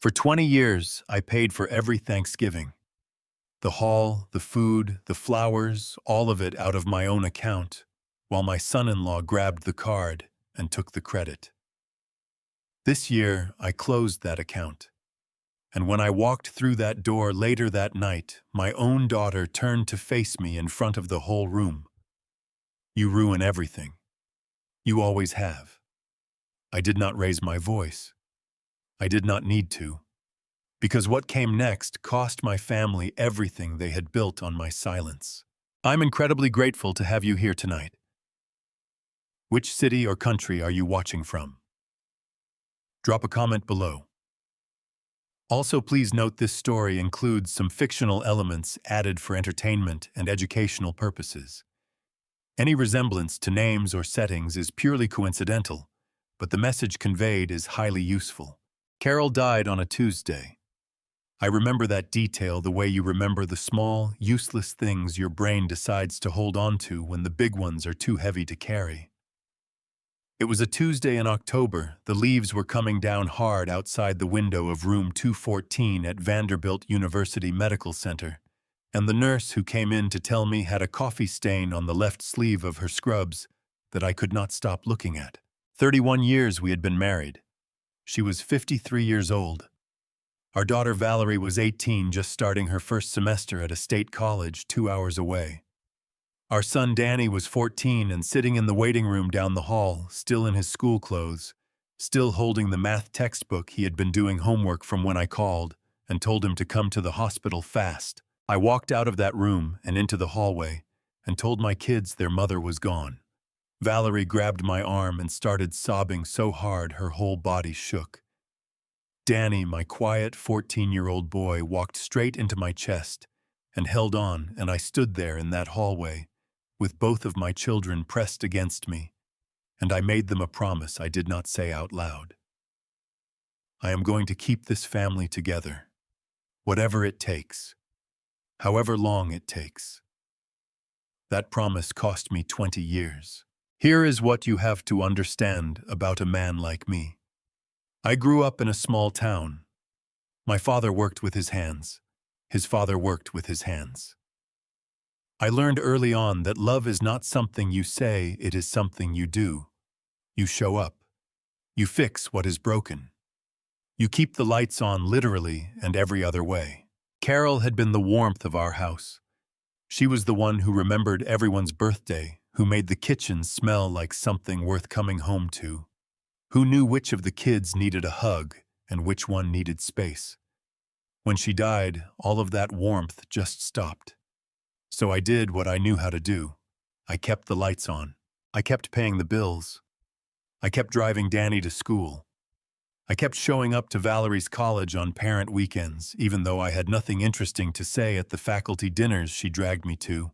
For 20 years, I paid for every Thanksgiving. The hall, the food, the flowers, all of it out of my own account, while my son-in-law grabbed the card and took the credit. This year, I closed that account. And when I walked through that door later that night, my own daughter turned to face me in front of the whole room. "You ruin everything. You always have." I did not raise my voice. I did not need to, because what came next cost my family everything they had built on my silence. I'm incredibly grateful to have you here tonight. Which city or country are you watching from? Drop a comment below. Also, please note this story includes some fictional elements added for entertainment and educational purposes. Any resemblance to names or settings is purely coincidental, but the message conveyed is highly useful. Carol died on a Tuesday. I remember that detail the way you remember the small, useless things your brain decides to hold on to when the big ones are too heavy to carry. It was a Tuesday in October. The leaves were coming down hard outside the window of room 214 at Vanderbilt University Medical Center, and the nurse who came in to tell me had a coffee stain on the left sleeve of her scrubs that I could not stop looking at. 31 years we had been married. She was 53 years old. Our daughter Valerie was 18, just starting her first semester at a state college 2 hours away. Our son Danny was 14 and sitting in the waiting room down the hall, still in his school clothes, still holding the math textbook he had been doing homework from when I called and told him to come to the hospital fast. I walked out of that room and into the hallway and told my kids their mother was gone. Valerie grabbed my arm and started sobbing so hard her whole body shook. Danny, my quiet 14-year-old boy, walked straight into my chest and held on, and I stood there in that hallway with both of my children pressed against me, and I made them a promise I did not say out loud. I am going to keep this family together, whatever it takes, however long it takes. That promise cost me 20 years. Here is what you have to understand about a man like me. I grew up in a small town. My father worked with his hands. His father worked with his hands. I learned early on that love is not something you say, it is something you do. You show up. You fix what is broken. You keep the lights on literally and every other way. Carol had been the warmth of our house. She was the one who remembered everyone's birthday, who made the kitchen smell like something worth coming home to, who knew which of the kids needed a hug and which one needed space. When she died, all of that warmth just stopped. So I did what I knew how to do. I kept the lights on. I kept paying the bills. I kept driving Danny to school. I kept showing up to Valerie's college on parent weekends, even though I had nothing interesting to say at the faculty dinners she dragged me to.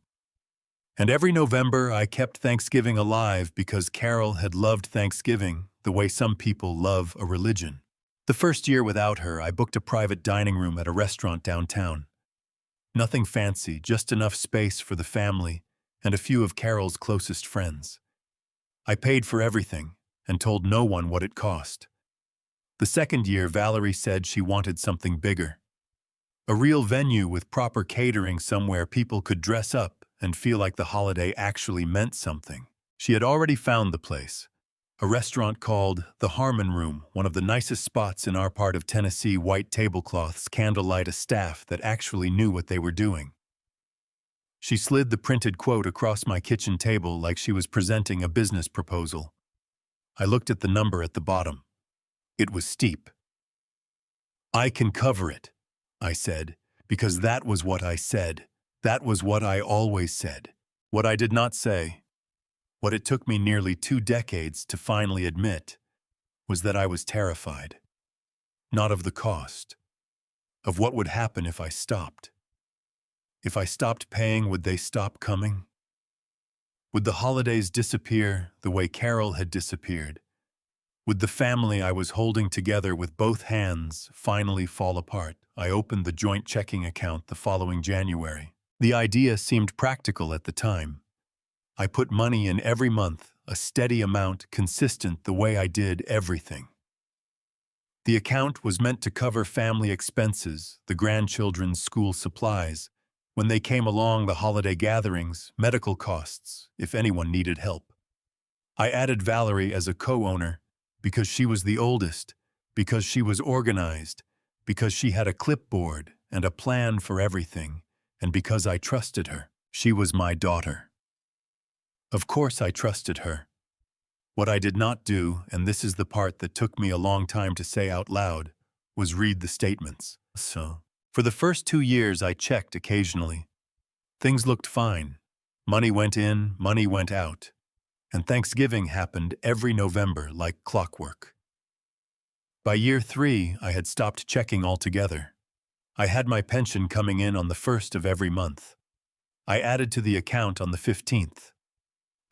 And every November, I kept Thanksgiving alive because Carol had loved Thanksgiving the way some people love a religion. The first year without her, I booked a private dining room at a restaurant downtown. Nothing fancy, just enough space for the family and a few of Carol's closest friends. I paid for everything and told no one what it cost. The second year, Valerie said she wanted something bigger. A real venue with proper catering somewhere people could dress up and feel like the holiday actually meant something. She had already found the place. A restaurant called The Harmon Room, one of the nicest spots in our part of Tennessee. White tablecloths, candlelight, a staff that actually knew what they were doing. She slid the printed quote across my kitchen table like she was presenting a business proposal. I looked at the number at the bottom. It was steep. "I can cover it," I said, because that was what I said. That was what I always said. What I did not say, what it took me nearly 2 decades to finally admit, was that I was terrified. Not of the cost. Of what would happen if I stopped. If I stopped paying, would they stop coming? Would the holidays disappear the way Carol had disappeared? Would the family I was holding together with both hands finally fall apart? I opened the joint checking account the following January. The idea seemed practical at the time. I put money in every month, a steady amount, consistent the way I did everything. The account was meant to cover family expenses, the grandchildren's school supplies, when they came along the holiday gatherings, medical costs, if anyone needed help. I added Valerie as a co-owner because she was the oldest, because she was organized, because she had a clipboard and a plan for everything, and because I trusted her. She was my daughter. Of course I trusted her. What I did not do, and this is the part that took me a long time to say out loud, was read the statements. For the first 2 years I checked occasionally. Things looked fine. Money went in, money went out. And Thanksgiving happened every November like clockwork. By year 3, I had stopped checking altogether. I had my pension coming in on the 1st of every month. I added to the account on the 15th.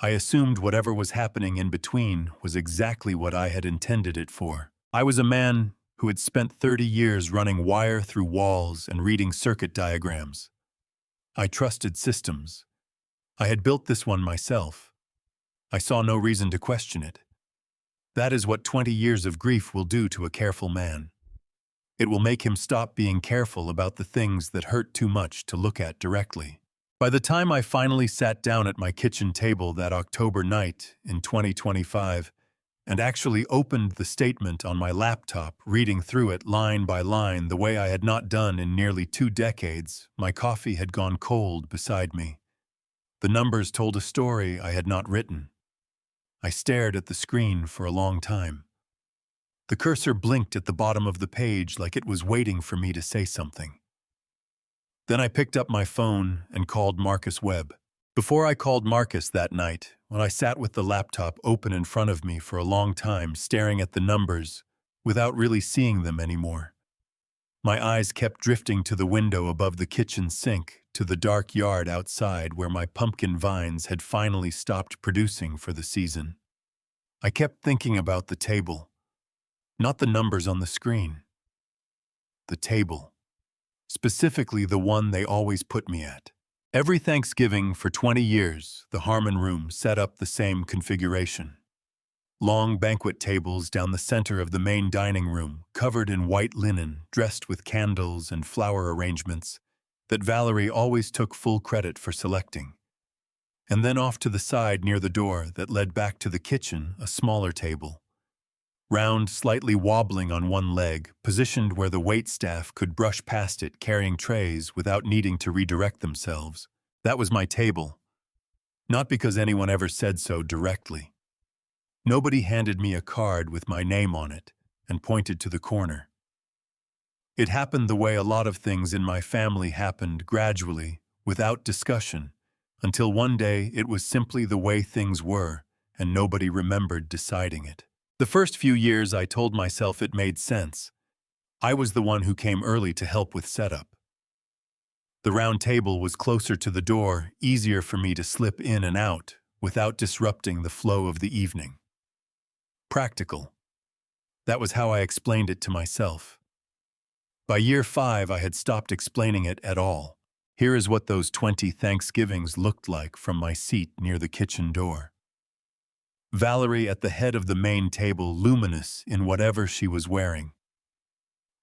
I assumed whatever was happening in between was exactly what I had intended it for. I was a man who had spent 30 years running wire through walls and reading circuit diagrams. I trusted systems. I had built this one myself. I saw no reason to question it. That is what 20 years of grief will do to a careful man. It will make him stop being careful about the things that hurt too much to look at directly. By the time I finally sat down at my kitchen table that October night in 2025 and actually opened the statement on my laptop, reading through it line by line the way I had not done in nearly 2 decades, my coffee had gone cold beside me. The numbers told a story I had not written. I stared at the screen for a long time. The cursor blinked at the bottom of the page like it was waiting for me to say something. Then I picked up my phone and called Marcus Webb. Before I called Marcus that night, when I sat with the laptop open in front of me for a long time staring at the numbers without really seeing them anymore, my eyes kept drifting to the window above the kitchen sink, to the dark yard outside where my pumpkin vines had finally stopped producing for the season. I kept thinking about the table, not the numbers on the screen. The table. Specifically the one they always put me at. Every Thanksgiving for 20 years, the Harmon room set up the same configuration. Long banquet tables down the center of the main dining room, covered in white linen, dressed with candles and flower arrangements that Valerie always took full credit for selecting. And then off to the side near the door that led back to the kitchen, a smaller table. Round, slightly wobbling on one leg, positioned where the waitstaff could brush past it carrying trays without needing to redirect themselves. That was my table. Not because anyone ever said so directly. Nobody handed me a card with my name on it and pointed to the corner. It happened the way a lot of things in my family happened, gradually, without discussion, until one day it was simply the way things were and nobody remembered deciding it. The first few years I told myself it made sense. I was the one who came early to help with setup. The round table was closer to the door, easier for me to slip in and out without disrupting the flow of the evening. Practical. That was how I explained it to myself. By year 5, I had stopped explaining it at all. Here is what those 20 Thanksgivings looked like from my seat near the kitchen door. Valerie at the head of the main table, luminous in whatever she was wearing.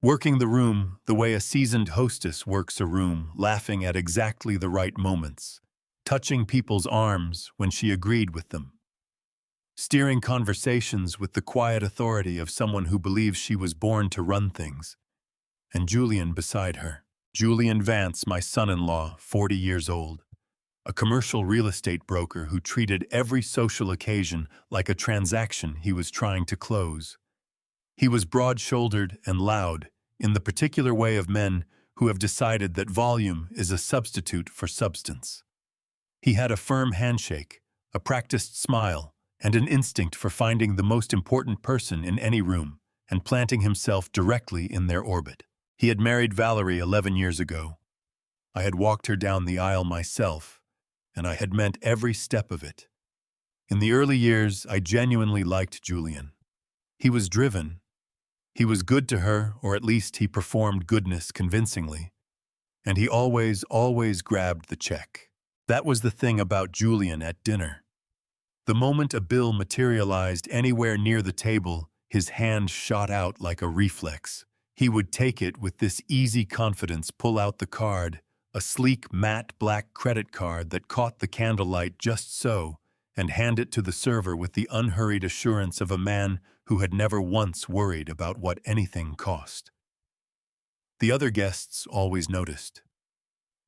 Working the room the way a seasoned hostess works a room, laughing at exactly the right moments, touching people's arms when she agreed with them, steering conversations with the quiet authority of someone who believes she was born to run things, and Julian beside her. Julian Vance, my son-in-law, 40 years old. A commercial real estate broker who treated every social occasion like a transaction he was trying to close. He was broad-shouldered and loud, in the particular way of men who have decided that volume is a substitute for substance. He had a firm handshake, a practiced smile, and an instinct for finding the most important person in any room and planting himself directly in their orbit. He had married Valerie 11 years ago. I had walked her down the aisle myself, and I had meant every step of it. In the early years, I genuinely liked Julian. He was driven. He was good to her, or at least he performed goodness convincingly. And he always grabbed the check. That was the thing about Julian at dinner. The moment a bill materialized anywhere near the table, His hand shot out like a reflex. He would take it with this easy confidence, pull out the card, a sleek matte black credit card that caught the candlelight just so, and hand it to the server with the unhurried assurance of a man who had never once worried about what anything cost. The other guests always noticed.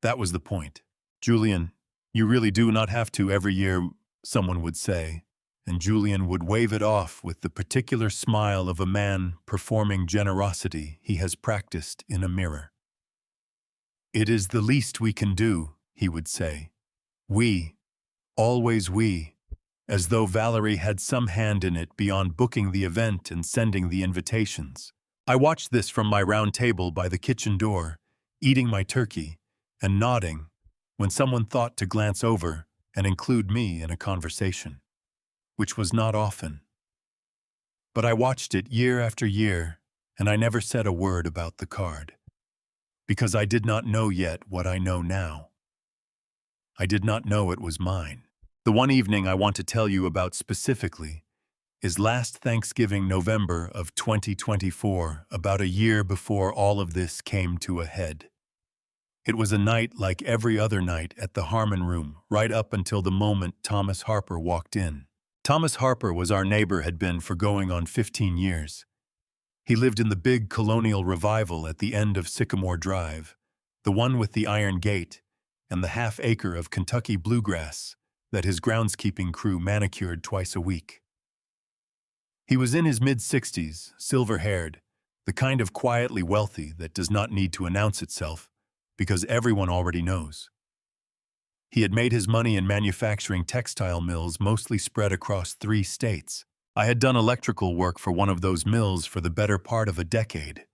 That was the point. "Julian, you really do not have to every year," someone would say, and Julian would wave it off with the particular smile of a man performing generosity he has practiced in a mirror. "It is the least we can do," he would say. "We, always we," as though Valerie had some hand in it beyond booking the event and sending the invitations. I watched this from my round table by the kitchen door, eating my turkey and nodding when someone thought to glance over and include me in a conversation, which was not often. But I watched it year after year, and I never said a word about the card, because I did not know yet what I know now. I did not know it was mine. The one evening I want to tell you about specifically is last Thanksgiving, November of 2024, about a year before all of this came to a head. It was a night like every other night at the Harmon Room, right up until the moment Thomas Harper walked in. Thomas Harper was our neighbor, had been for going on 15 years. He lived in the big colonial revival at the end of Sycamore Drive, the one with the iron gate and the half-acre of Kentucky bluegrass that his groundskeeping crew manicured twice a week. He was in his mid-60s, silver-haired, the kind of quietly wealthy that does not need to announce itself, because everyone already knows. He had made his money in manufacturing textile mills mostly spread across 3 states. I had done electrical work for one of those mills for the better part of a decade.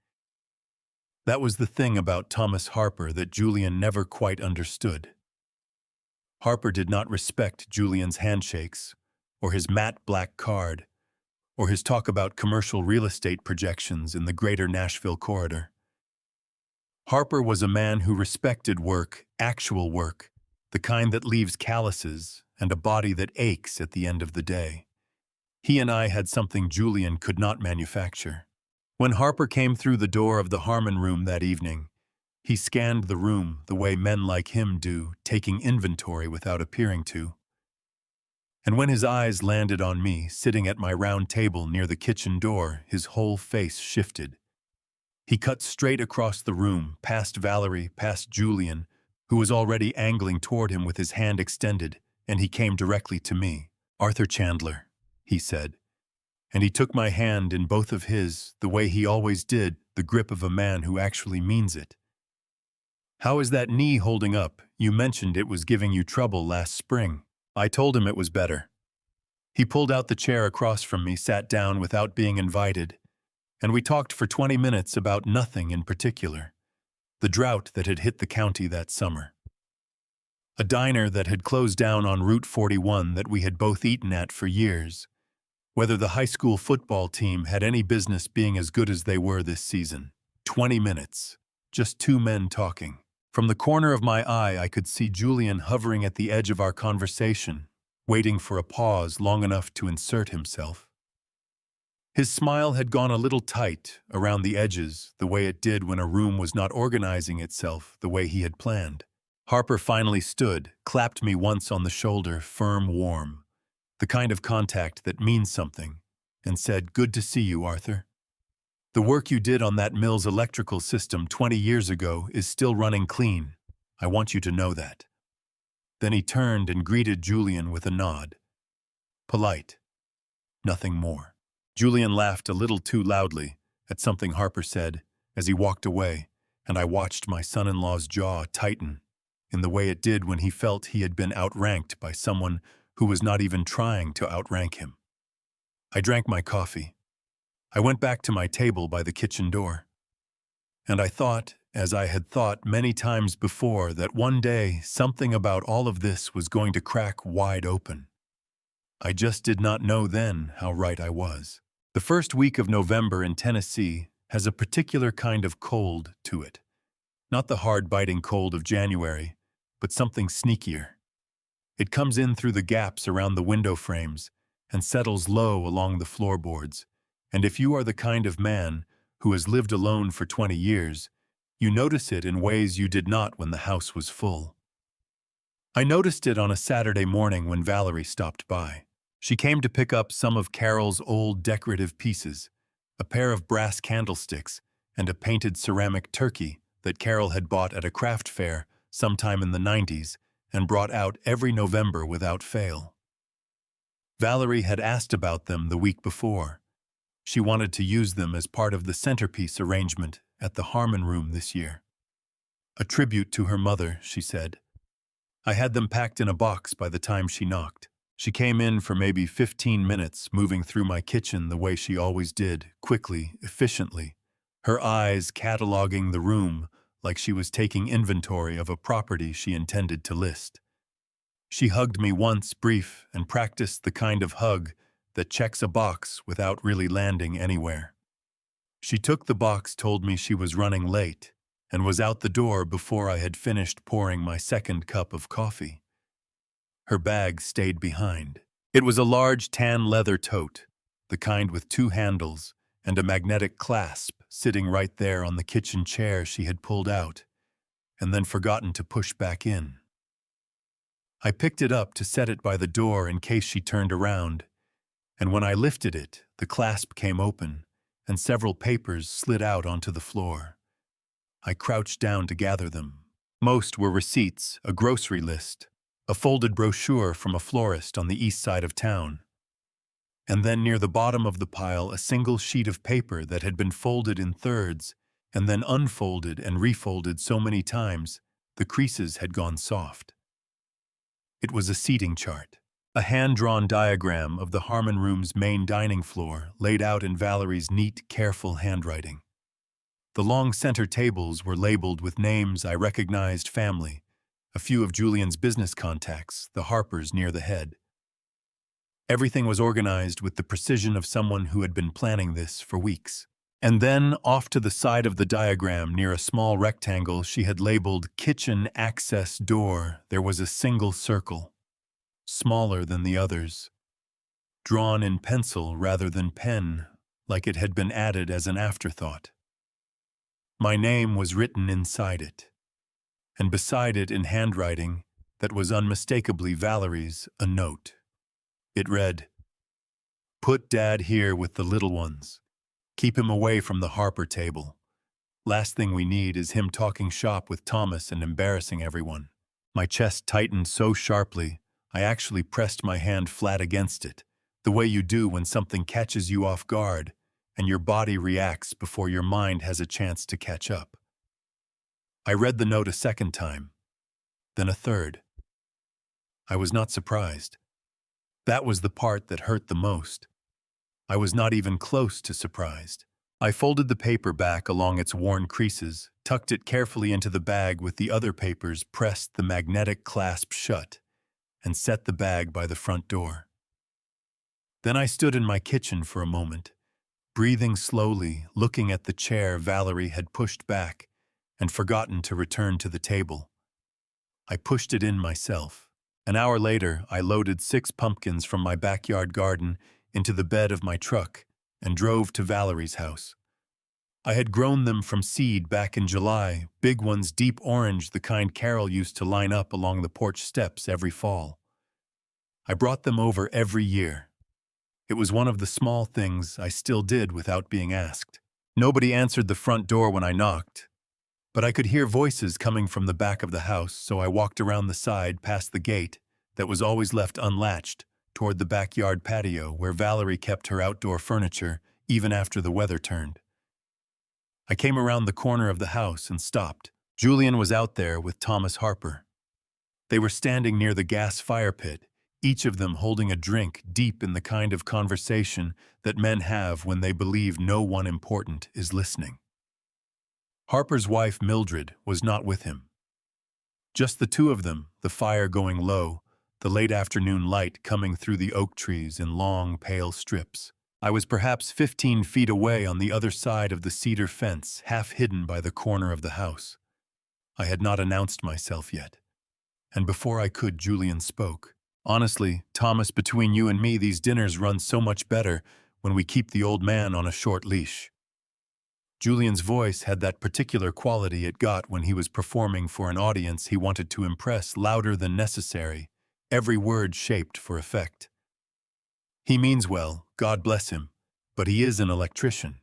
That was the thing about Thomas Harper that Julian never quite understood. Harper did not respect Julian's handshakes, or his matte black card, or his talk about commercial real estate projections in the greater Nashville corridor. Harper was a man who respected work, actual work, the kind that leaves calluses and a body that aches at the end of the day. He and I had something Julian could not manufacture. When Harper came through the door of the Harmon Room that evening, he scanned the room the way men like him do, taking inventory without appearing to. And when his eyes landed on me, sitting at my round table near the kitchen door, his whole face shifted. He cut straight across the room, past Valerie, past Julian, who was already angling toward him with his hand extended, and he came directly to me. "Arthur Chandler," he said, and he took my hand in both of his, the way he always did, the grip of a man who actually means it. "How is that knee holding up? You mentioned it was giving you trouble last spring." I told him it was better. He pulled out the chair across from me, sat down without being invited, and we talked for 20 minutes about nothing in particular. The drought that had hit the county that summer. A diner that had closed down on Route 41 that we had both eaten at for years. Whether the high school football team had any business being as good as they were this season. 20 minutes. Just 2 men talking. From the corner of my eye, I could see Julian hovering at the edge of our conversation, waiting for a pause long enough to insert himself. His smile had gone a little tight around the edges, the way it did when a room was not organizing itself the way he had planned. Harper finally stood, clapped me once on the shoulder, firm, warm, the kind of contact that means something, and said, "Good to see you, Arthur. The work you did on that mill's electrical system 20 years ago is still running clean. I want you to know that." Then he turned and greeted Julian with a nod. Polite. Nothing more. Julian laughed a little too loudly at something Harper said as he walked away, and I watched my son-in-law's jaw tighten in the way it did when he felt he had been outranked by someone who was not even trying to outrank him. I drank my coffee. I went back to my table by the kitchen door. And I thought, as I had thought many times before, that one day something about all of this was going to crack wide open. I just did not know then how right I was. The first week of November in Tennessee has a particular kind of cold to it. Not the hard-biting cold of January, but something sneakier. It comes in through the gaps around the window frames and settles low along the floorboards, And if you are the kind of man who has lived alone for 20 years, you notice it in ways you did not when the house was full. I noticed it on a Saturday morning when Valerie stopped by. She came to pick up some of Carol's old decorative pieces, a pair of brass candlesticks and a painted ceramic turkey that Carol had bought at a craft fair sometime in the 90s and brought out every November without fail. Valerie had asked about them the week before. She wanted to use them as part of the centerpiece arrangement at the Harmon Room this year. A tribute to her mother, she said. I had them packed in a box by the time she knocked. She came in for maybe 15 minutes, moving through my kitchen the way she always did, quickly, efficiently, her eyes cataloging the room like she was taking inventory of a property she intended to list. She hugged me once, brief, and practiced the kind of hug that checks a box without really landing anywhere. She took the box, told me she was running late, and was out the door before I had finished pouring my second cup of coffee. Her bag stayed behind. It was a large tan leather tote, the kind with 2 handles and a magnetic clasp sitting right there on the kitchen chair she had pulled out and then forgotten to push back in. I picked it up to set it by the door in case she turned around, and when I lifted it, the clasp came open and several papers slid out onto the floor. I crouched down to gather them. Most were receipts, a grocery list, a folded brochure from a florist on the east side of town. And then near the bottom of the pile, a single sheet of paper that had been folded in thirds and then unfolded and refolded so many times, the creases had gone soft. It was a seating chart, a hand-drawn diagram of the Harmon Room's main dining floor laid out in Valerie's neat, careful handwriting. The long center tables were labeled with names I recognized: family, a few of Julian's business contacts, the Harpers near the head. Everything was organized with the precision of someone who had been planning this for weeks. And then, off to the side of the diagram, near a small rectangle she had labeled kitchen access door, there was a single circle, smaller than the others, drawn in pencil rather than pen, like it had been added as an afterthought. My name was written inside it, and beside it in handwriting that was unmistakably Valerie's, a note. It read, "Put Dad here with the little ones. Keep him away from the Harper table. Last thing we need is him talking shop with Thomas and embarrassing everyone." My chest tightened so sharply, I actually pressed my hand flat against it, the way you do when something catches you off guard and your body reacts before your mind has a chance to catch up. I read the note a second time, then a third. I was not surprised. That was the part that hurt the most. I was not even close to surprised. I folded the paper back along its worn creases, tucked it carefully into the bag with the other papers, pressed the magnetic clasp shut, and set the bag by the front door. Then I stood in my kitchen for a moment, breathing slowly, looking at the chair Valerie had pushed back and forgotten to return to the table. I pushed it in myself. An hour later, I loaded 6 pumpkins from my backyard garden into the bed of my truck and drove to Valerie's house. I had grown them from seed back in July, big ones, deep orange, the kind Carol used to line up along the porch steps every fall. I brought them over every year. It was one of the small things I still did without being asked. Nobody answered the front door when I knocked, but I could hear voices coming from the back of the house, so I walked around the side past the gate that was always left unlatched toward the backyard patio where Valerie kept her outdoor furniture even after the weather turned. I came around the corner of the house and stopped. Julian was out there with Thomas Harper. They were standing near the gas fire pit, each of them holding a drink, deep in the kind of conversation that men have when they believe no one important is listening. Harper's wife, Mildred, was not with him. Just the two of them, the fire going low, the late afternoon light coming through the oak trees in long, pale strips. I was perhaps 15 feet away on the other side of the cedar fence, half hidden by the corner of the house. I had not announced myself yet. And before I could, Julian spoke. "Honestly, Thomas, between you and me, these dinners run so much better when we keep the old man on a short leash. Julian's voice had that particular quality it got when he was performing for an audience he wanted to impress louder than necessary, every word shaped for effect. He means well, God bless him, but he is an electrician.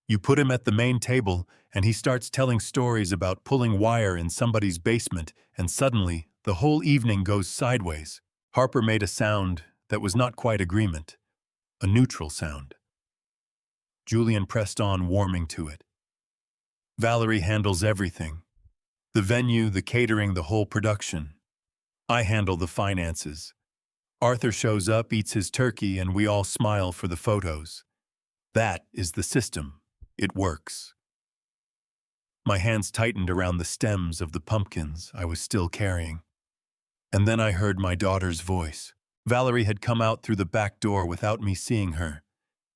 You put him at the main table, and he starts telling stories about pulling wire in somebody's basement, and suddenly, the whole evening goes sideways. Harper made a sound that was not quite agreement, a neutral sound. Julian pressed on, warming to it. Valerie handles everything. The venue, the catering, the whole production. I handle the finances. Arthur shows up, eats his turkey, and we all smile for the photos. That is the system. It works. My hands tightened around the stems of the pumpkins I was still carrying. And then I heard my daughter's voice. Valerie had come out through the back door without me seeing her,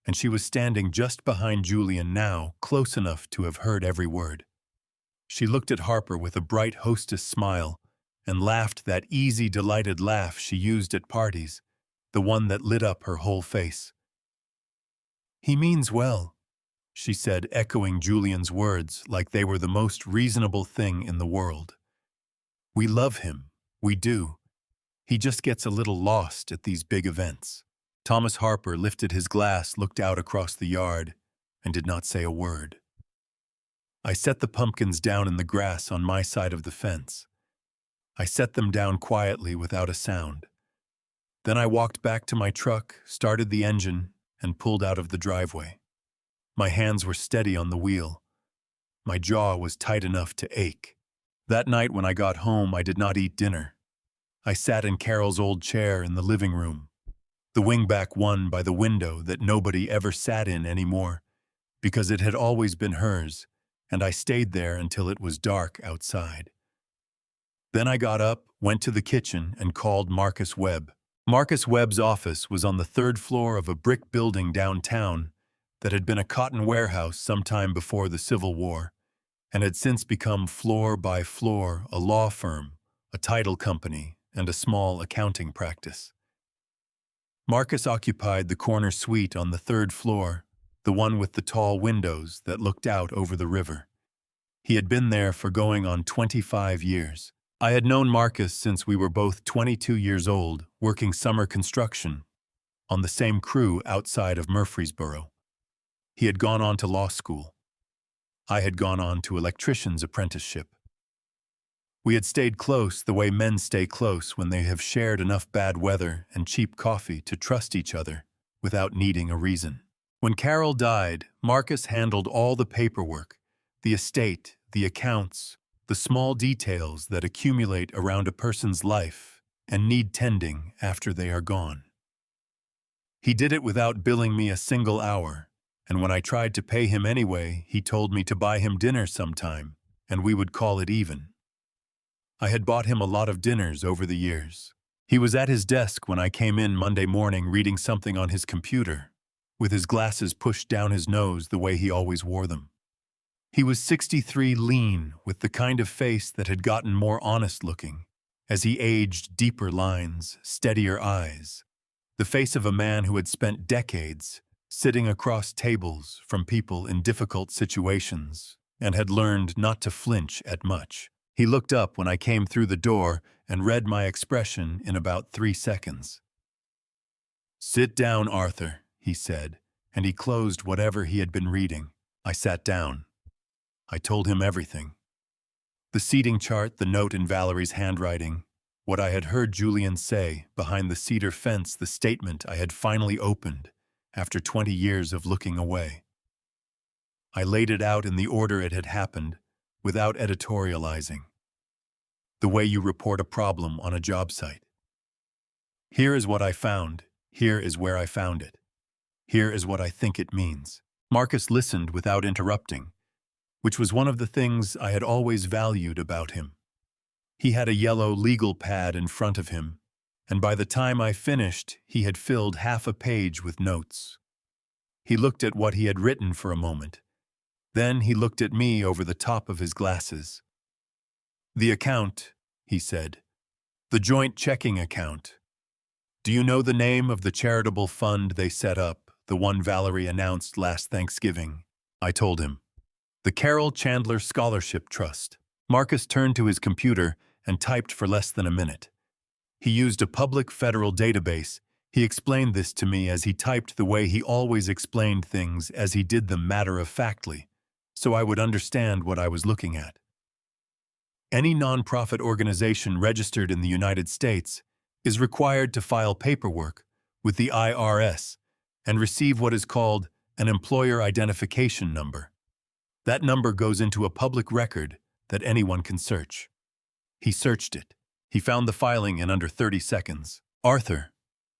and she was standing just behind Julian now, close enough to have heard every word. She looked at Harper with a bright hostess smile and laughed that easy, delighted laugh she used at parties, the one that lit up her whole face. "He means well," she said, echoing Julian's words like they were the most reasonable thing in the world. "We love him, we do. He just gets a little lost at these big events." Thomas Harper lifted his glass, looked out across the yard, and did not say a word. I set the pumpkins down in the grass on my side of the fence. I set them down quietly without a sound. Then I walked back to my truck, started the engine, and pulled out of the driveway. My hands were steady on the wheel. My jaw was tight enough to ache. That night when I got home, I did not eat dinner. I sat in Carol's old chair in the living room, the wingback one by the window that nobody ever sat in anymore, because it had always been hers, and I stayed there until it was dark outside. Then I got up, went to the kitchen, and called Marcus Webb. Marcus Webb's office was on the third floor of a brick building downtown that had been a cotton warehouse sometime before the Civil War, and had since become floor by floor a law firm, a title company, and a small accounting practice. Marcus occupied the corner suite on the third floor, the one with the tall windows that looked out over the river. He had been there for going on 25 years. I had known Marcus since we were both 22 years old, working summer construction on the same crew outside of Murfreesboro. He had gone on to law school. I had gone on to electrician's apprenticeship. We had stayed close the way men stay close when they have shared enough bad weather and cheap coffee to trust each other without needing a reason. When Carol died, Marcus handled all the paperwork, the estate, the accounts, the small details that accumulate around a person's life and need tending after they are gone. He did it without billing me a single hour, and when I tried to pay him anyway, he told me to buy him dinner sometime, and we would call it even. I had bought him a lot of dinners over the years. He was at his desk when I came in Monday morning reading something on his computer, with his glasses pushed down his nose the way he always wore them. He was 63, lean, with the kind of face that had gotten more honest-looking. As he aged, deeper lines, steadier eyes. The face of a man who had spent decades sitting across tables from people in difficult situations and had learned not to flinch at much. He looked up when I came through the door and read my expression in about 3 seconds. "Sit down, Arthur," he said, and he closed whatever he had been reading. I sat down. I told him everything. The seating chart, the note in Valerie's handwriting, what I had heard Julian say behind the cedar fence, the statement I had finally opened after 20 years of looking away. I laid it out in the order it had happened, without editorializing. The way you report a problem on a job site. Here is what I found. Here is where I found it. Here is what I think it means. Marcus listened without interrupting, which was one of the things I had always valued about him. He had a yellow legal pad in front of him, and by the time I finished, he had filled half a page with notes. He looked at what he had written for a moment. Then he looked at me over the top of his glasses. "The account," he said. "The joint checking account. Do you know the name of the charitable fund they set up, the one Valerie announced last Thanksgiving. I told him. The Carol Chandler Scholarship Trust. Marcus turned to his computer and typed for less than a minute. He used a public federal database. He explained this to me as he typed the way he always explained things, as he did them matter-of-factly, so I would understand what I was looking at. Any nonprofit organization registered in the United States is required to file paperwork with the IRS and receive what is called an employer identification number. That number goes into a public record that anyone can search. He searched it. He found the filing in under 30 seconds. "Arthur,"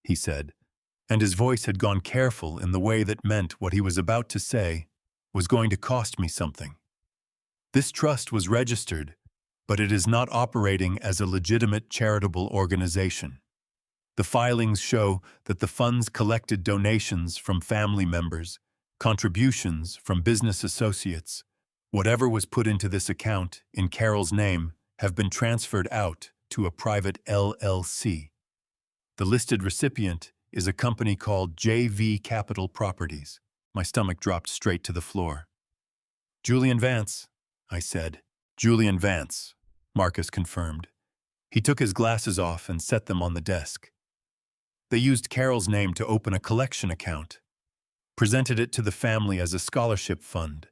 he said, and his voice had gone careful in the way that meant what he was about to say was going to cost me something. "This trust was registered, but it is not operating as a legitimate charitable organization. The filings show that the funds collected donations from family members, contributions from business associates, whatever was put into this account in Carol's name have been transferred out to a private LLC. The listed recipient is a company called JV Capital Properties." My stomach dropped straight to the floor. "Julian Vance," I said. "Julian Vance," Marcus confirmed. He took his glasses off and set them on the desk. "They used Carol's name to open a collection account, presented it to the family as a scholarship fund,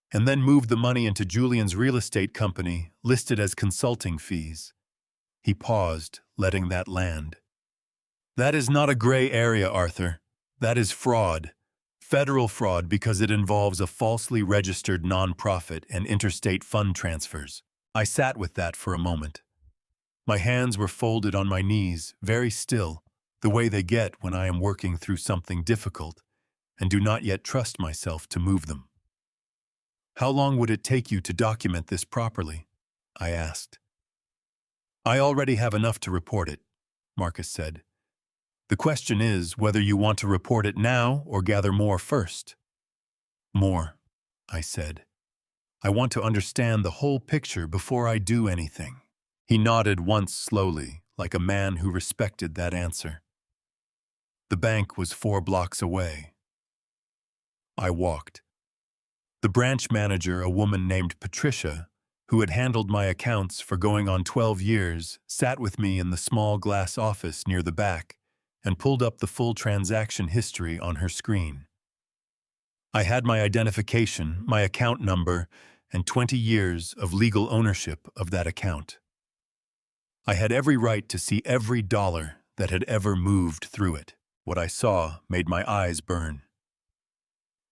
and then moved the money into Julian's real estate company, listed as consulting fees." He paused, letting that land. "That is not a gray area, Arthur. That is fraud. Federal fraud, because it involves a falsely registered nonprofit and interstate fund transfers." I sat with that for a moment. My hands were folded on my knees, very still, the way they get when I am working through something difficult and do not yet trust myself to move them. "How long would it take you to document this properly?" I asked. "I already have enough to report it," Marcus said. "The question is whether you want to report it now or gather more first." "More," I said. "I want to understand the whole picture before I do anything." He nodded once slowly, like a man who respected that answer. The bank was 4 blocks away. I walked. The branch manager, a woman named Patricia, who had handled my accounts for going on 12 years, sat with me in the small glass office near the back and pulled up the full transaction history on her screen. I had my identification, my account number, and 20 years of legal ownership of that account. I had every right to see every dollar that had ever moved through it. What I saw made my eyes burn.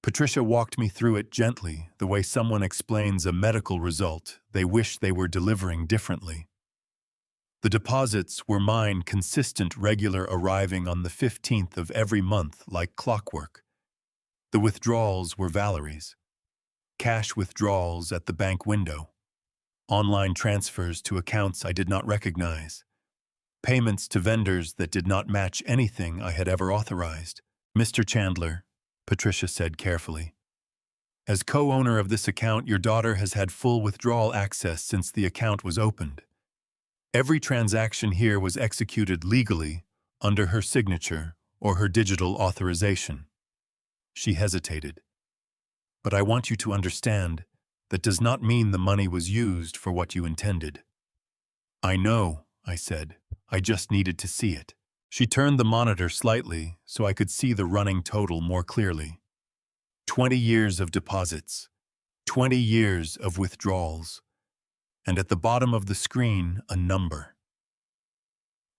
Patricia walked me through it gently, the way someone explains a medical result they wish they were delivering differently. The deposits were mine, consistent, regular, arriving on the 15th of every month like clockwork. The withdrawals were Valerie's. Cash withdrawals at the bank window. Online transfers to accounts I did not recognize. Payments to vendors that did not match anything I had ever authorized. "Mr. Chandler," Patricia said carefully, "as co-owner of this account, your daughter has had full withdrawal access since the account was opened. Every transaction here was executed legally under her signature or her digital authorization." She hesitated. "But I want you to understand that does not mean the money was used for what you intended." "I know," I said. "I just needed to see it." She turned the monitor slightly so I could see the running total more clearly. 20 years of deposits, 20 years of withdrawals, and at the bottom of the screen, a number.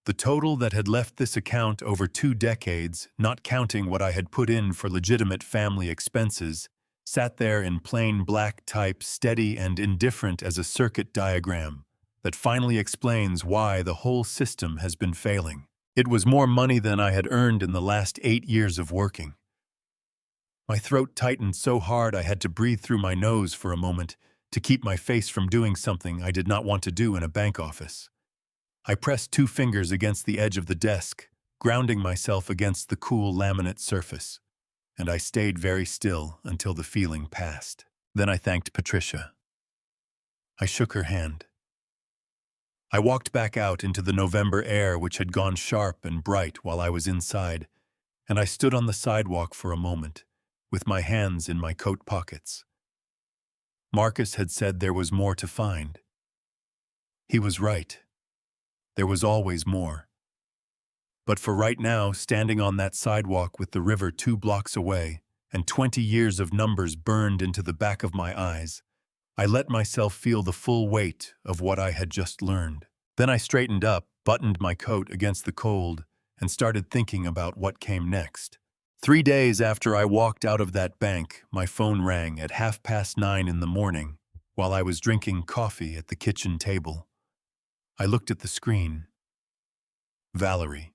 The total that had left this account over 2 decades, not counting what I had put in for legitimate family expenses, sat there in plain black type, steady and indifferent as a circuit diagram that finally explains why the whole system has been failing. It was more money than I had earned in the last 8 years of working. My throat tightened so hard I had to breathe through my nose for a moment to keep my face from doing something I did not want to do in a bank office. I pressed 2 fingers against the edge of the desk, grounding myself against the cool laminate surface, and I stayed very still until the feeling passed. Then I thanked Patricia. I shook her hand. I walked back out into the November air, which had gone sharp and bright while I was inside, and I stood on the sidewalk for a moment, with my hands in my coat pockets. Marcus had said there was more to find. He was right. There was always more. But for right now, standing on that sidewalk with the river 2 blocks away, and 20 years of numbers burned into the back of my eyes, I let myself feel the full weight of what I had just learned. Then I straightened up, buttoned my coat against the cold, and started thinking about what came next. 3 days after I walked out of that bank, my phone rang at 9:30 in the morning while I was drinking coffee at the kitchen table. I looked at the screen. Valerie.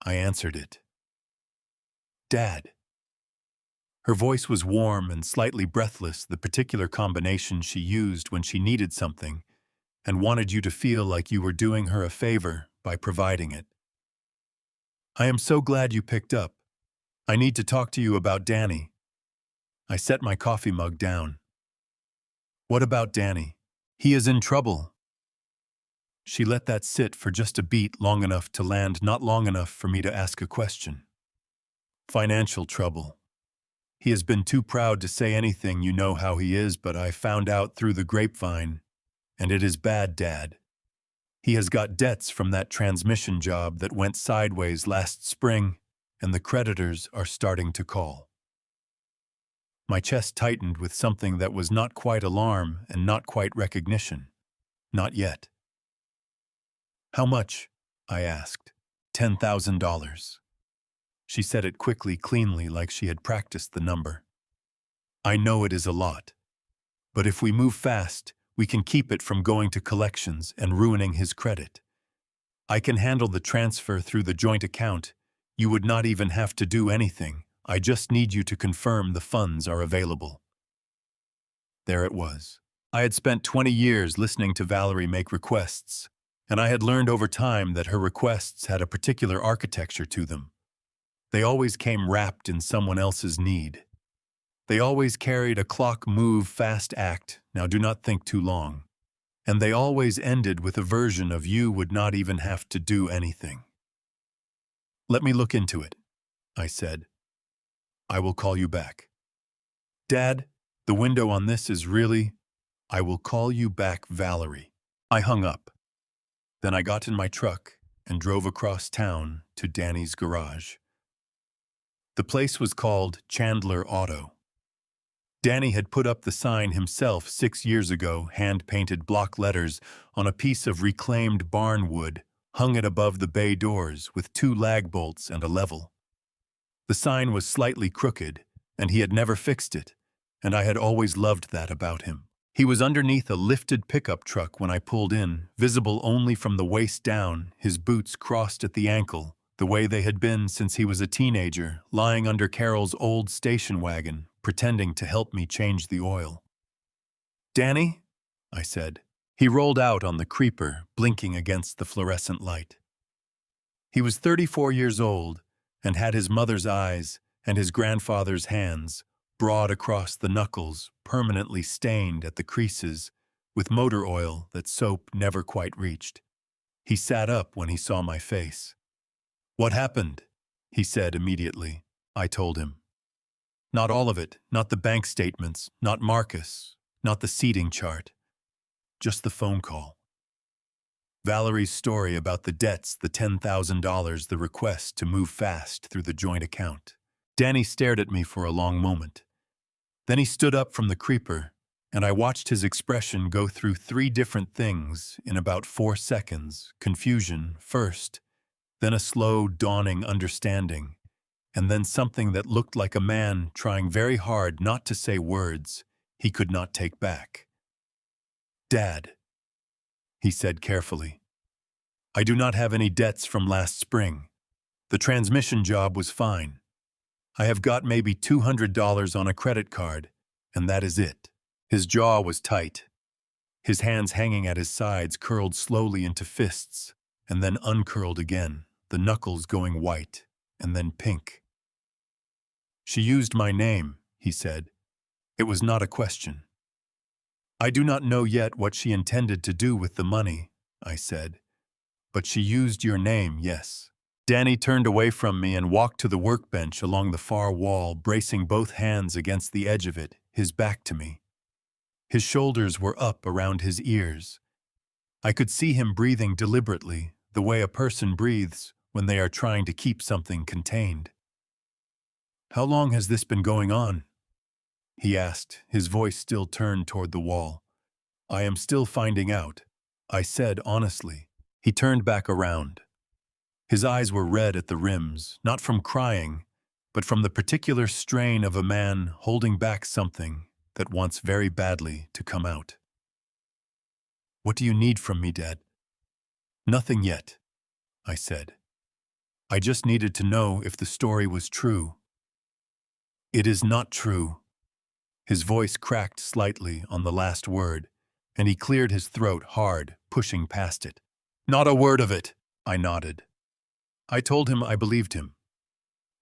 I answered it. Dad. Her voice was warm and slightly breathless, the particular combination she used when she needed something and wanted you to feel like you were doing her a favor by providing it. I am so glad you picked up. I need to talk to you about Danny. I set my coffee mug down. What about Danny? He is in trouble. She let that sit for just a beat, long enough to land, not long enough for me to ask a question. Financial trouble. He has been too proud to say anything, you know how he is, but I found out through the grapevine, and it is bad, Dad. He has got debts from that transmission job that went sideways last spring, and the creditors are starting to call. My chest tightened with something that was not quite alarm and not quite recognition. Not yet. How much? I asked. $10,000. She said it quickly, cleanly, like she had practiced the number. I know it is a lot. But if we move fast, we can keep it from going to collections and ruining his credit. I can handle the transfer through the joint account. You would not even have to do anything. I just need you to confirm the funds are available. There it was. I had spent 20 years listening to Valerie make requests, and I had learned over time that her requests had a particular architecture to them. They always came wrapped in someone else's need. They always carried a clock move fast act, now do not think too long. And they always ended with a version of you would not even have to do anything. Let me look into it, I said. I will call you back. Dad, the window on this is really, I will call you back, Valerie. I hung up. Then I got in my truck and drove across town to Danny's garage. The place was called Chandler Auto. Danny had put up the sign himself 6 years ago, hand-painted block letters on a piece of reclaimed barn wood, hung it above the bay doors with 2 lag bolts and a level. The sign was slightly crooked, and he had never fixed it, and I had always loved that about him. He was underneath a lifted pickup truck when I pulled in, visible only from the waist down, his boots crossed at the ankle, the way they had been since he was a teenager, lying under Carol's old station wagon, pretending to help me change the oil. Danny? I said. He rolled out on the creeper, blinking against the fluorescent light. He was 34 years old and had his mother's eyes and his grandfather's hands, broad across the knuckles, permanently stained at the creases, with motor oil that soap never quite reached. He sat up when he saw my face. What happened? He said immediately. I told him. Not all of it, not the bank statements, not Marcus, not the seating chart. Just the phone call. Valerie's story about the debts, the $10,000, the request to move fast through the joint account. Danny stared at me for a long moment. Then he stood up from the creeper, and I watched his expression go through 3 different things in about 4 seconds. Confusion first, then a slow, dawning understanding, and then something that looked like a man trying very hard not to say words he could not take back. Dad, he said carefully, I do not have any debts from last spring. The transmission job was fine. I have got maybe $200 on a credit card, and that is it. His jaw was tight. His hands hanging at his sides curled slowly into fists, and then uncurled again, the knuckles going white, and then pink. She used my name, he said. It was not a question. I do not know yet what she intended to do with the money, I said. But she used your name, yes. Danny turned away from me and walked to the workbench along the far wall, bracing both hands against the edge of it, his back to me. His shoulders were up around his ears. I could see him breathing deliberately, the way a person breathes when they are trying to keep something contained. "How long has this been going on?" he asked, his voice still turned toward the wall. "I am still finding out," I said honestly. He turned back around. His eyes were red at the rims, not from crying, but from the particular strain of a man holding back something that wants very badly to come out. "What do you need from me, Dad?" "Nothing yet," I said. "I just needed to know if the story was true." "It is not true." His voice cracked slightly on the last word, and he cleared his throat hard, pushing past it. "Not a word of it," I nodded. I told him I believed him.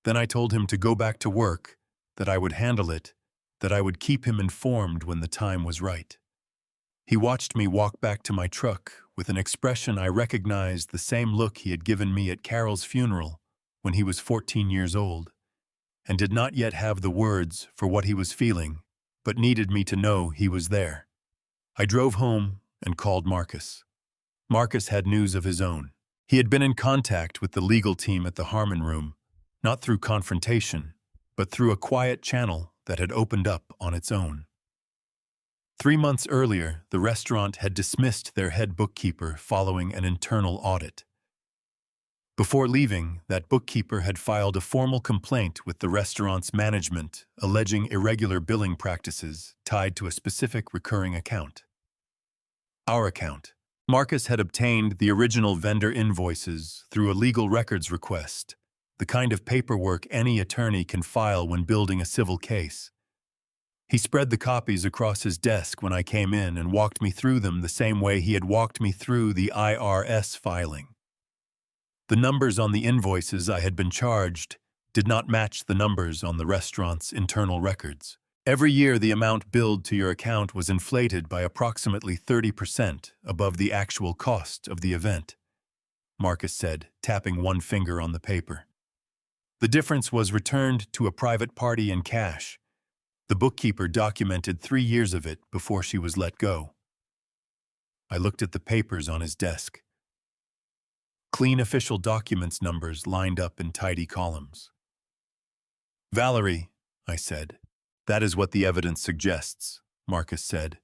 Then I told him to go back to work, that I would handle it, that I would keep him informed when the time was right. He watched me walk back to my truck with an expression I recognized, the same look he had given me at Carol's funeral when he was 14 years old, and did not yet have the words for what he was feeling, but needed me to know he was there. I drove home and called Marcus. Marcus had news of his own. He had been in contact with the legal team at the Harmon Room, not through confrontation, but through a quiet channel that had opened up on its own. 3 months earlier, the restaurant had dismissed their head bookkeeper following an internal audit. Before leaving, that bookkeeper had filed a formal complaint with the restaurant's management, alleging irregular billing practices tied to a specific recurring account. Our account. Marcus had obtained the original vendor invoices through a legal records request, the kind of paperwork any attorney can file when building a civil case. He spread the copies across his desk when I came in and walked me through them the same way he had walked me through the IRS filing. The numbers on the invoices I had been charged did not match the numbers on the restaurant's internal records. Every year, the amount billed to your account was inflated by approximately 30% above the actual cost of the event, Marcus said, tapping one finger on the paper. The difference was returned to a private party in cash. The bookkeeper documented 3 years of it before she was let go. I looked at the papers on his desk. Clean official documents numbers lined up in tidy columns. "Valerie," I said. "That is what the evidence suggests," Marcus said.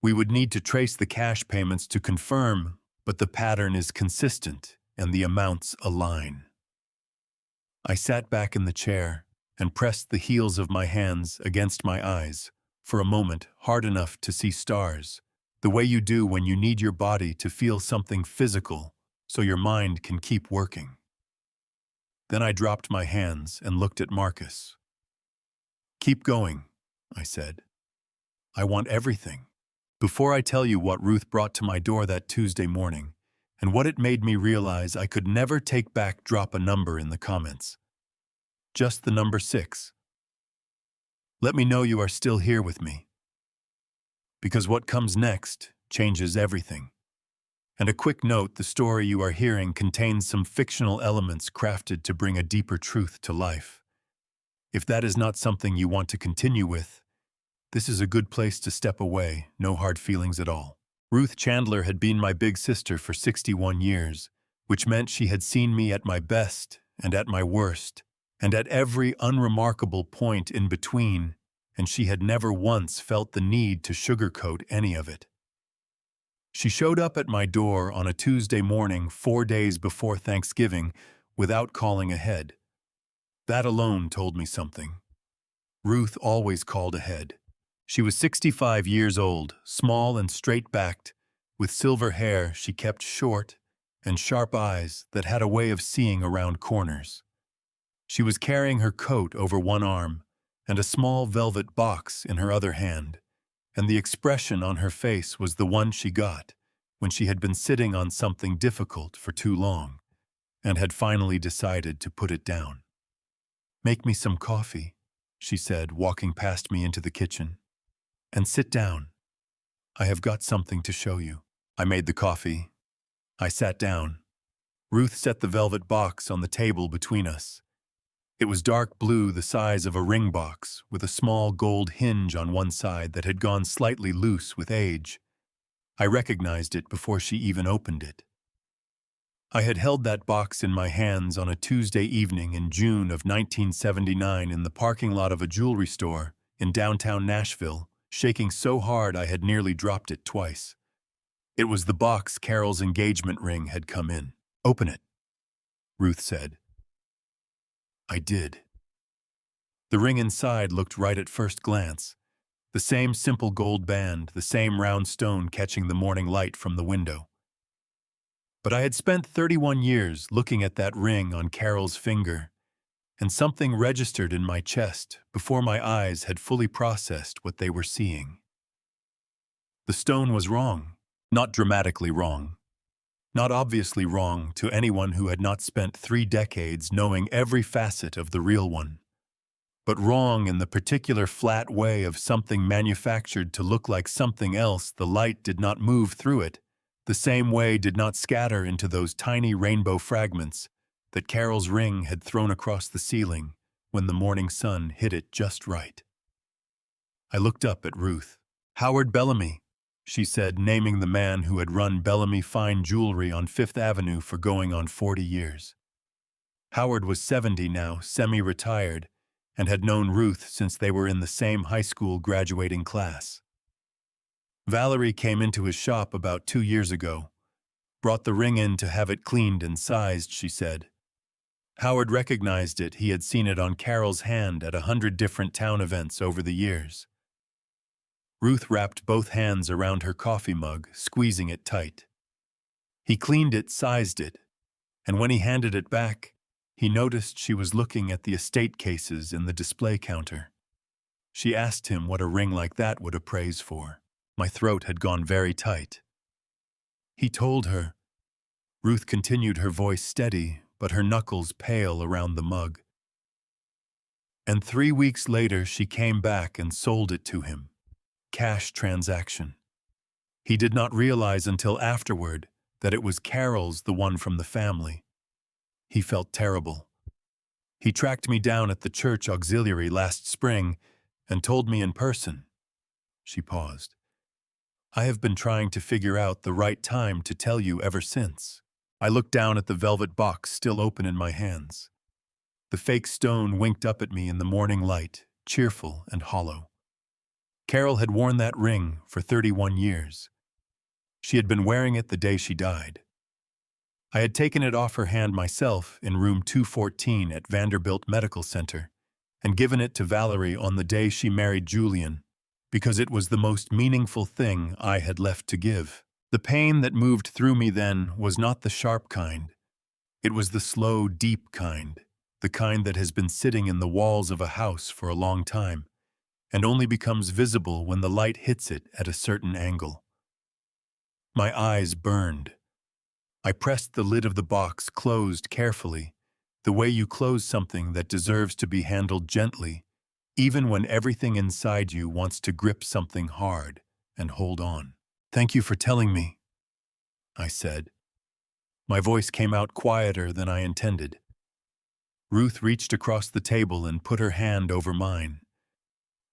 "We would need to trace the cash payments to confirm, but the pattern is consistent and the amounts align." I sat back in the chair and pressed the heels of my hands against my eyes, for a moment hard enough to see stars, the way you do when you need your body to feel something physical so your mind can keep working. Then I dropped my hands and looked at Marcus. "Keep going," I said. "I want everything. Before I tell you what Ruth brought to my door that Tuesday morning, and what it made me realize I could never take back, drop a number in the comments. Just the number 6. Let me know you are still here with me. Because what comes next changes everything. And a quick note, the story you are hearing contains some fictional elements crafted to bring a deeper truth to life. If that is not something you want to continue with, this is a good place to step away, no hard feelings at all. Ruth Chandler had been my big sister for 61 years, which meant she had seen me at my best and at my worst, and at every unremarkable point in between, and she had never once felt the need to sugarcoat any of it. She showed up at my door on a Tuesday morning 4 days before Thanksgiving without calling ahead. That alone told me something. Ruth always called ahead. She was 65 years old, small and straight-backed, with silver hair she kept short and sharp eyes that had a way of seeing around corners. She was carrying her coat over one arm and a small velvet box in her other hand, and the expression on her face was the one she got when she had been sitting on something difficult for too long and had finally decided to put it down. "Make me some coffee," she said, walking past me into the kitchen. "And sit down. I have got something to show you." I made the coffee. I sat down. Ruth set the velvet box on the table between us. It was dark blue, the size of a ring box, with a small gold hinge on one side that had gone slightly loose with age. I recognized it before she even opened it. I had held that box in my hands on a Tuesday evening in June of 1979 in the parking lot of a jewelry store in downtown Nashville, shaking so hard I had nearly dropped it twice. It was the box Carol's engagement ring had come in. "Open it," Ruth said. I did. The ring inside looked right at first glance. The same simple gold band, the same round stone catching the morning light from the window. But I had spent 31 years looking at that ring on Carol's finger, and something registered in my chest before my eyes had fully processed what they were seeing. The stone was wrong, not dramatically wrong. Not obviously wrong to anyone who had not spent 3 decades knowing every facet of the real one, but wrong in the particular flat way of something manufactured to look like something else. The light did not move through it, the same way did not scatter into those tiny rainbow fragments that Carol's ring had thrown across the ceiling when the morning sun hit it just right. I looked up at Ruth. "Howard Bellamy," she said, naming the man who had run Bellamy Fine Jewelry on Fifth Avenue for going on 40 years. Howard was 70 now, semi-retired, and had known Ruth since they were in the same high school graduating class. Valerie came into his shop about 2 years ago, brought the ring in to have it cleaned and sized, she said. Howard recognized it. He had seen it on Carol's hand at 100 different town events over the years. Ruth wrapped both hands around her coffee mug, squeezing it tight. He cleaned it, sized it, and when he handed it back, he noticed she was looking at the estate cases in the display counter. She asked him what a ring like that would appraise for. My throat had gone very tight. He told her. Ruth continued, her voice steady, but her knuckles pale around the mug. And 3 weeks later she came back and sold it to him. Cash transaction. He did not realize until afterward that it was Carol's, the one from the family. He felt terrible. He tracked me down at the church auxiliary last spring and told me in person. She paused. I have been trying to figure out the right time to tell you ever since. I looked down at the velvet box still open in my hands. The fake stone winked up at me in the morning light, cheerful and hollow. Carol had worn that ring for 31 years. She had been wearing it the day she died. I had taken it off her hand myself in room 214 at Vanderbilt Medical Center and given it to Valerie on the day she married Julian, because it was the most meaningful thing I had left to give. The pain that moved through me then was not the sharp kind. It was the slow, deep kind, the kind that has been sitting in the walls of a house for a long time and only becomes visible when the light hits it at a certain angle. My eyes burned. I pressed the lid of the box closed carefully, the way you close something that deserves to be handled gently, even when everything inside you wants to grip something hard and hold on. "Thank you for telling me," I said. My voice came out quieter than I intended. Ruth reached across the table and put her hand over mine.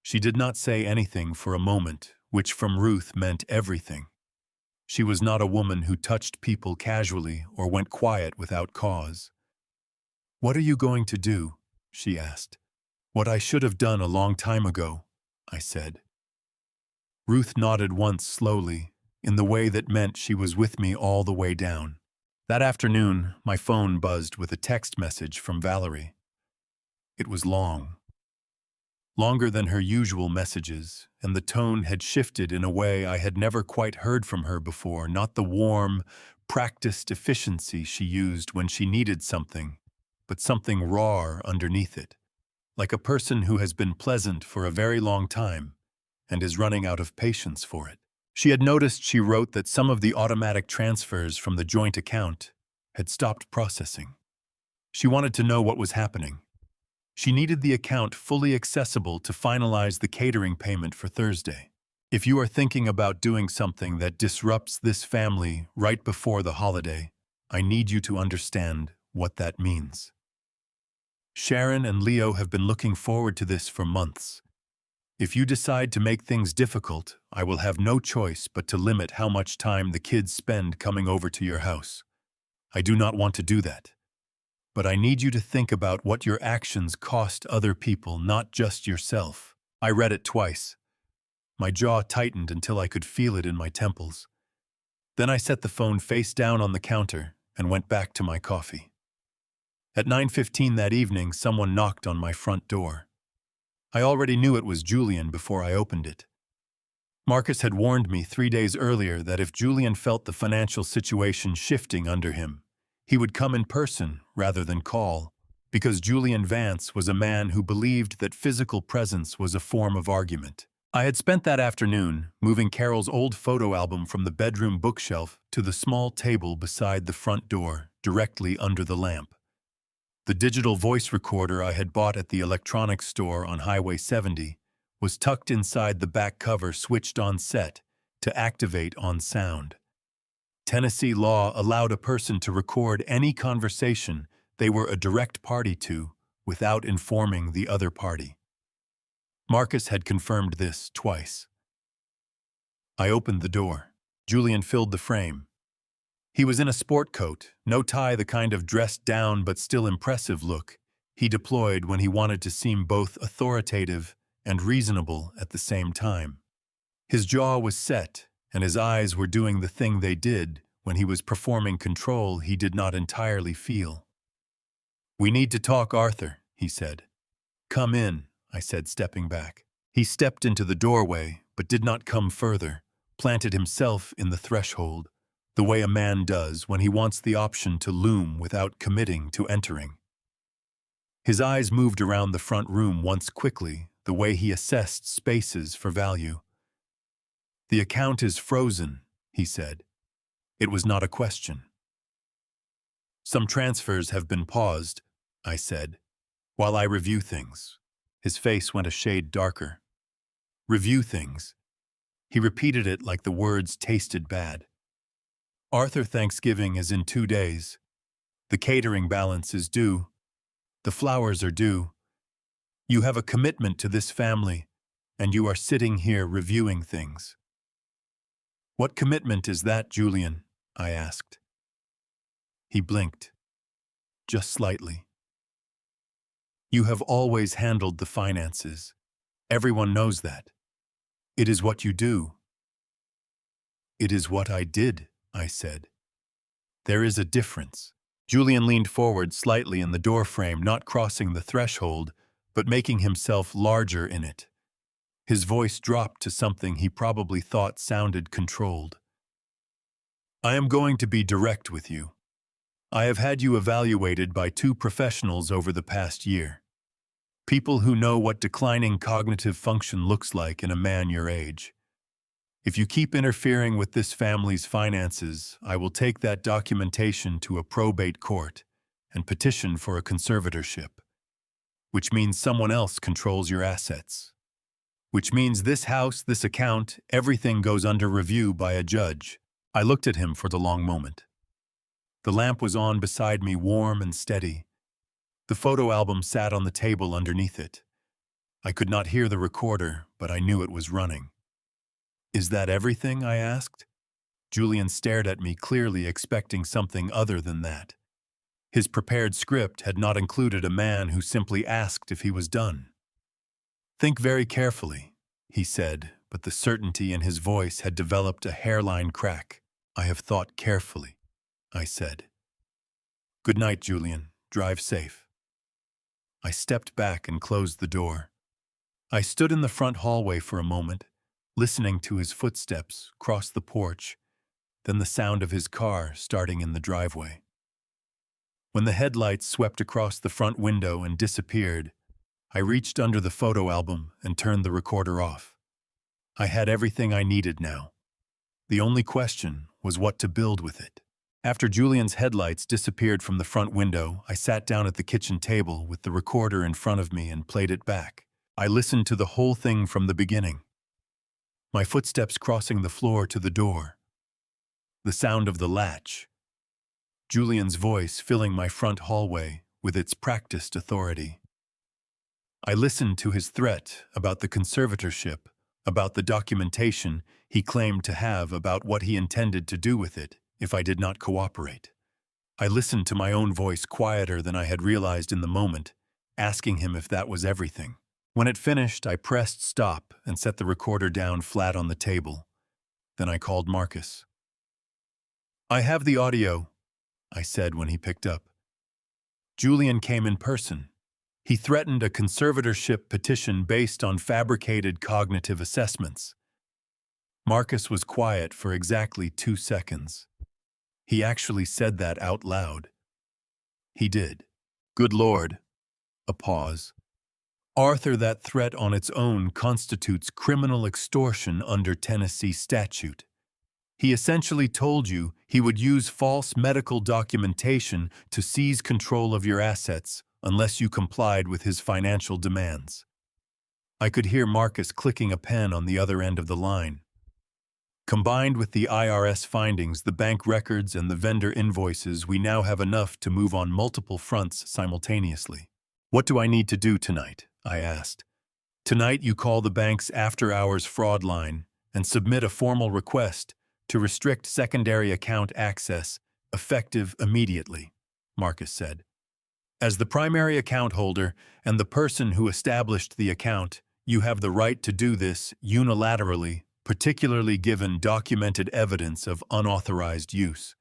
She did not say anything for a moment, which from Ruth meant everything. She was not a woman who touched people casually or went quiet without cause. "What are you going to do?" she asked. "What I should have done a long time ago," I said. Ruth nodded once slowly, in the way that meant she was with me all the way down. That afternoon, my phone buzzed with a text message from Valerie. It was long. Longer than her usual messages, and the tone had shifted in a way I had never quite heard from her before, not the warm, practiced efficiency she used when she needed something, but something raw underneath it, like a person who has been pleasant for a very long time and is running out of patience for it. She had noticed, she wrote, that some of the automatic transfers from the joint account had stopped processing. She wanted to know what was happening. She needed the account fully accessible to finalize the catering payment for Thursday. "If you are thinking about doing something that disrupts this family right before the holiday," I need you to understand what that means. Sharon and Leo have been looking forward to this for months. If you decide to make things difficult, I will have no choice but to limit how much time the kids spend coming over to your house. I do not want to do that. But I need you to think about what your actions cost other people, not just yourself. I read it twice. My jaw tightened until I could feel it in my temples. Then I set the phone face down on the counter and went back to my coffee. At 9:15 that evening, someone knocked on my front door. I already knew it was Julian before I opened it. Marcus had warned me 3 days earlier that if Julian felt the financial situation shifting under him, he would come in person rather than call, because Julian Vance was a man who believed that physical presence was a form of argument. I had spent that afternoon moving Carol's old photo album from the bedroom bookshelf to the small table beside the front door, directly under the lamp. The digital voice recorder I had bought at the electronics store on Highway 70 was tucked inside the back cover, switched on set to activate on sound. Tennessee law allowed a person to record any conversation they were a direct party to without informing the other party. Marcus had confirmed this twice. I opened the door. Julian filled the frame. He was in a sport coat, no tie, the kind of dressed down but still impressive look he deployed when he wanted to seem both authoritative and reasonable at the same time. His jaw was set, and his eyes were doing the thing they did when he was performing control he did not entirely feel. "We need to talk, Arthur," he said. "Come in," I said, stepping back. He stepped into the doorway, but did not come further, planted himself in the threshold, the way a man does when he wants the option to loom without committing to entering. His eyes moved around the front room once quickly, the way he assessed spaces for value. "The account is frozen," he said. It was not a question. "Some transfers have been paused," I said, "while I review things." His face went a shade darker. "Review things." He repeated it like the words tasted bad. "Arthur, Thanksgiving is in 2 days. The catering balance is due. The flowers are due. You have a commitment to this family, and you are sitting here reviewing things." "What commitment is that, Julian?" I asked. He blinked. Just slightly. "You have always handled the finances. Everyone knows that. It is what you do." "It is what I did," I said. "There is a difference." Julian leaned forward slightly in the doorframe, not crossing the threshold, but making himself larger in it. His voice dropped to something he probably thought sounded controlled. "I am going to be direct with you. I have had you evaluated by 2 professionals over the past year. People who know what declining cognitive function looks like in a man your age. If you keep interfering with this family's finances, I will take that documentation to a probate court and petition for a conservatorship, which means someone else controls your assets. Which means this house, this account, everything goes under review by a judge." I looked at him for the long moment. The lamp was on beside me, warm and steady. The photo album sat on the table underneath it. I could not hear the recorder, but I knew it was running. "Is that everything?" I asked. Julian stared at me, clearly expecting something other than that. His prepared script had not included a man who simply asked if he was done. "Think very carefully," he said, but the certainty in his voice had developed a hairline crack. "I have thought carefully," I said. "Good night, Julian. Drive safe." I stepped back and closed the door. I stood in the front hallway for a moment, listening to his footsteps cross the porch, then the sound of his car starting in the driveway. When the headlights swept across the front window and disappeared, I reached under the photo album and turned the recorder off. I had everything I needed now. The only question was what to build with it. After Julian's headlights disappeared from the front window, I sat down at the kitchen table with the recorder in front of me and played it back. I listened to the whole thing from the beginning. My footsteps crossing the floor to the door. The sound of the latch. Julian's voice filling my front hallway with its practiced authority. I listened to his threat about the conservatorship, about the documentation he claimed to have about what he intended to do with it if I did not cooperate. I listened to my own voice quieter than I had realized in the moment, asking him if that was everything. When it finished, I pressed stop and set the recorder down flat on the table. Then I called Marcus. "I have the audio," I said when he picked up. Julian came in person. He threatened a conservatorship petition based on fabricated cognitive assessments. Marcus was quiet for exactly 2 seconds. He actually said that out loud. He did. "Good Lord." A pause. "Arthur, that threat on its own constitutes criminal extortion under Tennessee statute. He essentially told you he would use false medical documentation to seize control of your assets unless you complied with his financial demands." I could hear Marcus clicking a pen on the other end of the line. Combined with the IRS findings, the bank records, and the vendor invoices, we now have enough to move on multiple fronts simultaneously. "What do I need to do tonight?" I asked. "Tonight you call the bank's after-hours fraud line and submit a formal request to restrict secondary account access, effective immediately," Marcus said. "As the primary account holder and the person who established the account, you have the right to do this unilaterally, particularly given documented evidence of unauthorized use.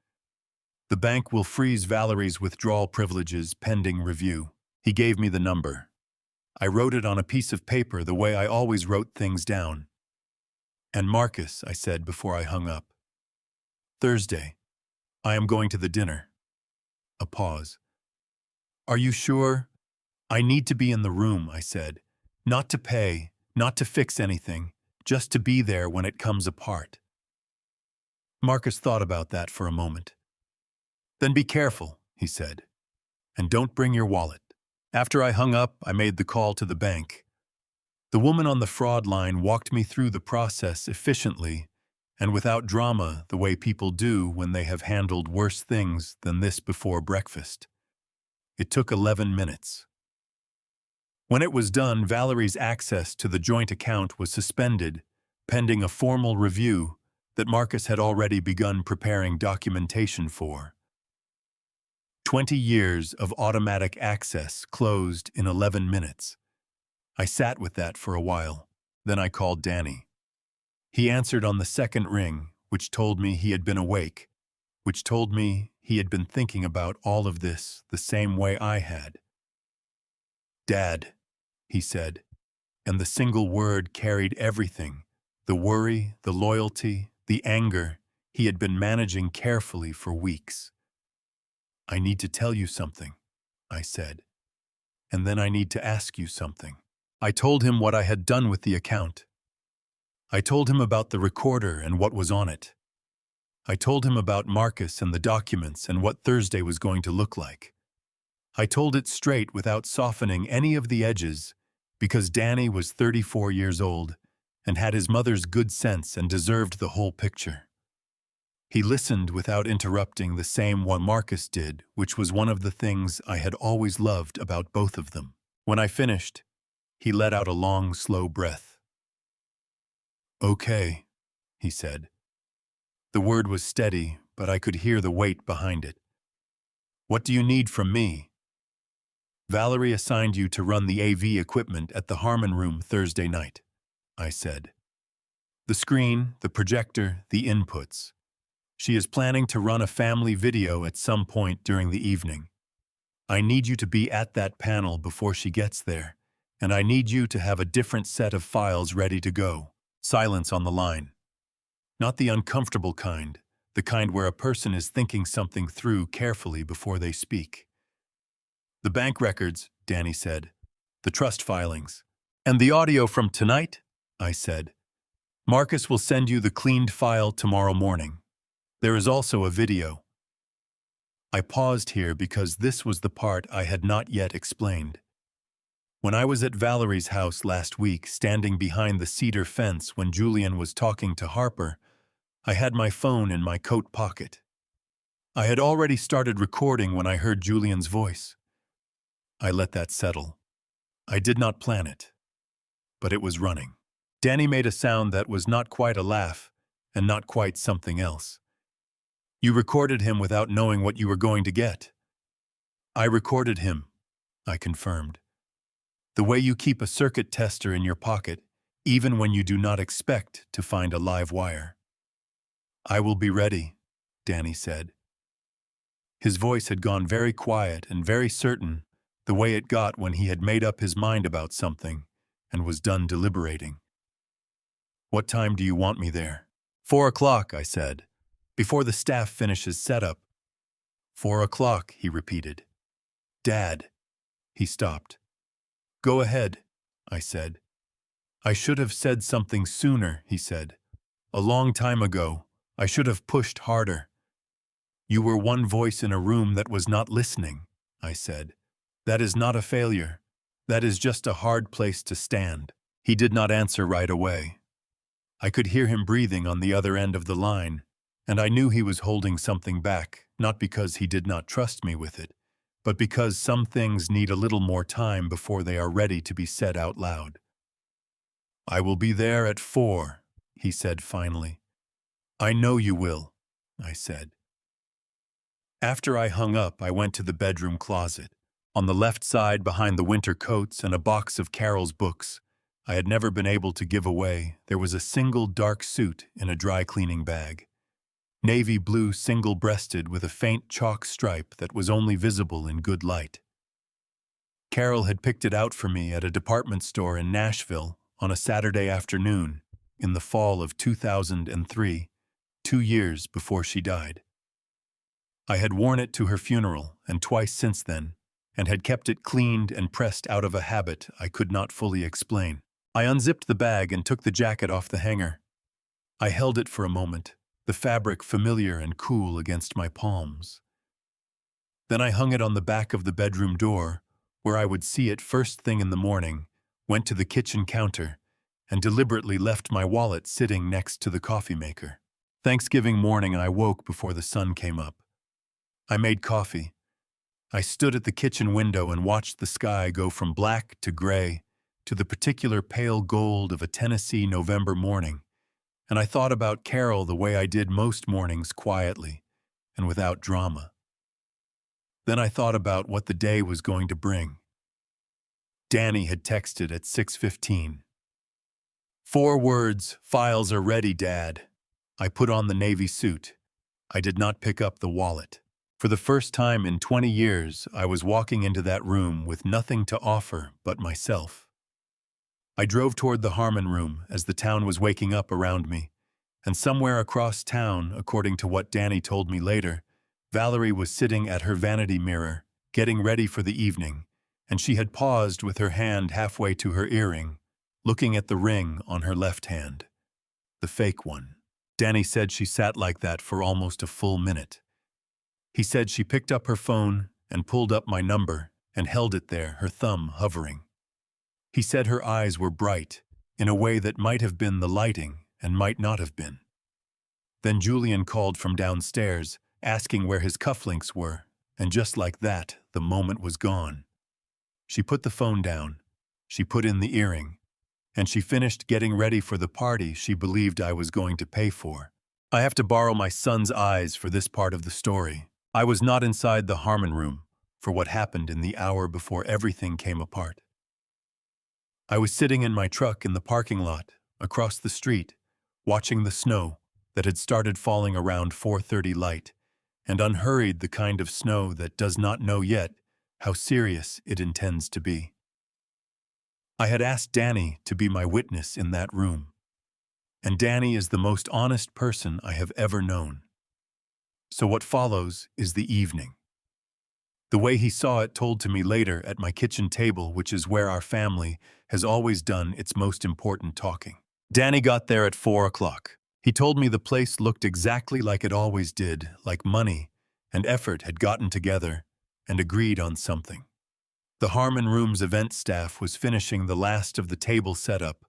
The bank will freeze Valerie's withdrawal privileges pending review." He gave me the number. I wrote it on a piece of paper the way I always wrote things down. "And Marcus," I said before I hung up, "Thursday, I am going to the dinner." A pause. "Are you sure?" "I need to be in the room," I said. "Not to pay, not to fix anything, just to be there when it comes apart." Marcus thought about that for a moment. "Then be careful," he said, "and don't bring your wallet." After I hung up, I made the call to the bank. The woman on the fraud line walked me through the process efficiently and without drama, the way people do when they have handled worse things than this before breakfast. It took 11 minutes. When it was done, Valerie's access to the joint account was suspended, pending a formal review that Marcus had already begun preparing documentation for. 20 years of automatic access closed in 11 minutes. I sat with that for a while. Then I called Danny. He answered on the second ring, which told me he had been awake, which told me he had been thinking about all of this the same way I had. "Dad," he said, and the single word carried everything, the worry, the loyalty, the anger he had been managing carefully for weeks. "I need to tell you something," I said, "and then I need to ask you something." I told him what I had done with the account. I told him about the recorder and what was on it. I told him about Marcus and the documents and what Thursday was going to look like. I told it straight without softening any of the edges, because Danny was 34 years old and had his mother's good sense and deserved the whole picture. He listened without interrupting, the same way Marcus did, which was one of the things I had always loved about both of them. When I finished, he let out a long, slow breath. "Okay," he said. The word was steady, but I could hear the weight behind it. "What do you need from me?" "Valerie assigned you to run the AV equipment at the Harmon Room Thursday night," I said. "The screen, the projector, the inputs. She is planning to run a family video at some point during the evening. I need you to be at that panel before she gets there, and I need you to have a different set of files ready to go." Silence on the line. Not the uncomfortable kind, the kind where a person is thinking something through carefully before they speak. "The bank records," Danny said. "The trust filings. And the audio from tonight," I said. "Marcus will send you the cleaned file tomorrow morning. There is also a video." I paused here because this was the part I had not yet explained. When I was at Valerie's house last week, standing behind the cedar fence when Julian was talking to Harper, I had my phone in my coat pocket. I had already started recording when I heard Julian's voice. I let that settle. I did not plan it, but it was running. Danny made a sound that was not quite a laugh and not quite something else. You recorded him without knowing what you were going to get. I recorded him, I confirmed. The way you keep a circuit tester in your pocket, even when you do not expect to find a live wire. I will be ready, Danny said. His voice had gone very quiet and very certain, the way it got when he had made up his mind about something and was done deliberating. What time do you want me there? 4 o'clock, I said, before the staff finishes setup. 4 o'clock, he repeated. Dad. He stopped. Go ahead, I said. I should have said something sooner, he said. A long time ago, I should have pushed harder. You were one voice in a room that was not listening, I said. That is not a failure. That is just a hard place to stand. He did not answer right away. I could hear him breathing on the other end of the line, and I knew he was holding something back, not because he did not trust me with it, but because some things need a little more time before they are ready to be said out loud. I will be there at 4, he said finally. I know you will, I said. After I hung up, I went to the bedroom closet. On the left side, behind the winter coats and a box of Carol's books I had never been able to give away, there was a single dark suit in a dry cleaning bag. Navy blue single-breasted with a faint chalk stripe that was only visible in good light. Carol had picked it out for me at a department store in Nashville on a Saturday afternoon in the fall of 2003, 2 years before she died. I had worn it to her funeral and twice since then, and had kept it cleaned and pressed out of a habit I could not fully explain. I unzipped the bag and took the jacket off the hanger. I held it for a moment, the fabric familiar and cool against my palms. Then I hung it on the back of the bedroom door, where I would see it first thing in the morning, went to the kitchen counter, and deliberately left my wallet sitting next to the coffee maker. Thanksgiving morning I woke before the sun came up. I made coffee. I stood at the kitchen window and watched the sky go from black to gray to the particular pale gold of a Tennessee November morning, and I thought about Carol the way I did most mornings, quietly and without drama. Then I thought about what the day was going to bring. Danny had texted at 6:15. 4 words, files are ready, Dad. I put on the navy suit. I did not pick up the wallet. For the first time in 20 years, I was walking into that room with nothing to offer but myself. I drove toward the Harmon room as the town was waking up around me, and somewhere across town, according to what Danny told me later, Valerie was sitting at her vanity mirror, getting ready for the evening, and she had paused with her hand halfway to her earring, looking at the ring on her left hand. The fake one. Danny said she sat like that for almost a full minute. He said she picked up her phone and pulled up my number and held it there, her thumb hovering. He said her eyes were bright, in a way that might have been the lighting and might not have been. Then Julian called from downstairs, asking where his cufflinks were, and just like that, the moment was gone. She put the phone down, she put in the earring, and she finished getting ready for the party she believed I was going to pay for. I have to borrow my son's eyes for this part of the story. I was not inside the Harmon room for what happened in the hour before everything came apart. I was sitting in my truck in the parking lot, across the street, watching the snow that had started falling around 4:30 light, and unhurried, the kind of snow that does not know yet how serious it intends to be. I had asked Danny to be my witness in that room, and Danny is the most honest person I have ever known. So what follows is the evening. The way he saw it told to me later at my kitchen table, which is where our family has always done its most important talking. Danny got there at 4 o'clock. He told me the place looked exactly like it always did, like money and effort had gotten together and agreed on something. The Harmon room's event staff was finishing the last of the table setup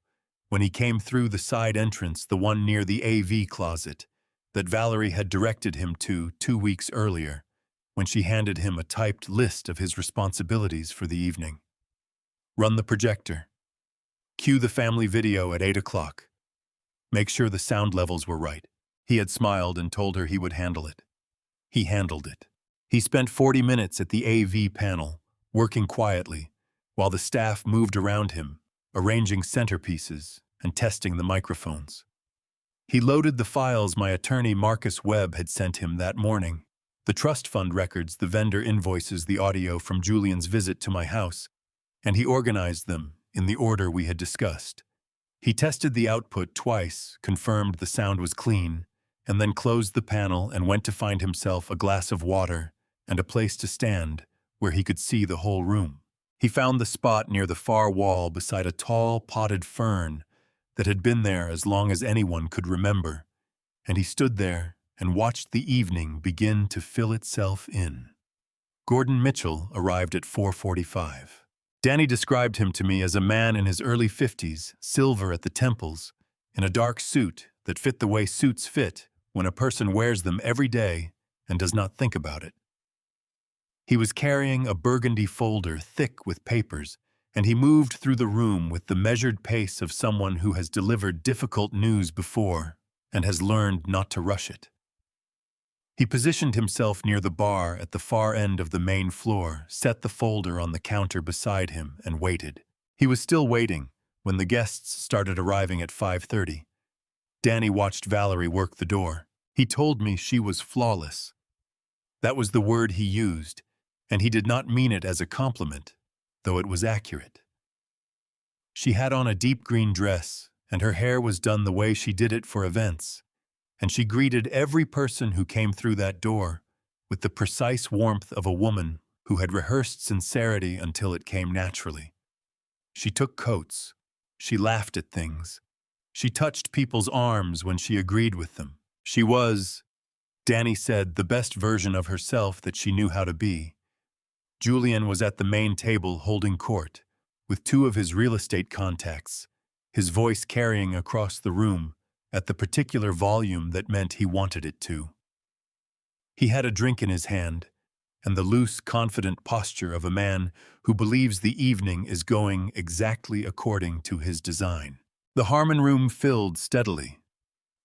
when he came through the side entrance, the one near the AV closet, that Valerie had directed him to 2 weeks earlier, when she handed him a typed list of his responsibilities for the evening. Run the projector. Cue the family video at 8 o'clock. Make sure the sound levels were right. He had smiled and told her he would handle it. He handled it. He spent 40 minutes at the AV panel, working quietly, while the staff moved around him, arranging centerpieces and testing the microphones. He loaded the files my attorney Marcus Webb had sent him that morning. The trust fund records, the vendor invoices, the audio from Julian's visit to my house, and he organized them in the order we had discussed. He tested the output twice, confirmed the sound was clean, and then closed the panel and went to find himself a glass of water and a place to stand where he could see the whole room. He found the spot near the far wall beside a tall, potted fern that had been there as long as anyone could remember, and he stood there and watched the evening begin to fill itself in. Gordon Mitchell arrived at 4:45. Danny described him to me as a man in his early 50s, silver at the temples, in a dark suit that fit the way suits fit when a person wears them every day and does not think about it. He was carrying a burgundy folder thick with papers, and he moved through the room with the measured pace of someone who has delivered difficult news before and has learned not to rush it. He positioned himself near the bar at the far end of the main floor, set the folder on the counter beside him, and waited. He was still waiting when the guests started arriving at 5:30. Danny watched Valerie work the door. He told me she was flawless. That was the word he used, and he did not mean it as a compliment, though it was accurate. She had on a deep green dress, and her hair was done the way she did it for events, and she greeted every person who came through that door with the precise warmth of a woman who had rehearsed sincerity until it came naturally. She took coats. She laughed at things. She touched people's arms when she agreed with them. She was, Danny said, the best version of herself that she knew how to be. Julian was at the main table holding court, with two of his real estate contacts, his voice carrying across the room at the particular volume that meant he wanted it to. He had a drink in his hand, and the loose, confident posture of a man who believes the evening is going exactly according to his design. The Harmon room filled steadily.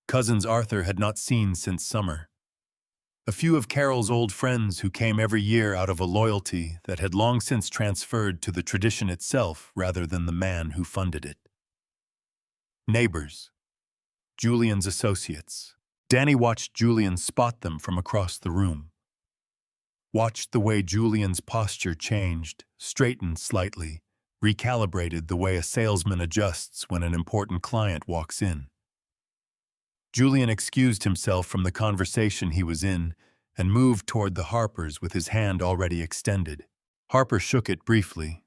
Cousins Arthur had not seen since summer. A few of Carol's old friends who came every year out of a loyalty that had long since transferred to the tradition itself rather than the man who funded it. Neighbors. Julian's associates. Danny watched Julian spot them from across the room. Watched the way Julian's posture changed, straightened slightly, recalibrated the way a salesman adjusts when an important client walks in. Julian excused himself from the conversation he was in and moved toward the Harpers with his hand already extended. Harper shook it briefly,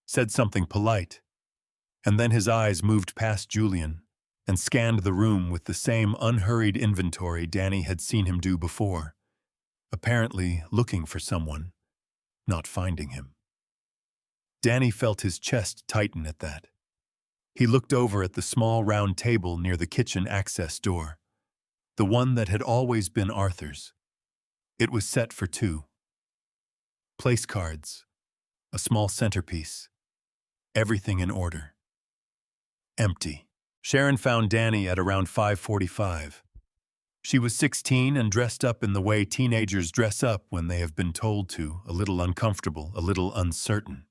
said something polite, and then his eyes moved past Julian and scanned the room with the same unhurried inventory Danny had seen him do before, apparently looking for someone, not finding him. Danny felt his chest tighten at that. He looked over at the small round table near the kitchen access door, the one that had always been Arthur's. It was set for two. Place cards, a small centerpiece, everything in order. Empty. Sharon found Danny at around 5:45. She was 16 and dressed up in the way teenagers dress up when they have been told to, a little uncomfortable, a little uncertain.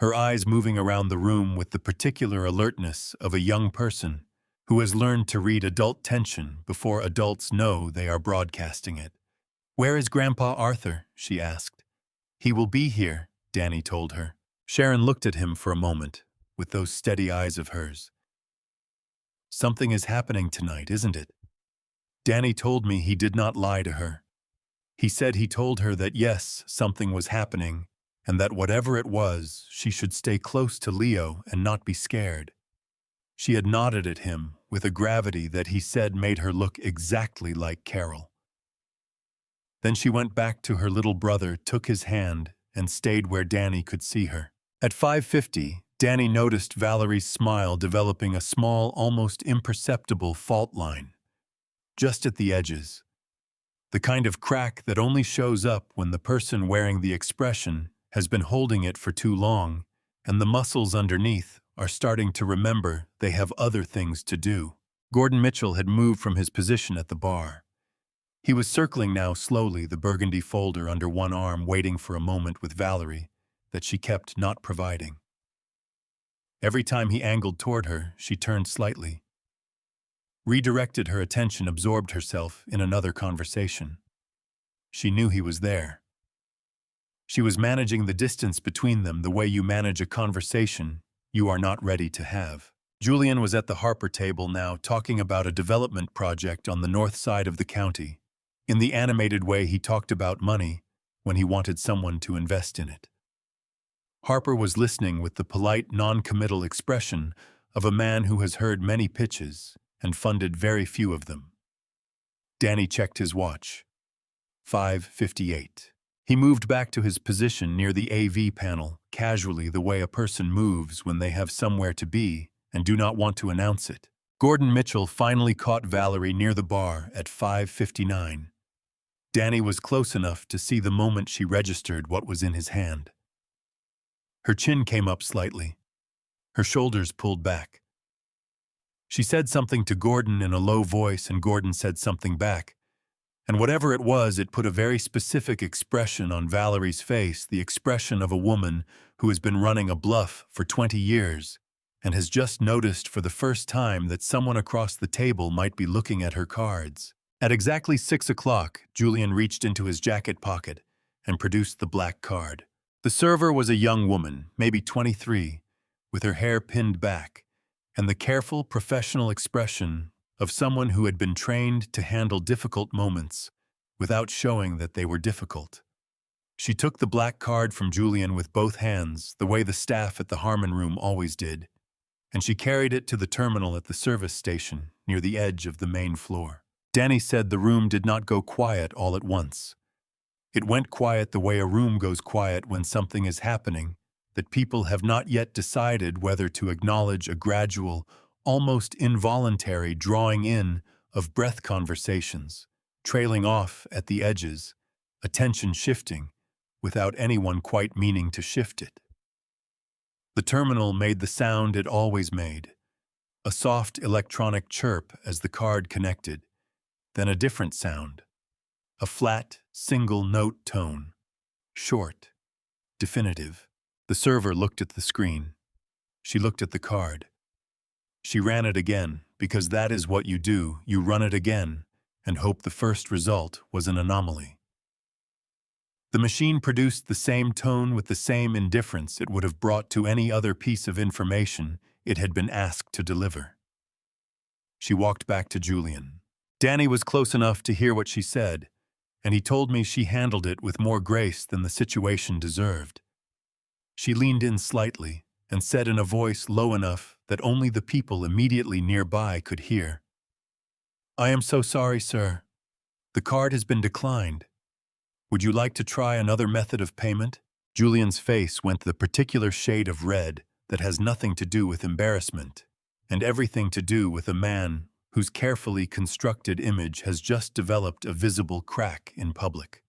Her eyes moving around the room with the particular alertness of a young person who has learned to read adult tension before adults know they are broadcasting it. "Where is Grandpa Arthur?" she asked. "He will be here," Danny told her. Sharon looked at him for a moment with those steady eyes of hers. "Something is happening tonight, isn't it?" Danny told me he did not lie to her. He said he told her that yes, something was happening, and that whatever it was, she should stay close to Leo and not be scared. She had nodded at him with a gravity that he said made her look exactly like Carol. Then she went back to her little brother, took his hand, and stayed where Danny could see her. At 5:50, Danny noticed Valerie's smile developing a small, almost imperceptible fault line. just at the edges. The kind of crack that only shows up when the person wearing the expression has been holding it for too long, and the muscles underneath are starting to remember they have other things to do. Gordon Mitchell had moved from his position at the bar. He was circling now slowly, the burgundy folder under one arm, waiting for a moment with Valerie that she kept not providing. Every time he angled toward her, she turned slightly, redirected her attention, absorbed herself in another conversation. She knew he was there. She was managing the distance between them the way you manage a conversation you are not ready to have. Julian was at the Harper table now, talking about a development project on the north side of the county. In the animated way he talked about money when he wanted someone to invest in it. Harper was listening with the polite, non-committal expression of a man who has heard many pitches and funded very few of them. Danny checked his watch. 5:58. He moved back to his position near the AV panel, casually, the way a person moves when they have somewhere to be and do not want to announce it. Gordon Mitchell finally caught Valerie near the bar at 5:59. Danny was close enough to see the moment she registered what was in his hand. Her chin came up slightly. Her shoulders pulled back. She said something to Gordon in a low voice, and Gordon said something back. And whatever it was, it put a very specific expression on Valerie's face, the expression of a woman who has been running a bluff for 20 years and has just noticed for the first time that someone across the table might be looking at her cards. At exactly 6 o'clock, Julian reached into his jacket pocket and produced the black card. The server was a young woman, maybe 23, with her hair pinned back, and the careful, professional expression of someone who had been trained to handle difficult moments without showing that they were difficult. She took the black card from Julian with both hands, the way the staff at the Harmon Room always did, and she carried it to the terminal at the service station near the edge of the main floor. Danny said the room did not go quiet all at once. It went quiet the way a room goes quiet when something is happening that people have not yet decided whether to acknowledge, a gradual, almost involuntary drawing in of breath, conversations, trailing off at the edges, attention shifting, without anyone quite meaning to shift it. The terminal made the sound it always made, a soft electronic chirp as the card connected, then a different sound, a flat, single-note tone, short, definitive. The server looked at the screen. She looked at the card. She ran it again, because that is what you do, you run it again, and hope the first result was an anomaly. The machine produced the same tone with the same indifference it would have brought to any other piece of information it had been asked to deliver. She walked back to Julian. Danny was close enough to hear what she said, and he told me she handled it with more grace than the situation deserved. She leaned in slightly and said in a voice low enough that only the people immediately nearby could hear, "I am so sorry, sir. The card has been declined. Would you like to try another method of payment?" Julian's face went the particular shade of red that has nothing to do with embarrassment and everything to do with a man whose carefully constructed image has just developed a visible crack in public.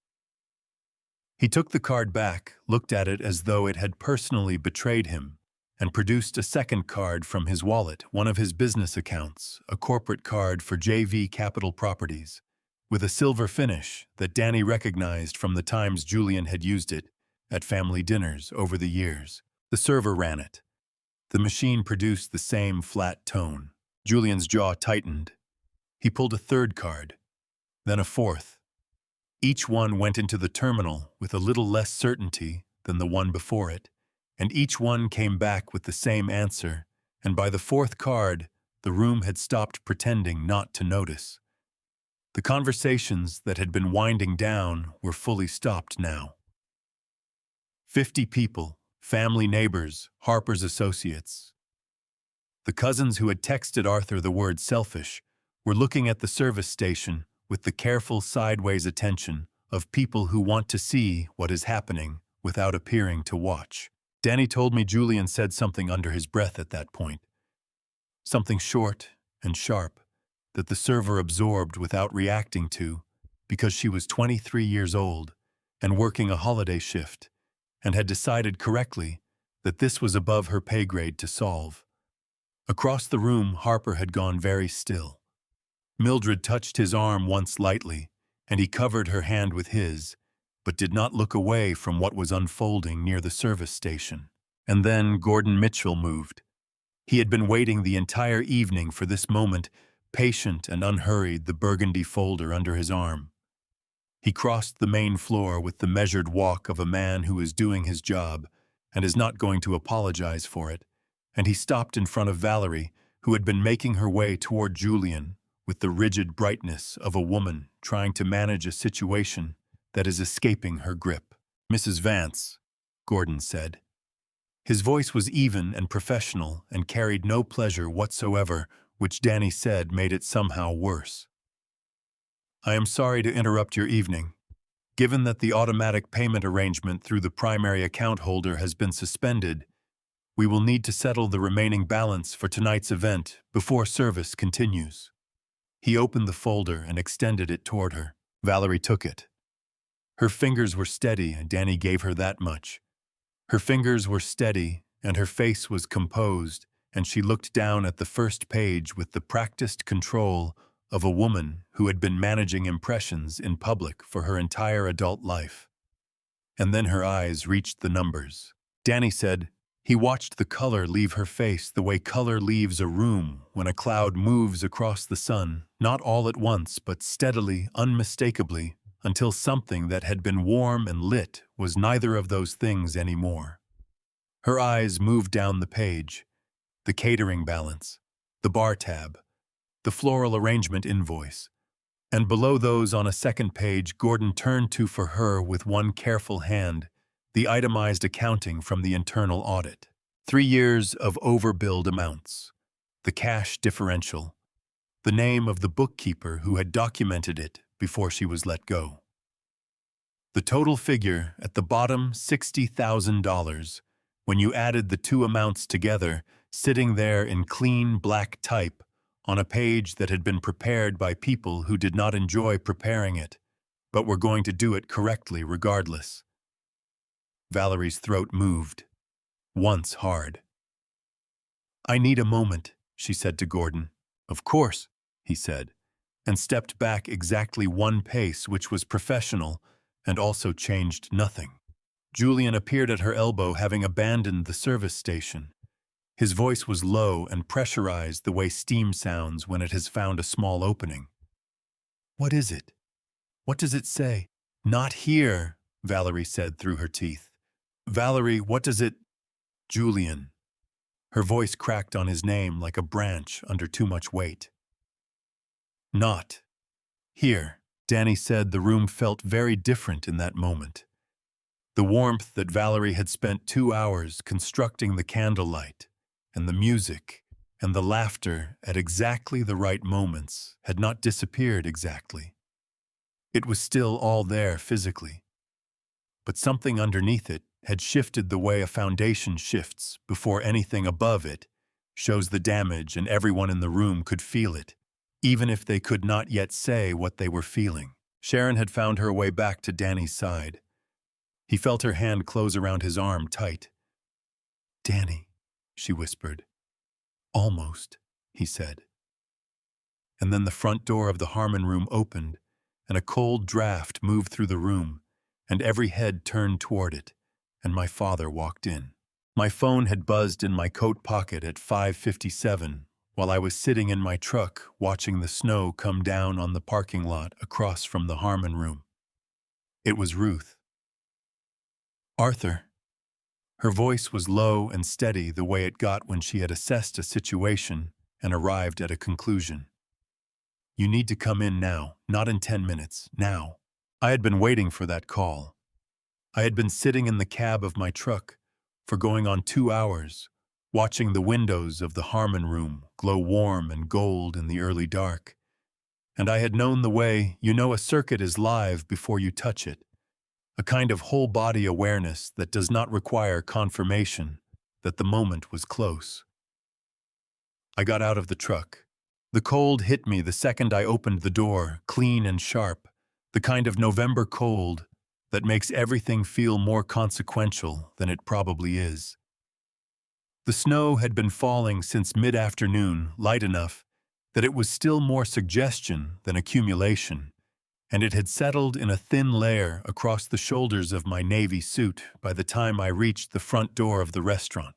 He took the card back, looked at it as though it had personally betrayed him, and produced a second card from his wallet, one of his business accounts, a corporate card for JV Capital Properties, with a silver finish that Danny recognized from the times Julian had used it at family dinners over the years. The server ran it. The machine produced the same flat tone. Julian's jaw tightened. He pulled a third card, then a fourth. Each one went into the terminal with a little less certainty than the one before it, and each one came back with the same answer, and by the fourth card, the room had stopped pretending not to notice. The conversations that had been winding down were fully stopped now. 50 people, family, neighbors, Harper's associates. The cousins who had texted Arthur the word selfish were looking at the service station with the careful sideways attention of people who want to see what is happening without appearing to watch. Danny told me Julian said something under his breath at that point. Something short and sharp, that the server absorbed without reacting to, because she was 23 years old and working a holiday shift, and had decided correctly that this was above her pay grade to solve. Across the room, Harper had gone very still. Mildred touched his arm once lightly, and he covered her hand with his, but did not look away from what was unfolding near the service station. And then Gordon Mitchell moved. He had been waiting the entire evening for this moment, patient and unhurried, the burgundy folder under his arm. He crossed the main floor with the measured walk of a man who is doing his job and is not going to apologize for it, and he stopped in front of Valerie, who had been making her way toward Julian with the rigid brightness of a woman trying to manage a situation that is escaping her grip. "Mrs. Vance," Gordon said. His voice was even and professional and carried no pleasure whatsoever, which Danny said made it somehow worse. "I am sorry to interrupt your evening. Given that the automatic payment arrangement through the primary account holder has been suspended, we will need to settle the remaining balance for tonight's event before service continues." He opened the folder and extended it toward her. Valerie took it. Her fingers were steady, and Danny gave her that much. Her fingers were steady, and her face was composed, and she looked down at the first page with the practiced control of a woman who had been managing impressions in public for her entire adult life. And then her eyes reached the numbers. Danny said he watched the color leave her face the way color leaves a room when a cloud moves across the sun, not all at once, but steadily, unmistakably, until something that had been warm and lit was neither of those things anymore. Her eyes moved down the page, the catering balance, the bar tab, the floral arrangement invoice, and below those on a second page Gordon turned to for her with one careful hand the itemized accounting from the internal audit. 3 years of overbilled amounts, the cash differential, the name of the bookkeeper who had documented it before she was let go. The total figure at the bottom, $60,000, when you added the two amounts together, sitting there in clean black type on a page that had been prepared by people who did not enjoy preparing it, but were going to do it correctly regardless. Valerie's throat moved, once hard. "I need a moment," she said to Gordon. "Of course," he said, and stepped back exactly one pace, which was professional and also changed nothing. Julian appeared at her elbow, having abandoned the service station. His voice was low and pressurized the way steam sounds when it has found a small opening. "What is it? What does it say?" "Not here," Valerie said through her teeth. "Valerie, what does it—" "Julian." Her voice cracked on his name like a branch under too much weight. "Not here." Danny said the room felt very different in that moment. The warmth that Valerie had spent 2 hours constructing the candlelight, and the music, and the laughter at exactly the right moments had not disappeared exactly. It was still all there physically. But something underneath it had shifted the way a foundation shifts before anything above it shows the damage, and everyone in the room could feel it, even if they could not yet say what they were feeling. Sharon had found her way back to Danny's side. He felt her hand close around his arm tight. "Danny," she whispered. "Almost," he said. And then the front door of the Harmon room opened, and a cold draft moved through the room, and every head turned toward it, and my father walked in. My phone had buzzed in my coat pocket at 5:57 while I was sitting in my truck watching the snow come down on the parking lot across from the Harmon room. It was Ruth. "Arthur." Her voice was low and steady the way it got when she had assessed a situation and arrived at a conclusion. "You need to come in now, not in 10 minutes, now." I had been waiting for that call. I had been sitting in the cab of my truck for going on 2 hours, watching the windows of the Harmon room glow warm and gold in the early dark. And I had known the way you know a circuit is live before you touch it, a kind of whole-body awareness that does not require confirmation that the moment was close. I got out of the truck, The cold hit me the second I opened the door, clean and sharp, the kind of November cold that makes everything feel more consequential than it probably is. The snow had been falling since mid-afternoon, light enough that it was still more suggestion than accumulation, and it had settled in a thin layer across the shoulders of my navy suit by the time I reached the front door of the restaurant.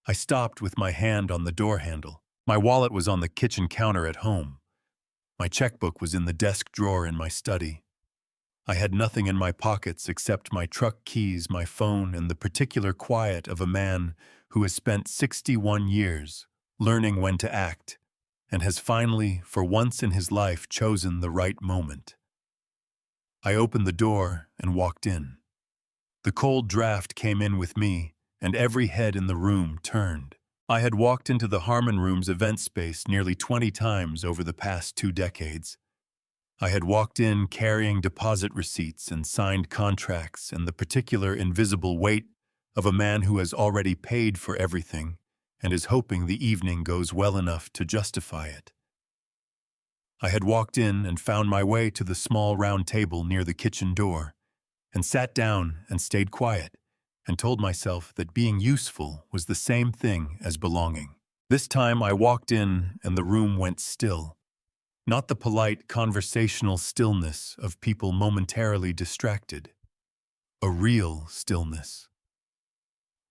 I stopped with my hand on the door handle. My wallet was on the kitchen counter at home. My checkbook was in the desk drawer in my study. I had nothing in my pockets except my truck keys, my phone, and the particular quiet of a man who has spent 61 years learning when to act and has finally, for once in his life, chosen the right moment. I opened the door and walked in. The cold draft came in with me, and every head in the room turned. I had walked into the Harmon Room's event space nearly 20 times over the past 2 decades. I had walked in carrying deposit receipts and signed contracts and the particular invisible weight of a man who has already paid for everything and is hoping the evening goes well enough to justify it. I had walked in and found my way to the small round table near the kitchen door, and sat down and stayed quiet, and told myself that being useful was the same thing as belonging. This time I walked in and the room went still. Not the polite, conversational stillness of people momentarily distracted. A real stillness.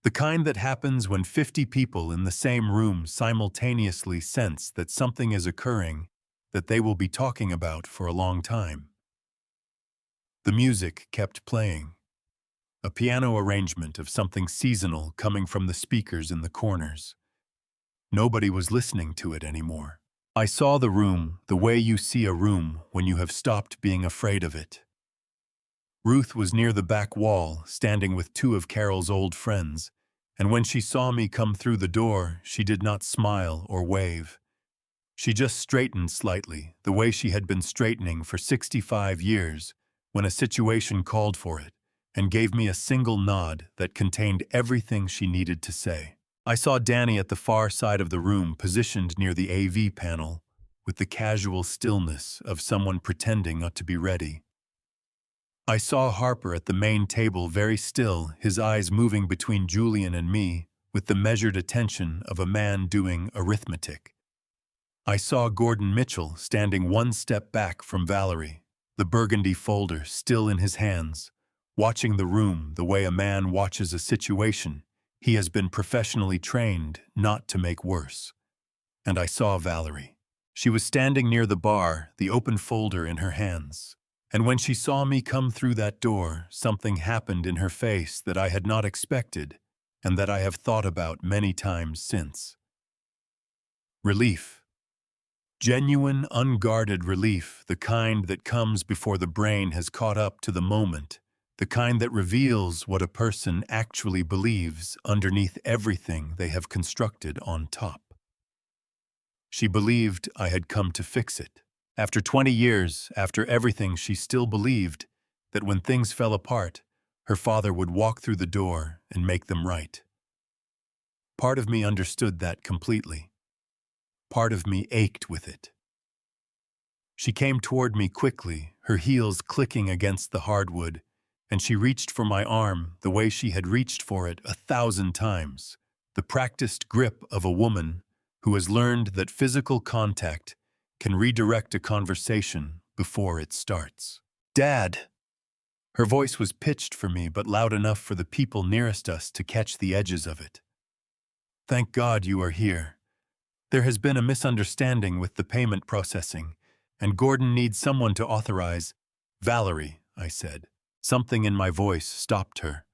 The kind that happens when 50 people in the same room simultaneously sense that something is occurring that they will be talking about for a long time. The music kept playing. A piano arrangement of something seasonal coming from the speakers in the corners. Nobody was listening to it anymore. I saw the room the way you see a room when you have stopped being afraid of it. Ruth was near the back wall, standing with 2 of Carol's old friends, and when she saw me come through the door, she did not smile or wave. She just straightened slightly, the way she had been straightening for 65 years, when a situation called for it, and gave me a single nod that contained everything she needed to say. I saw Danny at the far side of the room, positioned near the AV panel, with the casual stillness of someone pretending not to be ready. I saw Harper at the main table, very still, his eyes moving between Julian and me, with the measured attention of a man doing arithmetic. I saw Gordon Mitchell standing 1 step back from Valerie, the burgundy folder still in his hands, watching the room the way a man watches a situation he has been professionally trained not to make worse. And I saw Valerie. She was standing near the bar, the open folder in her hands. And when she saw me come through that door, something happened in her face that I had not expected and that I have thought about many times since. Relief. Genuine, unguarded relief, the kind that comes before the brain has caught up to the moment, the kind that reveals what a person actually believes underneath everything they have constructed on top. She believed I had come to fix it. After 20 years, after everything, she still believed that when things fell apart, her father would walk through the door and make them right. Part of me understood that completely. Part of me ached with it. She came toward me quickly, her heels clicking against the hardwood, and she reached for my arm the way she had reached for it 1,000 times, the practiced grip of a woman who has learned that physical contact can redirect a conversation before it starts. "Dad!" Her voice was pitched for me, but loud enough for the people nearest us to catch the edges of it. "Thank God you are here. There has been a misunderstanding with the payment processing, and Gordon needs someone to authorize." "Valerie," I said. Something in my voice stopped her.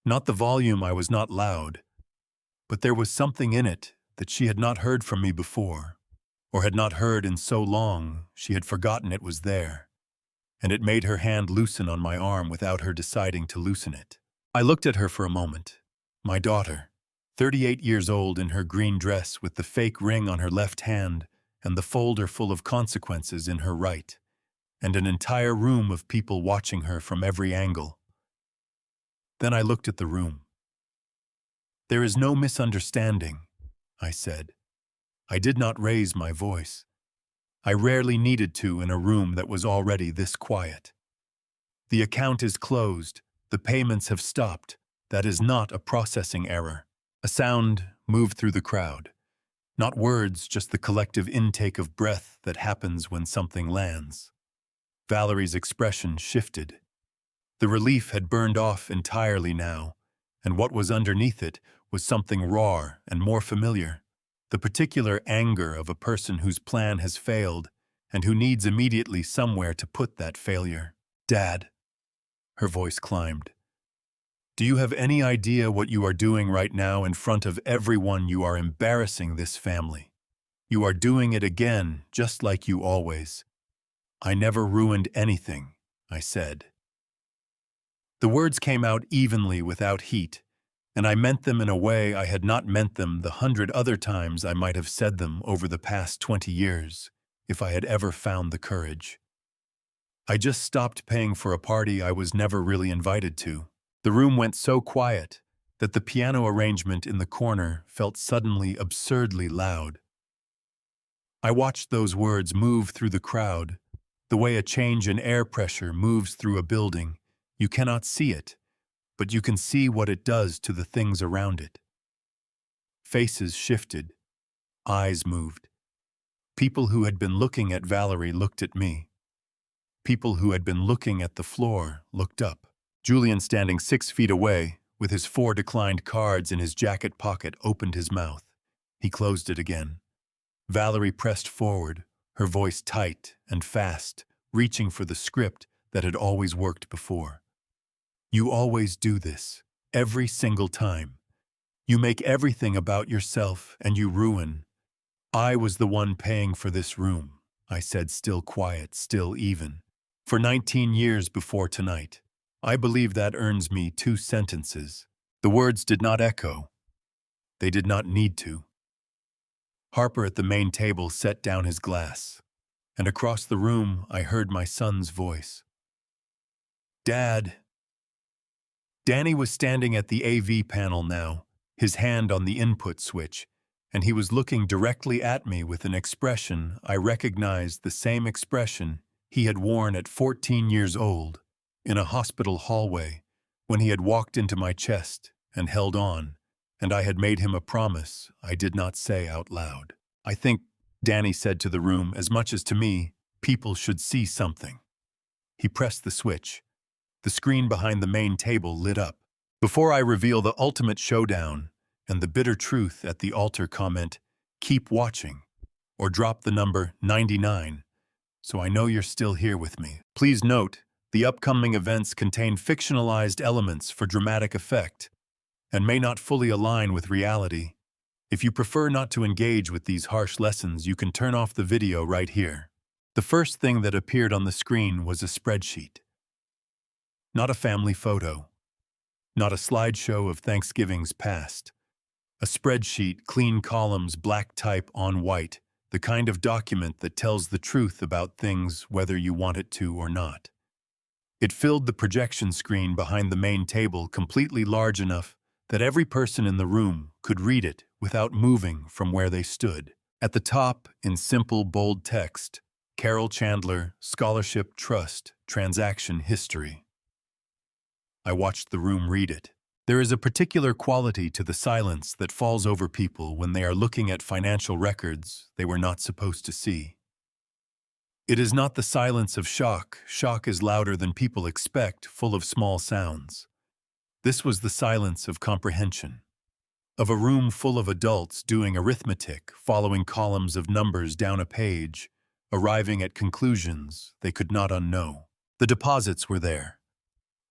Not the volume, I was not loud, but there was something in it that she had not heard from me before, or had not heard in so long she had forgotten it was there, and it made her hand loosen on my arm without her deciding to loosen it. I looked at her for a moment. My daughter, 38 years old, in her green dress with the fake ring on her left hand and the folder full of consequences in her right, and an entire room of people watching her from every angle. Then I looked at the room. "There is no misunderstanding," I said. I did not raise my voice. I rarely needed to in a room that was already this quiet. The account is closed. The payments have stopped. That is not a processing error. A sound moved through the crowd. Not words, just the collective intake of breath that happens when something lands. Valerie's expression shifted. The relief had burned off entirely now, and what was underneath it was something raw and more familiar. The particular anger of a person whose plan has failed and who needs immediately somewhere to put that failure. "Dad," her voice climbed. "Do you have any idea what you are doing right now in front of everyone? You are embarrassing this family. You are doing it again, just like you always." "I never ruined anything," I said. The words came out evenly without heat, and I meant them in a way I had not meant them the 100 other times I might have said them over the past 20 years, if I had ever found the courage. I just stopped paying for a party I was never really invited to. The room went so quiet that the piano arrangement in the corner felt suddenly absurdly loud. I watched those words move through the crowd, the way a change in air pressure moves through a building. You cannot see it, but you can see what it does to the things around it. Faces shifted. Eyes moved. People who had been looking at Valerie looked at me. People who had been looking at the floor looked up. Julian, standing 6 feet away, with his 4 declined cards in his jacket pocket, opened his mouth. He closed it again. Valerie pressed forward, her voice tight and fast, reaching for the script that had always worked before. "You always do this, every single time. You make everything about yourself and you ruin. I was the one paying for this room," I said, still quiet, still even. "For 19 years before tonight. I believe that earns me 2 sentences." The words did not echo. They did not need to. Harper at the main table set down his glass, and across the room I heard my son's voice. "Dad." Danny was standing at the AV panel now, his hand on the input switch, and he was looking directly at me with an expression I recognized, the same expression he had worn at 14 years old, in a hospital hallway, when he had walked into my chest and held on, and I had made him a promise I did not say out loud. "I think," Danny said to the room as much as to me, "people should see something." He pressed the switch. The screen behind the main table lit up. Before I reveal the ultimate showdown and the bitter truth at the altar, comment, "Keep watching," or drop the number 99, so I know you're still here with me. Please note, the upcoming events contain fictionalized elements for dramatic effect and may not fully align with reality. If you prefer not to engage with these harsh lessons, you can turn off the video right here. The first thing that appeared on the screen was a spreadsheet. Not a family photo. Not a slideshow of Thanksgivings past. A spreadsheet, clean columns, black type on white, the kind of document that tells the truth about things whether you want it to or not. It filled the projection screen behind the main table, completely large enough that every person in the room could read it without moving from where they stood. At the top, in simple, bold text, "Carol Chandler, Scholarship Trust, Transaction History." I watched the room read it. There is a particular quality to the silence that falls over people when they are looking at financial records they were not supposed to see. It is not the silence of shock. Shock is louder than people expect, full of small sounds. This was the silence of comprehension. Of a room full of adults doing arithmetic, following columns of numbers down a page, arriving at conclusions they could not unknow. The deposits were there.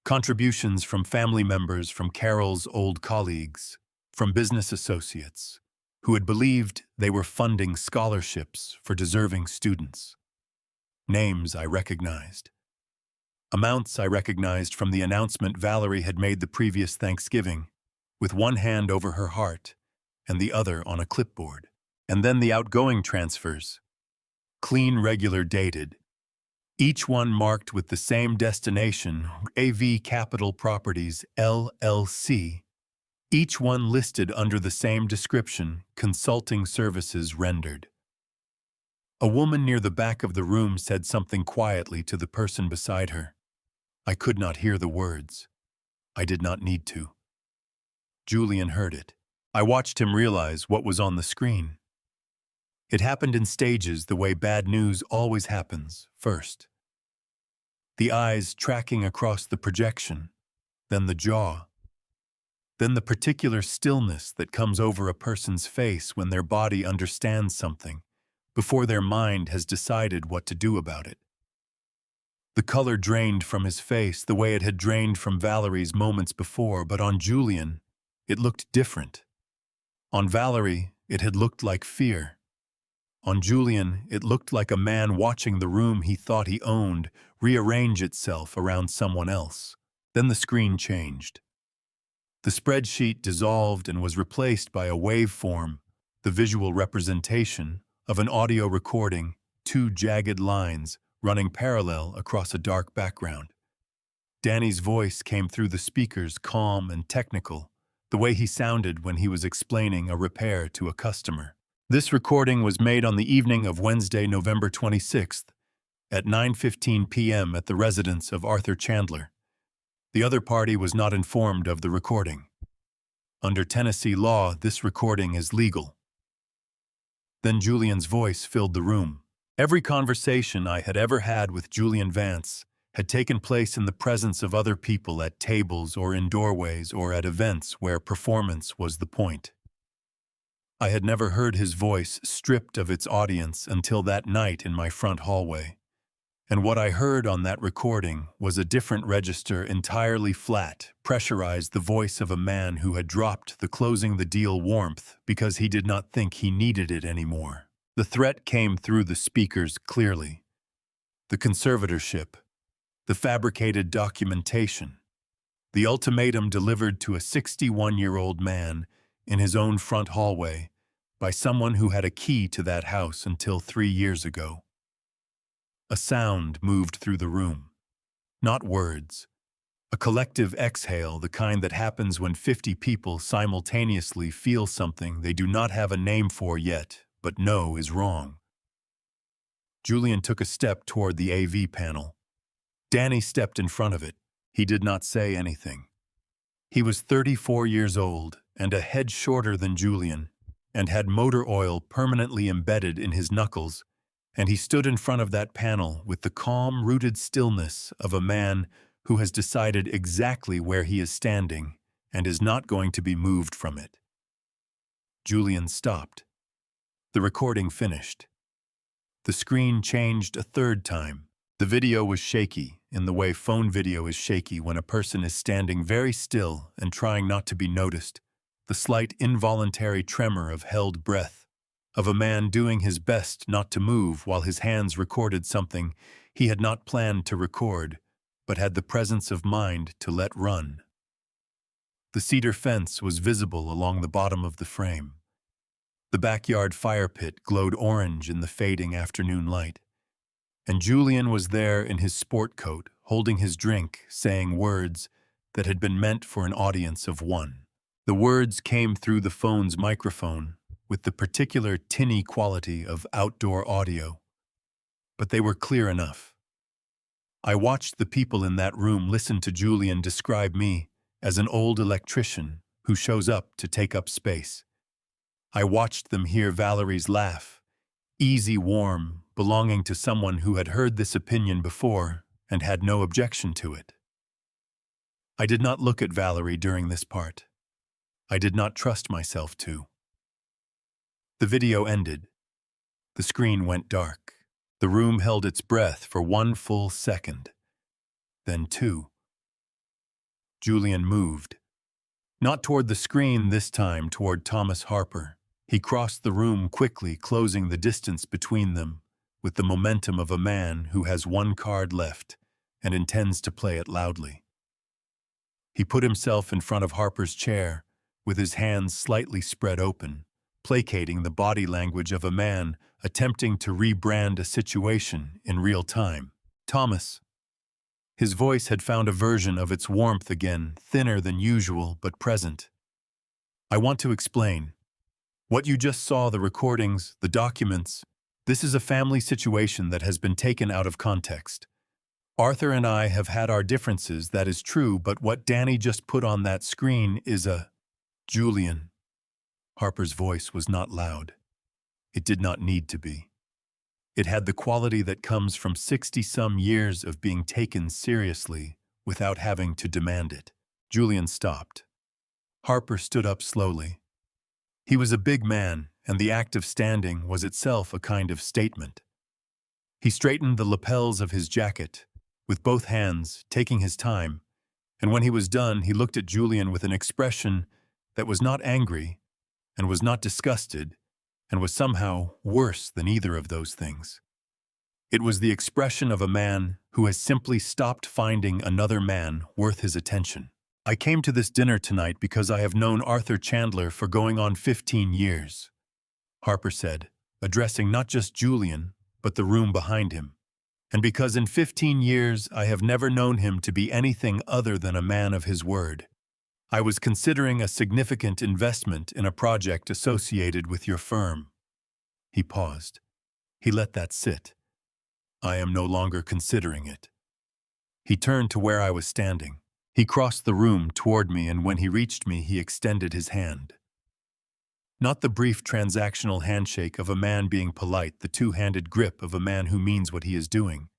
Contributions from family members, from Carol's old colleagues, from business associates, who had believed they were funding scholarships for deserving students. Names I recognized. Amounts I recognized from the announcement Valerie had made the previous Thanksgiving, with one hand over her heart and the other on a clipboard. And then the outgoing transfers. Clean, regular, dated. Each one marked with the same destination, AV Capital Properties, LLC, each one listed under the same description, consulting services rendered. A woman near the back of the room said something quietly to the person beside her. I could not hear the words. I did not need to. Julian heard it. I watched him realize what was on the screen. It happened in stages the way bad news always happens, first. The eyes tracking across the projection, then the jaw, then the particular stillness that comes over a person's face when their body understands something, before their mind has decided what to do about it. The color drained from his face the way it had drained from Valerie's moments before, but on Julian, it looked different. On Valerie, it had looked like fear. On Julian, it looked like a man watching the room he thought he owned rearrange itself around someone else. Then the screen changed. The spreadsheet dissolved and was replaced by a waveform, the visual representation of an audio recording, two jagged lines running parallel across a dark background. Danny's voice came through the speakers, calm and technical, the way he sounded when he was explaining a repair to a customer. This recording was made on the evening of Wednesday, November 26th, at 9:15 p.m. at the residence of Arthur Chandler. The other party was not informed of the recording. Under Tennessee law, this recording is legal. Then Julian's voice filled the room. Every conversation I had ever had with Julian Vance had taken place in the presence of other people at tables or in doorways or at events where performance was the point. I had never heard his voice stripped of its audience until that night in my front hallway. And what I heard on that recording was a different register, entirely flat, pressurized, the voice of a man who had dropped the closing the deal warmth because he did not think he needed it anymore. The threat came through the speakers clearly. The conservatorship, the fabricated documentation, the ultimatum delivered to a 61-year-old man in his own front hallway by someone who had a key to that house until 3 years ago. A sound moved through the room. Not words. A collective exhale, the kind that happens when 50 people simultaneously feel something they do not have a name for yet, but know is wrong. Julian took a step toward the AV panel. Danny stepped in front of it. He did not say anything. He was 34 years old and a head shorter than Julian, and had motor oil permanently embedded in his knuckles, and he stood in front of that panel with the calm, rooted stillness of a man who has decided exactly where he is standing and is not going to be moved from it. Julian stopped. The recording finished. The screen changed a third time. The video was shaky, in the way phone video is shaky when a person is standing very still and trying not to be noticed. The slight involuntary tremor of held breath, of a man doing his best not to move while his hands recorded something he had not planned to record, but had the presence of mind to let run. The cedar fence was visible along the bottom of the frame. The backyard fire pit glowed orange in the fading afternoon light. And Julian was there in his sport coat, holding his drink, saying words that had been meant for an audience of one. The words came through the phone's microphone with the particular tinny quality of outdoor audio, but they were clear enough. I watched the people in that room listen to Julian describe me as an old electrician who shows up to take up space. I watched them hear Valerie's laugh, easy, warm, belonging to someone who had heard this opinion before and had no objection to it. I did not look at Valerie during this part. I did not trust myself to. The video ended. The screen went dark. The room held its breath for 1 full second. Then 2. Julian moved. Not toward the screen this time, toward Thomas Harper. He crossed the room quickly, closing the distance between them, with the momentum of a man who has 1 card left and intends to play it loudly. He put himself in front of Harper's chair, with his hands slightly spread open, placating the body language of a man attempting to rebrand a situation in real time. Thomas. His voice had found a version of its warmth again, thinner than usual but present. I want to explain. What you just saw, the recordings, the documents, this is a family situation that has been taken out of context. Arthur and I have had our differences, that is true, but what Danny just put on that screen is a… Julian. Harper's voice was not loud. It did not need to be. It had the quality that comes from 60-some years of being taken seriously without having to demand it. Julian stopped. Harper stood up slowly. He was a big man, and the act of standing was itself a kind of statement. He straightened the lapels of his jacket, with both hands, taking his time, and when he was done, he looked at Julian with an expression that was not angry, and was not disgusted, and was somehow worse than either of those things. It was the expression of a man who has simply stopped finding another man worth his attention. I came to this dinner tonight because I have known Arthur Chandler for going on 15 years, Harper said, addressing not just Julian, but the room behind him. And because in 15 years I have never known him to be anything other than a man of his word. I was considering a significant investment in a project associated with your firm. He paused. He let that sit. I am no longer considering it. He turned to where I was standing. He crossed the room toward me, and when he reached me, he extended his hand. Not the brief transactional handshake of a man being polite, the two-handed grip of a man who means what he is doing.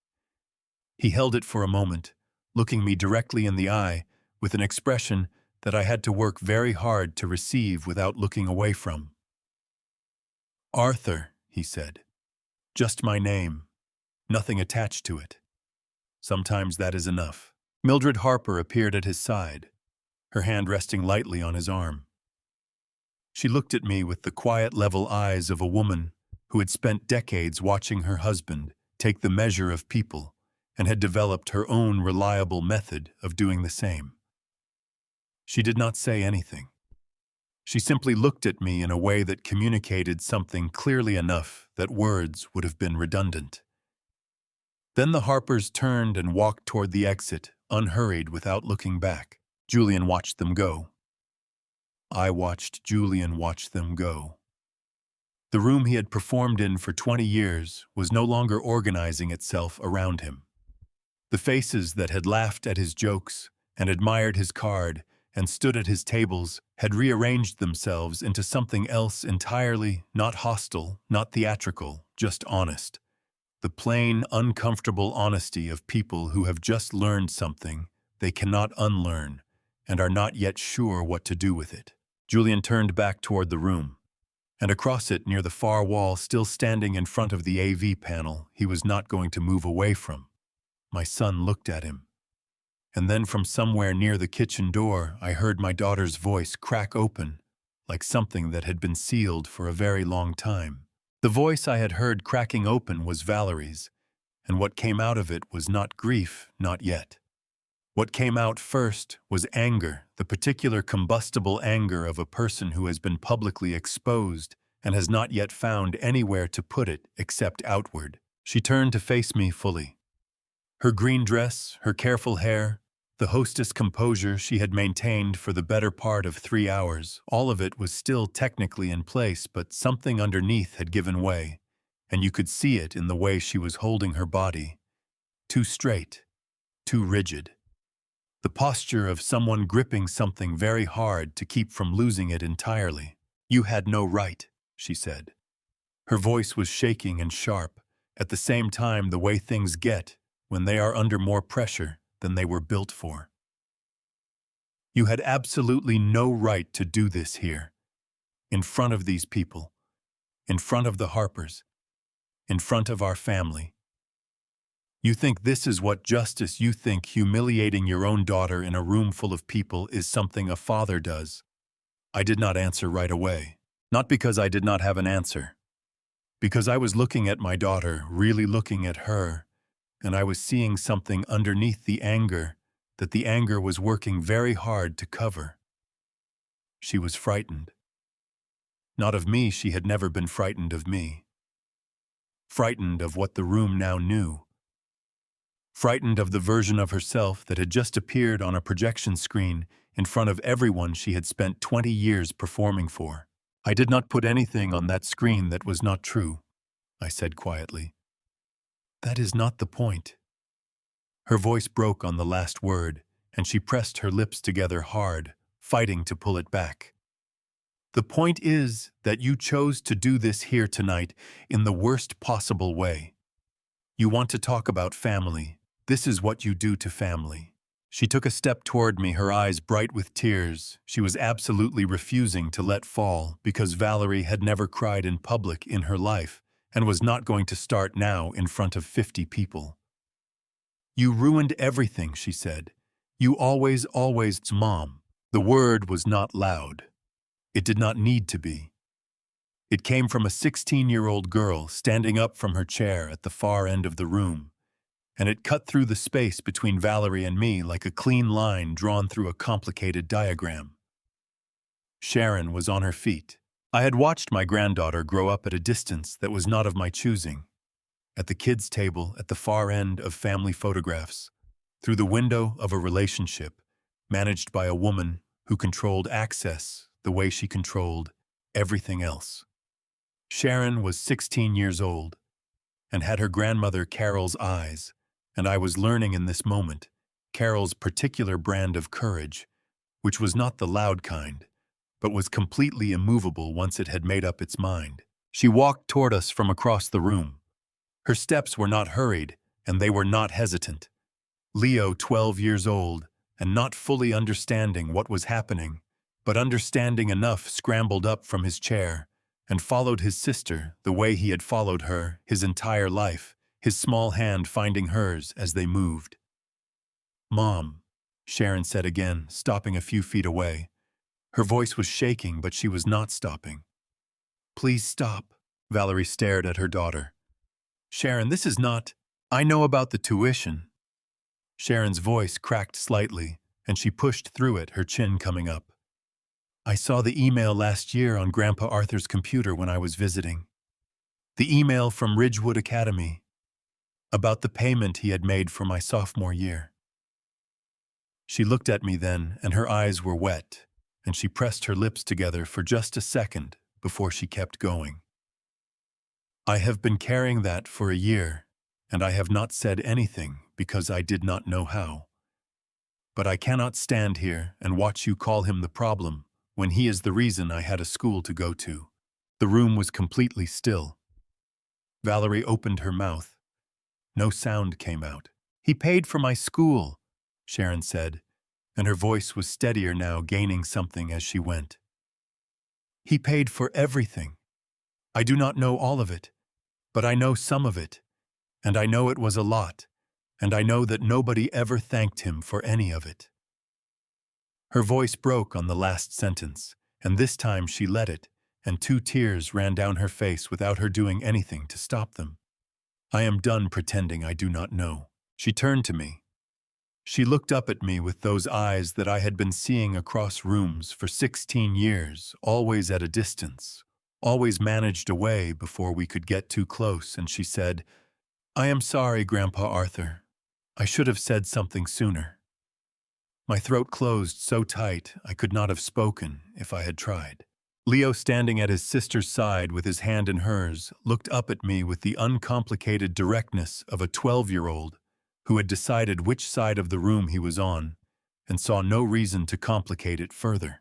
He held it for a moment, looking me directly in the eye, with an expression that I had to work very hard to receive without looking away from. Arthur, he said. Just my name. Nothing attached to it. Sometimes that is enough. Mildred Harper appeared at his side, her hand resting lightly on his arm. She looked at me with the quiet, level eyes of a woman who had spent decades watching her husband take the measure of people and had developed her own reliable method of doing the same. She did not say anything. She simply looked at me in a way that communicated something clearly enough that words would have been redundant. Then the Harpers turned and walked toward the exit, unhurried, without looking back. Julian watched them go. I watched Julian watch them go. The room he had performed in for 20 years was no longer organizing itself around him. The faces that had laughed at his jokes and admired his card and stood at his tables had rearranged themselves into something else entirely, not hostile, not theatrical, just honest. The plain, uncomfortable honesty of people who have just learned something they cannot unlearn and are not yet sure what to do with it. Julian turned back toward the room, and across it, near the far wall, still standing in front of the AV panel he was not going to move away from. My son looked at him. And then from somewhere near the kitchen door, I heard my daughter's voice crack open, like something that had been sealed for a very long time. The voice I had heard cracking open was Valerie's, and what came out of it was not grief, not yet. What came out first was anger, the particular combustible anger of a person who has been publicly exposed and has not yet found anywhere to put it except outward. She turned to face me fully. Her green dress, her careful hair, the hostess composure she had maintained for the better part of 3 hours, all of it was still technically in place, but something underneath had given way, and you could see it in the way she was holding her body. Too straight, too rigid. The posture of someone gripping something very hard to keep from losing it entirely. You had no right, she said. Her voice was shaking and sharp, at the same time the way things get when they are under more pressure than they were built for. You had absolutely no right to do this here, in front of these people, in front of the Harpers, in front of our family. You think this is what justice, you think humiliating your own daughter in a room full of people is something a father does. I did not answer right away, not because I did not have an answer, because I was looking at my daughter, really looking at her, and I was seeing something underneath the anger that the anger was working very hard to cover. She was frightened. Not of me, she had never been frightened of me. Frightened of what the room now knew. frightened of the version of herself that had just appeared on a projection screen in front of everyone she had spent 20 years performing for. "I did not put anything on that screen that was not true," I said quietly. "That is not the point." Her voice broke on the last word, and she pressed her lips together hard, fighting to pull it back. "The point is that you chose to do this here tonight in the worst possible way. You want to talk about family. This is what you do to family." She took a step toward me, her eyes bright with tears. She was absolutely refusing to let fall because Valerie had never cried in public in her life and was not going to start now in front of 50 people. "You ruined everything," she said. "You always, Mom." The word was not loud. It did not need to be. It came from a 16-year-old girl standing up from her chair at the far end of the room, and it cut through the space between Valerie and me like a clean line drawn through a complicated diagram. Sharon was on her feet. I had watched my granddaughter grow up at a distance that was not of my choosing, at the kids' table at the far end of family photographs, through the window of a relationship managed by a woman who controlled access the way she controlled everything else. Sharon was 16 years old and had her grandmother Carol's eyes, and I was learning in this moment Carol's particular brand of courage, which was not the loud kind, but was completely immovable once it had made up its mind. She walked toward us from across the room. Her steps were not hurried, and they were not hesitant. Leo, 12 years old, and not fully understanding what was happening, but understanding enough, scrambled up from his chair and followed his sister the way he had followed her his entire life, his small hand finding hers as they moved. "Mom," Sharon said again, stopping a few feet away. Her voice was shaking, but she was not stopping. "Please stop." Valerie stared at her daughter. "Sharon, this is not—" "I know about the tuition." Sharon's voice cracked slightly, and she pushed through it, her chin coming up. "I saw the email last year on Grandpa Arthur's computer when I was visiting. The email from Ridgewood Academy about the payment he had made for my sophomore year." She looked at me then, and her eyes were wet, and she pressed her lips together for just a second before she kept going. "I have been carrying that for a year, and I have not said anything because I did not know how. But I cannot stand here and watch you call him the problem when he is the reason I had a school to go to." The room was completely still. Valerie opened her mouth. No sound came out. "He paid for my school," Sharon said, and her voice was steadier now, gaining something as she went. "He paid for everything. I do not know all of it, but I know some of it, and I know it was a lot, and I know that nobody ever thanked him for any of it." Her voice broke on the last sentence, and this time she let it, and 2 tears ran down her face without her doing anything to stop them. "I am done pretending I do not know." She turned to me. She looked up at me with those eyes that I had been seeing across rooms for 16 years, always at a distance, always managed away before we could get too close, and she said, "I am sorry, Grandpa Arthur. I should have said something sooner." My throat closed so tight I could not have spoken if I had tried. Leo, standing at his sister's side with his hand in hers, looked up at me with the uncomplicated directness of a 12-year-old who had decided which side of the room he was on and saw no reason to complicate it further.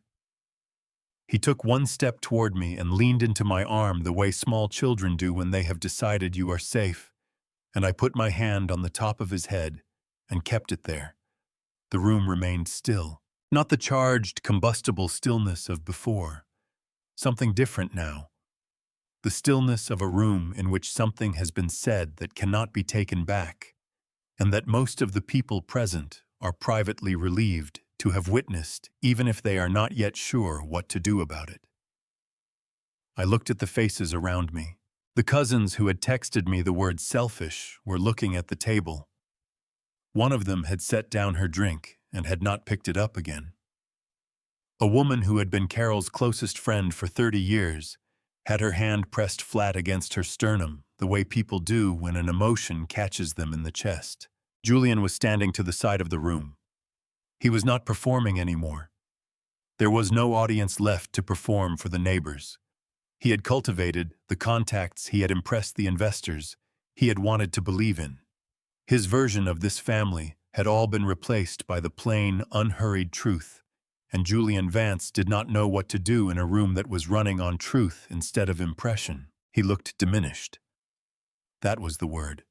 He took 1 step toward me and leaned into my arm the way small children do when they have decided you are safe, and I put my hand on the top of his head and kept it there. The room remained still, not the charged, combustible stillness of before. Something different now. The stillness of a room in which something has been said that cannot be taken back, and that most of the people present are privately relieved to have witnessed, even if they are not yet sure what to do about it. I looked at the faces around me. The cousins who had texted me the word selfish were looking at the table. One of them had set down her drink and had not picked it up again. A woman who had been Carol's closest friend for 30 years had her hand pressed flat against her sternum, the way people do when an emotion catches them in the chest. Julian was standing to the side of the room. He was not performing anymore. There was no audience left to perform for the neighbors. He had cultivated the contacts, he had impressed the investors he had wanted to believe in. His version of this family had all been replaced by the plain, unhurried truth, and Julian Vance did not know what to do in a room that was running on truth instead of impression. He looked diminished. That was the word.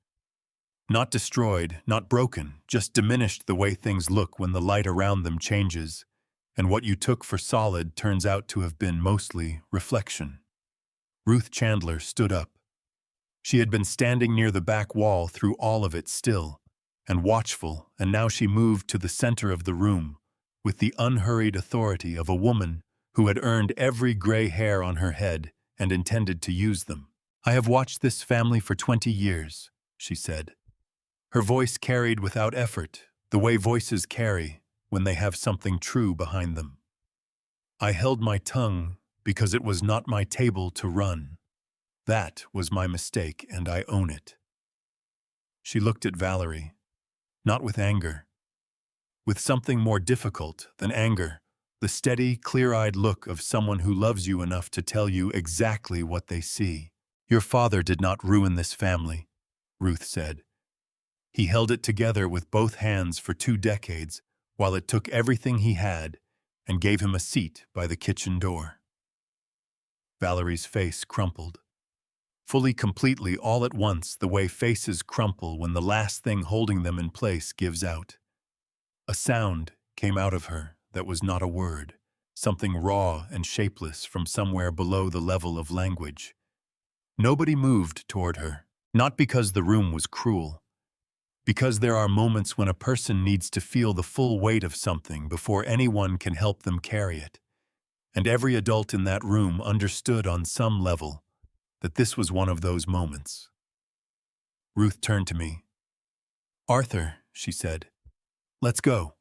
Not destroyed, not broken, just diminished the way things look when the light around them changes, and what you took for solid turns out to have been mostly reflection. Ruth Chandler stood up. She had been standing near the back wall through all of it, still and watchful, and now she moved to the center of the room with the unhurried authority of a woman who had earned every gray hair on her head and intended to use them. "I have watched this family for 20 years, she said. Her voice carried without effort, the way voices carry when they have something true behind them. I held my tongue because it was not my table to run. That was my mistake, and I own it." She looked at Valerie, not with anger, with something more difficult than anger, the steady, clear-eyed look of someone who loves you enough to tell you exactly what they see. "Your father did not ruin this family," Ruth said. "He held it together with both hands for 2 decades, while it took everything he had and gave him a seat by the kitchen door." Valerie's face crumpled. Fully, completely, all at once, the way faces crumple when the last thing holding them in place gives out. A sound came out of her that was not a word, something raw and shapeless from somewhere below the level of language. Nobody moved toward her, not because the room was cruel, because there are moments when a person needs to feel the full weight of something before anyone can help them carry it. And every adult in that room understood on some level that this was one of those moments. Ruth turned to me. "Arthur," she said, "let's go."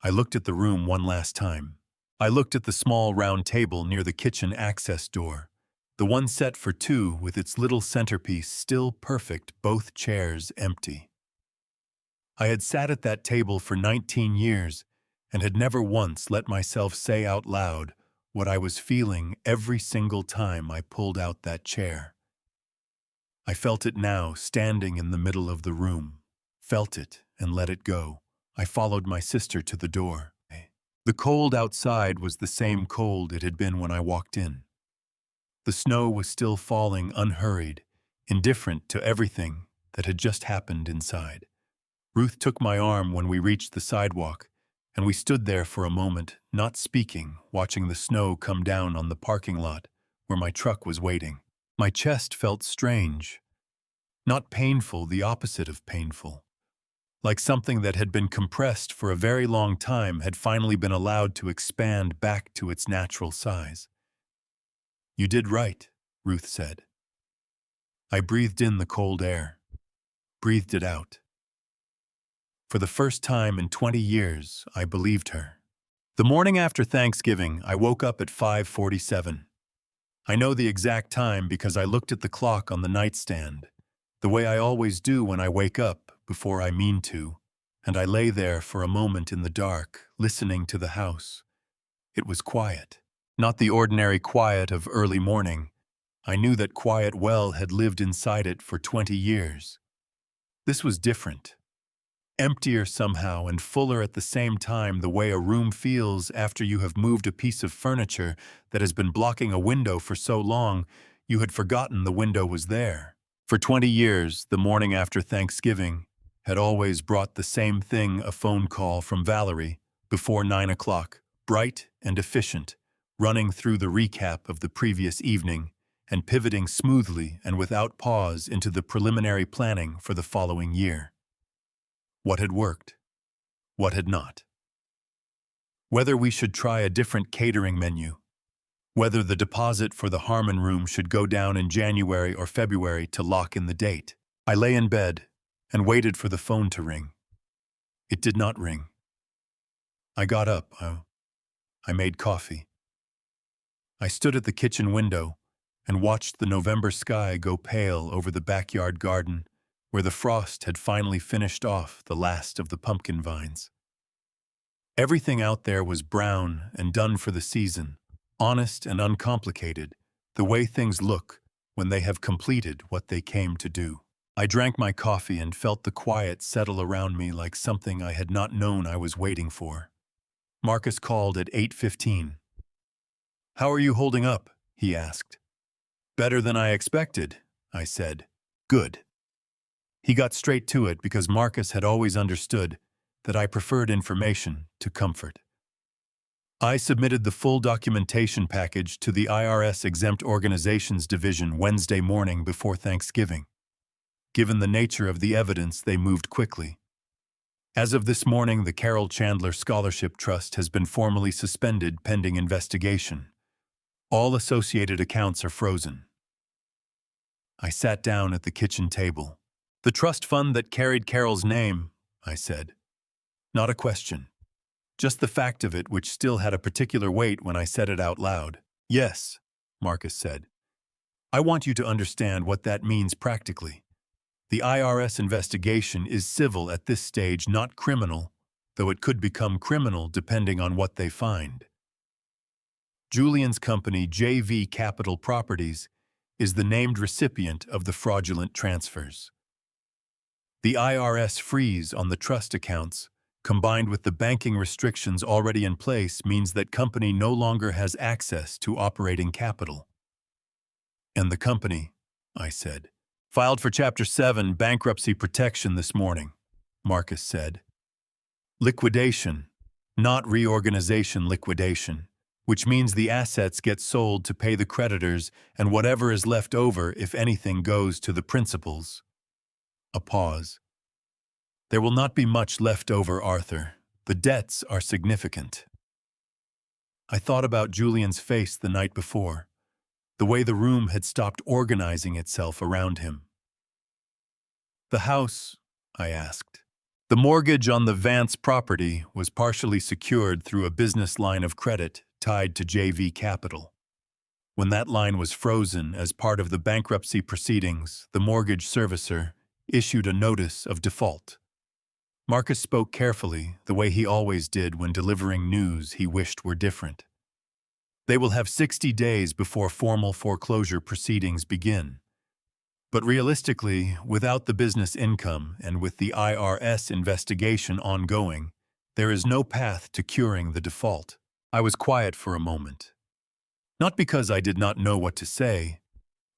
I looked at the room one last time. I looked at the small round table near the kitchen access door, the one set for 2 with its little centerpiece still perfect, both chairs empty. I had sat at that table for 19 years and had never once let myself say out loud what I was feeling every single time I pulled out that chair. I felt it now, standing in the middle of the room. Felt it and let it go. I followed my sister to the door. The cold outside was the same cold it had been when I walked in. The snow was still falling unhurried, indifferent to everything that had just happened inside. Ruth took my arm when we reached the sidewalk, and we stood there for a moment, not speaking, watching the snow come down on the parking lot where my truck was waiting. My chest felt strange. Not painful, the opposite of painful. Like something that had been compressed for a very long time had finally been allowed to expand back to its natural size. "You did right," Ruth said. I breathed in the cold air, breathed it out. For the first time in 20 years, I believed her. The morning after Thanksgiving, I woke up at 5:47. I know the exact time because I looked at the clock on the nightstand, the way I always do when I wake up before I mean to, and I lay there for a moment in the dark, listening to the house. It was quiet. Not the ordinary quiet of early morning. I knew that quiet well had lived inside it for 20 years. This was different. Emptier somehow and fuller at the same time, the way a room feels after you have moved a piece of furniture that has been blocking a window for so long you had forgotten the window was there. For 20 years, the morning after Thanksgiving had always brought the same thing, a phone call from Valerie before 9 o'clock, bright and efficient, running through the recap of the previous evening and pivoting smoothly and without pause into the preliminary planning for the following year. What had worked? What had not? Whether we should try a different catering menu, whether the deposit for the Harmon room should go down in January or February to lock in the date. I lay in bed and waited for the phone to ring. It did not ring. I got up. I made coffee. I stood at the kitchen window and watched the November sky go pale over the backyard garden, where the frost had finally finished off the last of the pumpkin vines. Everything out there was brown and done for the season, honest and uncomplicated, the way things look when they have completed what they came to do. I drank my coffee and felt the quiet settle around me like something I had not known I was waiting for. Marcus called at 8:15. "How are you holding up?" he asked. "Better than I expected," I said. "Good." He got straight to it because Marcus had always understood that I preferred information to comfort. I submitted the full documentation package to the IRS Exempt Organizations Division Wednesday morning before Thanksgiving. Given the nature of the evidence, they moved quickly. As of this morning, the Carol Chandler Scholarship Trust has been formally suspended pending investigation. All associated accounts are frozen. I sat down at the kitchen table. "The trust fund that carried Carol's name," I said. Not a question. Just the fact of it, which still had a particular weight when I said it out loud. "Yes," Marcus said. "I want you to understand what that means practically. The IRS investigation is civil at this stage, not criminal, though it could become criminal depending on what they find. Julian's company, JV Capital Properties, is the named recipient of the fraudulent transfers. The IRS freeze on the trust accounts, combined with the banking restrictions already in place, means that company no longer has access to operating capital." "And the company," I said, "filed for Chapter 7 bankruptcy protection this morning," Marcus said. "Liquidation, not reorganization liquidation, which means the assets get sold to pay the creditors and whatever is left over, if anything, goes to the principals." A pause. "There will not be much left over, Arthur. The debts are significant." I thought about Julian's face the night before, the way the room had stopped organizing itself around him. "The house," I asked. "The mortgage on the Vance property was partially secured through a business line of credit tied to JV Capital. When that line was frozen as part of the bankruptcy proceedings, the mortgage servicer issued a notice of default." Marcus spoke carefully, the way he always did when delivering news he wished were different. "They will have 60 days before formal foreclosure proceedings begin. But realistically, without the business income and with the IRS investigation ongoing, there is no path to curing the default." I was quiet for a moment. Not because I did not know what to say,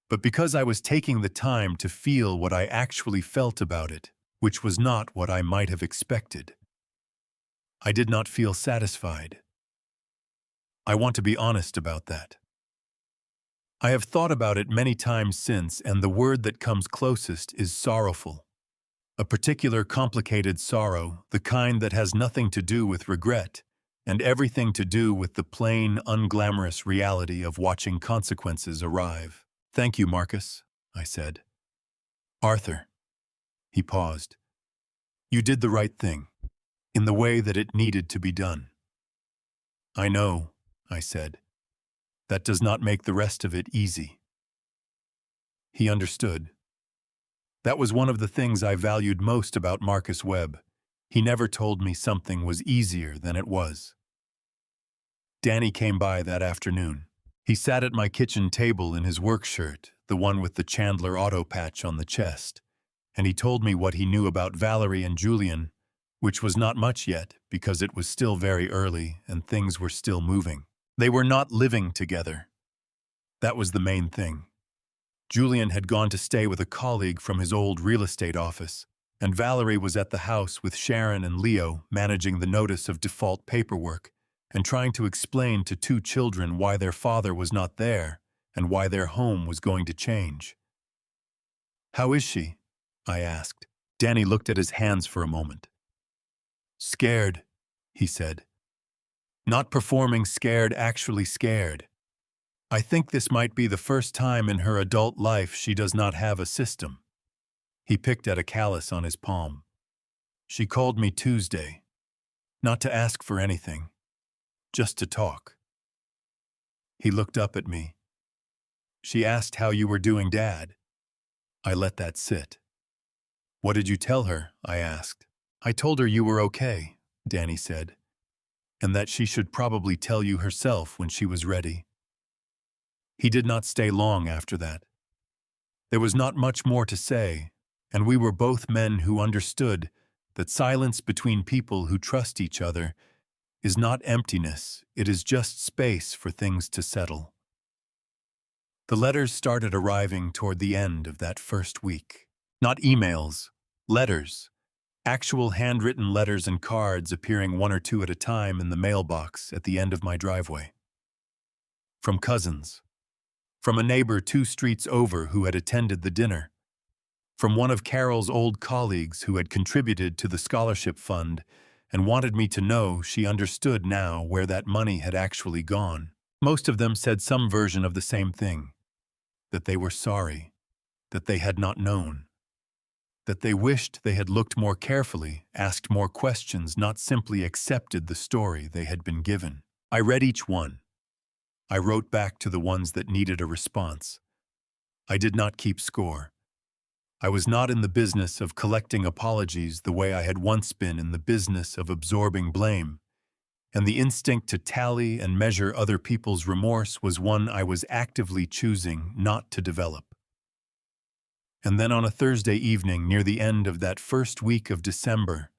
but because I was taking the time to feel what I actually felt about it, which was not what I might have expected. I did not feel satisfied. I want to be honest about that. I have thought about it many times since, and the word that comes closest is sorrowful. A particular complicated sorrow, the kind that has nothing to do with regret, and everything to do with the plain, unglamorous reality of watching consequences arrive. "Thank you, Marcus," I said. "Arthur." He paused. "You did the right thing, in the way that it needed to be done." "I know," I said. "That does not make the rest of it easy." He understood. That was one of the things I valued most about Marcus Webb. He never told me something was easier than it was. Danny came by that afternoon. He sat at my kitchen table in his work shirt, the one with the Chandler auto patch on the chest, and he told me what he knew about Valerie and Julian, which was not much yet because it was still very early and things were still moving. They were not living together. That was the main thing. Julian had gone to stay with a colleague from his old real estate office, and Valerie was at the house with Sharon and Leo managing the notice of default paperwork and trying to explain to two children why their father was not there and why their home was going to change. "How is she?" I asked. Danny looked at his hands for a moment. "Scared," he said. "Not performing scared, actually scared. I think this might be the first time in her adult life she does not have a system." He picked at a callus on his palm. "She called me Tuesday. Not to ask for anything. Just to talk." He looked up at me. "She asked how you were doing, Dad." I let that sit. What did you tell her? I asked. I told her you were okay, Danny said, and that she should probably tell you herself when she was ready. He did not stay long after that. There was not much more to say, and we were both men who understood that silence between people who trust each other is not emptiness, it is just space for things to settle. The letters started arriving toward the end of that first week. Not emails, letters. Actual handwritten letters and cards appearing one or two at a time in the mailbox at the end of my driveway. From cousins. From a neighbor 2 streets over who had attended the dinner. From one of Carol's old colleagues who had contributed to the scholarship fund and wanted me to know she understood now where that money had actually gone. Most of them said some version of the same thing. That they were sorry. That they had not known. That they wished they had looked more carefully, asked more questions, not simply accepted the story they had been given. I read each one. I wrote back to the ones that needed a response. I did not keep score. I was not in the business of collecting apologies the way I had once been in the business of absorbing blame, and the instinct to tally and measure other people's remorse was one I was actively choosing not to develop. And then on a Thursday evening near the end of that first week of December,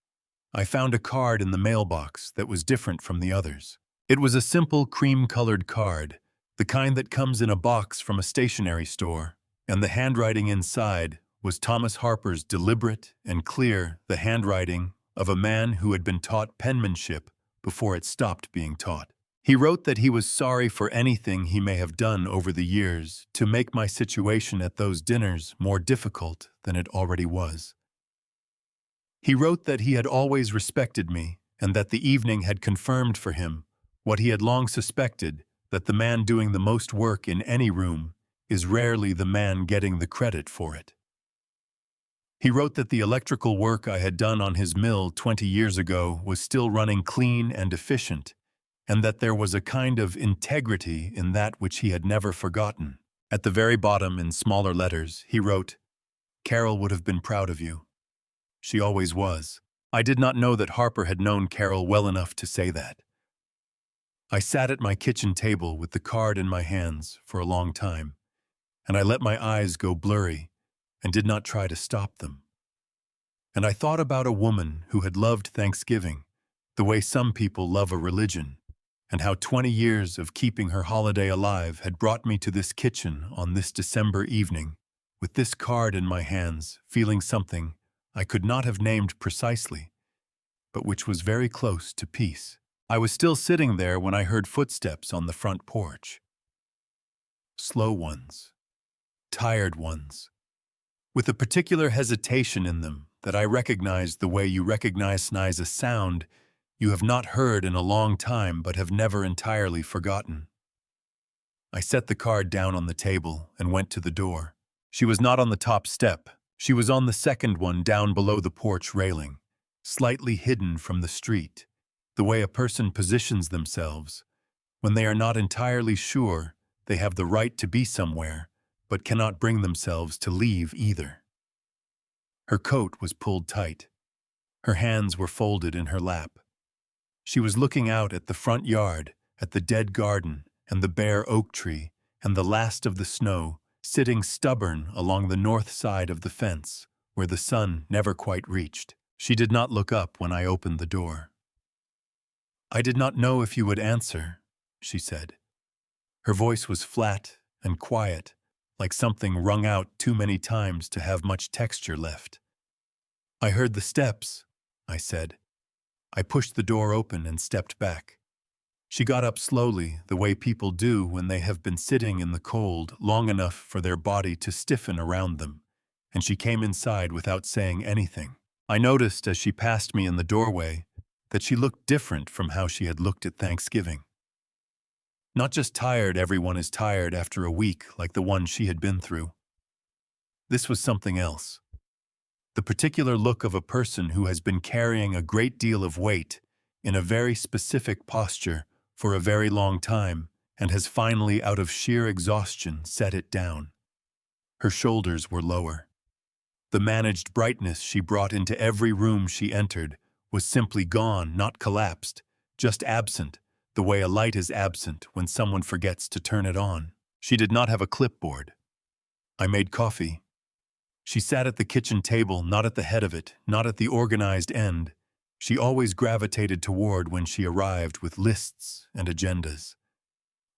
I found a card in the mailbox that was different from the others. It was a simple cream-colored card, the kind that comes in a box from a stationery store, and the handwriting inside was Thomas Harper's deliberate and clear, the handwriting of a man who had been taught penmanship before it stopped being taught. He wrote that he was sorry for anything he may have done over the years to make my situation at those dinners more difficult than it already was. He wrote that he had always respected me and that the evening had confirmed for him what he had long suspected, that the man doing the most work in any room is rarely the man getting the credit for it. He wrote that the electrical work I had done on his mill 20 years ago was still running clean and efficient, and that there was a kind of integrity in that which he had never forgotten. At the very bottom, in smaller letters, he wrote, "Carol would have been proud of you. She always was." I did not know that Harper had known Carol well enough to say that. I sat at my kitchen table with the card in my hands for a long time, and I let my eyes go blurry and did not try to stop them. And I thought about a woman who had loved Thanksgiving the way some people love a religion, and how 20 years of keeping her holiday alive had brought me to this kitchen on this December evening, with this card in my hands, feeling something I could not have named precisely, but which was very close to peace. I was still sitting there when I heard footsteps on the front porch. Slow ones, tired ones, with a particular hesitation in them that I recognized the way you recognize a sound you have not heard in a long time but have never entirely forgotten. I set the card down on the table and went to the door. She was not on the top step. She was on the second one down below the porch railing, slightly hidden from the street, the way a person positions themselves when they are not entirely sure they have the right to be somewhere, but cannot bring themselves to leave either. Her coat was pulled tight. Her hands were folded in her lap. She was looking out at the front yard, at the dead garden and the bare oak tree and the last of the snow, sitting stubborn along the north side of the fence, where the sun never quite reached. She did not look up when I opened the door. "I did not know if you would answer," she said. Her voice was flat and quiet, like something wrung out too many times to have much texture left. "I heard the steps," I said. I pushed the door open and stepped back. She got up slowly, the way people do when they have been sitting in the cold long enough for their body to stiffen around them, and she came inside without saying anything. I noticed as she passed me in the doorway that she looked different from how she had looked at Thanksgiving. Not just tired, everyone is tired after a week like the one she had been through. This was something else. The particular look of a person who has been carrying a great deal of weight in a very specific posture for a very long time and has finally, out of sheer exhaustion, set it down. Her shoulders were lower. The managed brightness she brought into every room she entered was simply gone, not collapsed, just absent, the way a light is absent when someone forgets to turn it on. She did not have a clipboard. I made coffee. She sat at the kitchen table, not at the head of it, not at the organized end. She always gravitated toward when she arrived with lists and agendas.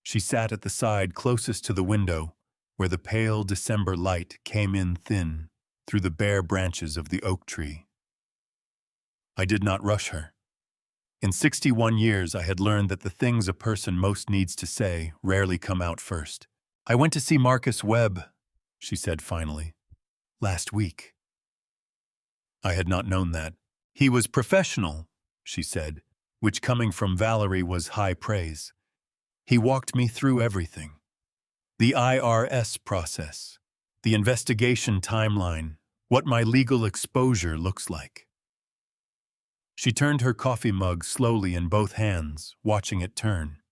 She sat at the side closest to the window, where the pale December light came in thin through the bare branches of the oak tree. I did not rush her. In 61 years, I had learned that the things a person most needs to say rarely come out first. "I went to see Marcus Webb," she said finally, "last week." I had not known that. "He was professional," she said, which coming from Valerie was high praise. "He walked me through everything. The IRS process, the investigation timeline, what my legal exposure looks like." She turned her coffee mug slowly in both hands, watching it turn.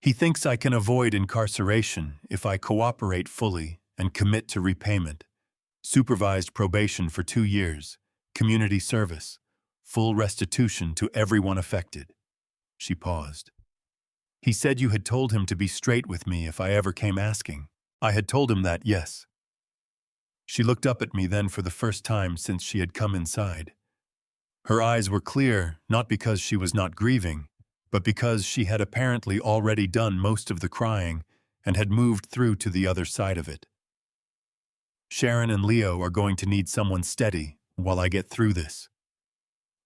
"He thinks I can avoid incarceration if I cooperate fully and commit to repayment. Supervised probation for 2 years, community service, full restitution to everyone affected." She paused. "He said you had told him to be straight with me if I ever came asking." I had told him that, yes. She looked up at me then for the first time since she had come inside. Her eyes were clear, not because she was not grieving, but because she had apparently already done most of the crying and had moved through to the other side of it. "Sharon and Leo are going to need someone steady while I get through this."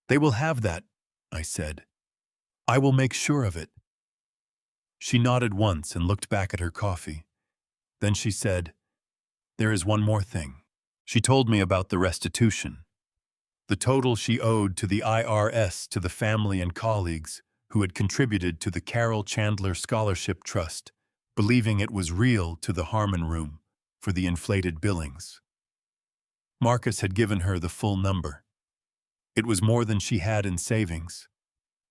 "They will have that," I said. "I will make sure of it." She nodded once and looked back at her coffee. Then she said, "There is one more thing." She told me about the restitution. The total she owed to the IRS to the family and colleagues who had contributed to the Carol Chandler Scholarship Trust, believing it was real to the Harmon Room for the inflated billings. Marcus had given her the full number. It was more than she had in savings,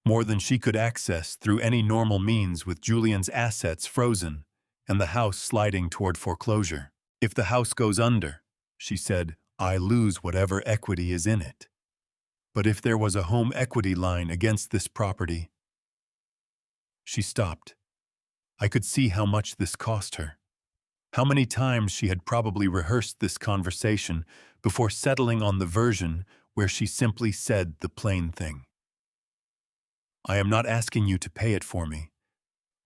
more than she could access through any normal means with Julian's assets frozen and the house sliding toward foreclosure. "If the house goes under," she said, "I lose whatever equity is in it. But if there was a home equity line against this property—" She stopped. I could see how much this cost her. How many times she had probably rehearsed this conversation before settling on the version where she simply said the plain thing. "I am not asking you to pay it for me.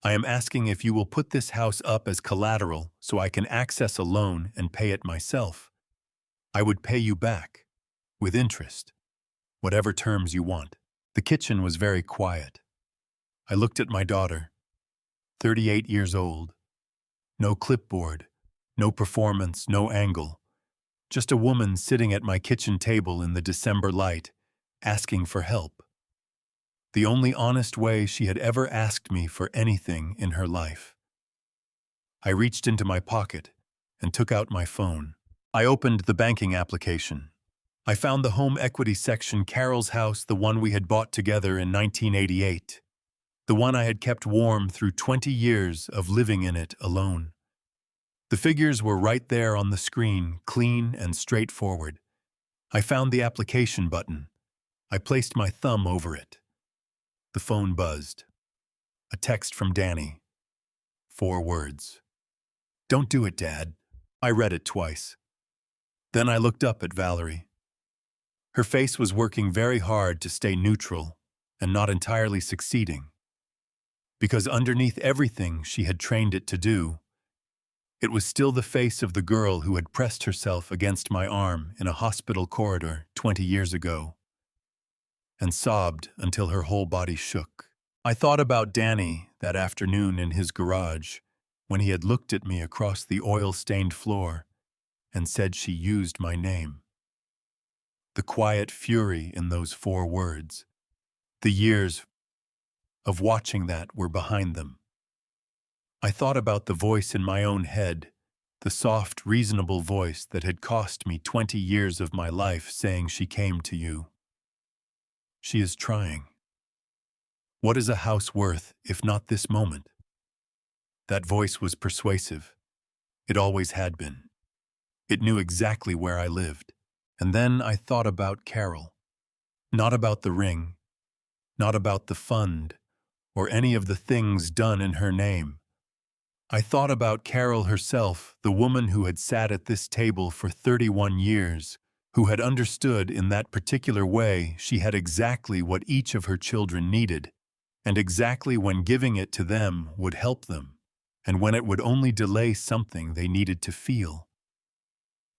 I am asking if you will put this house up as collateral so I can access a loan and pay it myself. I would pay you back, with interest, whatever terms you want." The kitchen was very quiet. I looked at my daughter, 38 years old. No clipboard, no performance, no angle. Just a woman sitting at my kitchen table in the December light, asking for help. The only honest way she had ever asked me for anything in her life. I reached into my pocket and took out my phone. I opened the banking application. I found the home equity section, Carol's house, the one we had bought together in 1988. The one I had kept warm through 20 years of living in it alone. The figures were right there on the screen, clean and straightforward. I found the application button. I placed my thumb over it. The phone buzzed. A text from Danny. 4 words. "Don't do it, Dad." I read it twice. Then I looked up at Valerie. Her face was working very hard to stay neutral and not entirely succeeding. Because underneath everything she had trained it to do, it was still the face of the girl who had pressed herself against my arm in a hospital corridor 20 years ago and sobbed until her whole body shook. I thought about Danny that afternoon in his garage when he had looked at me across the oil-stained floor and said she used my name. The quiet fury in those 4 words. The years of watching that were behind them. I thought about the voice in my own head, the soft, reasonable voice that had cost me 20 years of my life saying she came to you. She is trying. What is a house worth if not this moment? That voice was persuasive. It always had been. It knew exactly where I lived. And then I thought about Carol. Not about the ring, not about the fund, or any of the things done in her name. I thought about Carol herself, the woman who had sat at this table for 31 years, who had understood in that particular way she had exactly what each of her children needed, and exactly when giving it to them would help them, and when it would only delay something they needed to feel.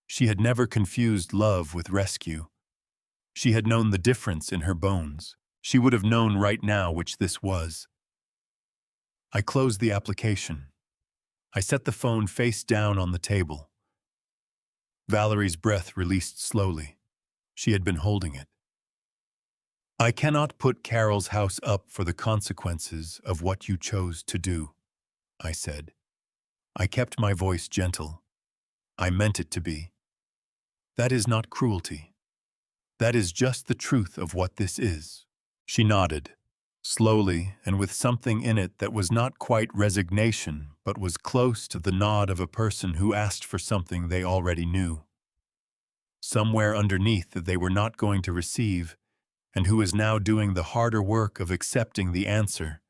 She had never confused love with rescue. She had known the difference in her bones. She would have known right now which this was. I closed the application. I set the phone face down on the table. Valerie's breath released slowly. She had been holding it. I cannot put Carol's house up for the consequences of what you chose to do, I said. I kept my voice gentle. I meant it to be. That is not cruelty. That is just the truth of what this is. She nodded, slowly and with something in it that was not quite resignation, but was close to the nod of a person who asked for something they already knew. Somewhere underneath that they were not going to receive, and who is now doing the harder work of accepting the answer,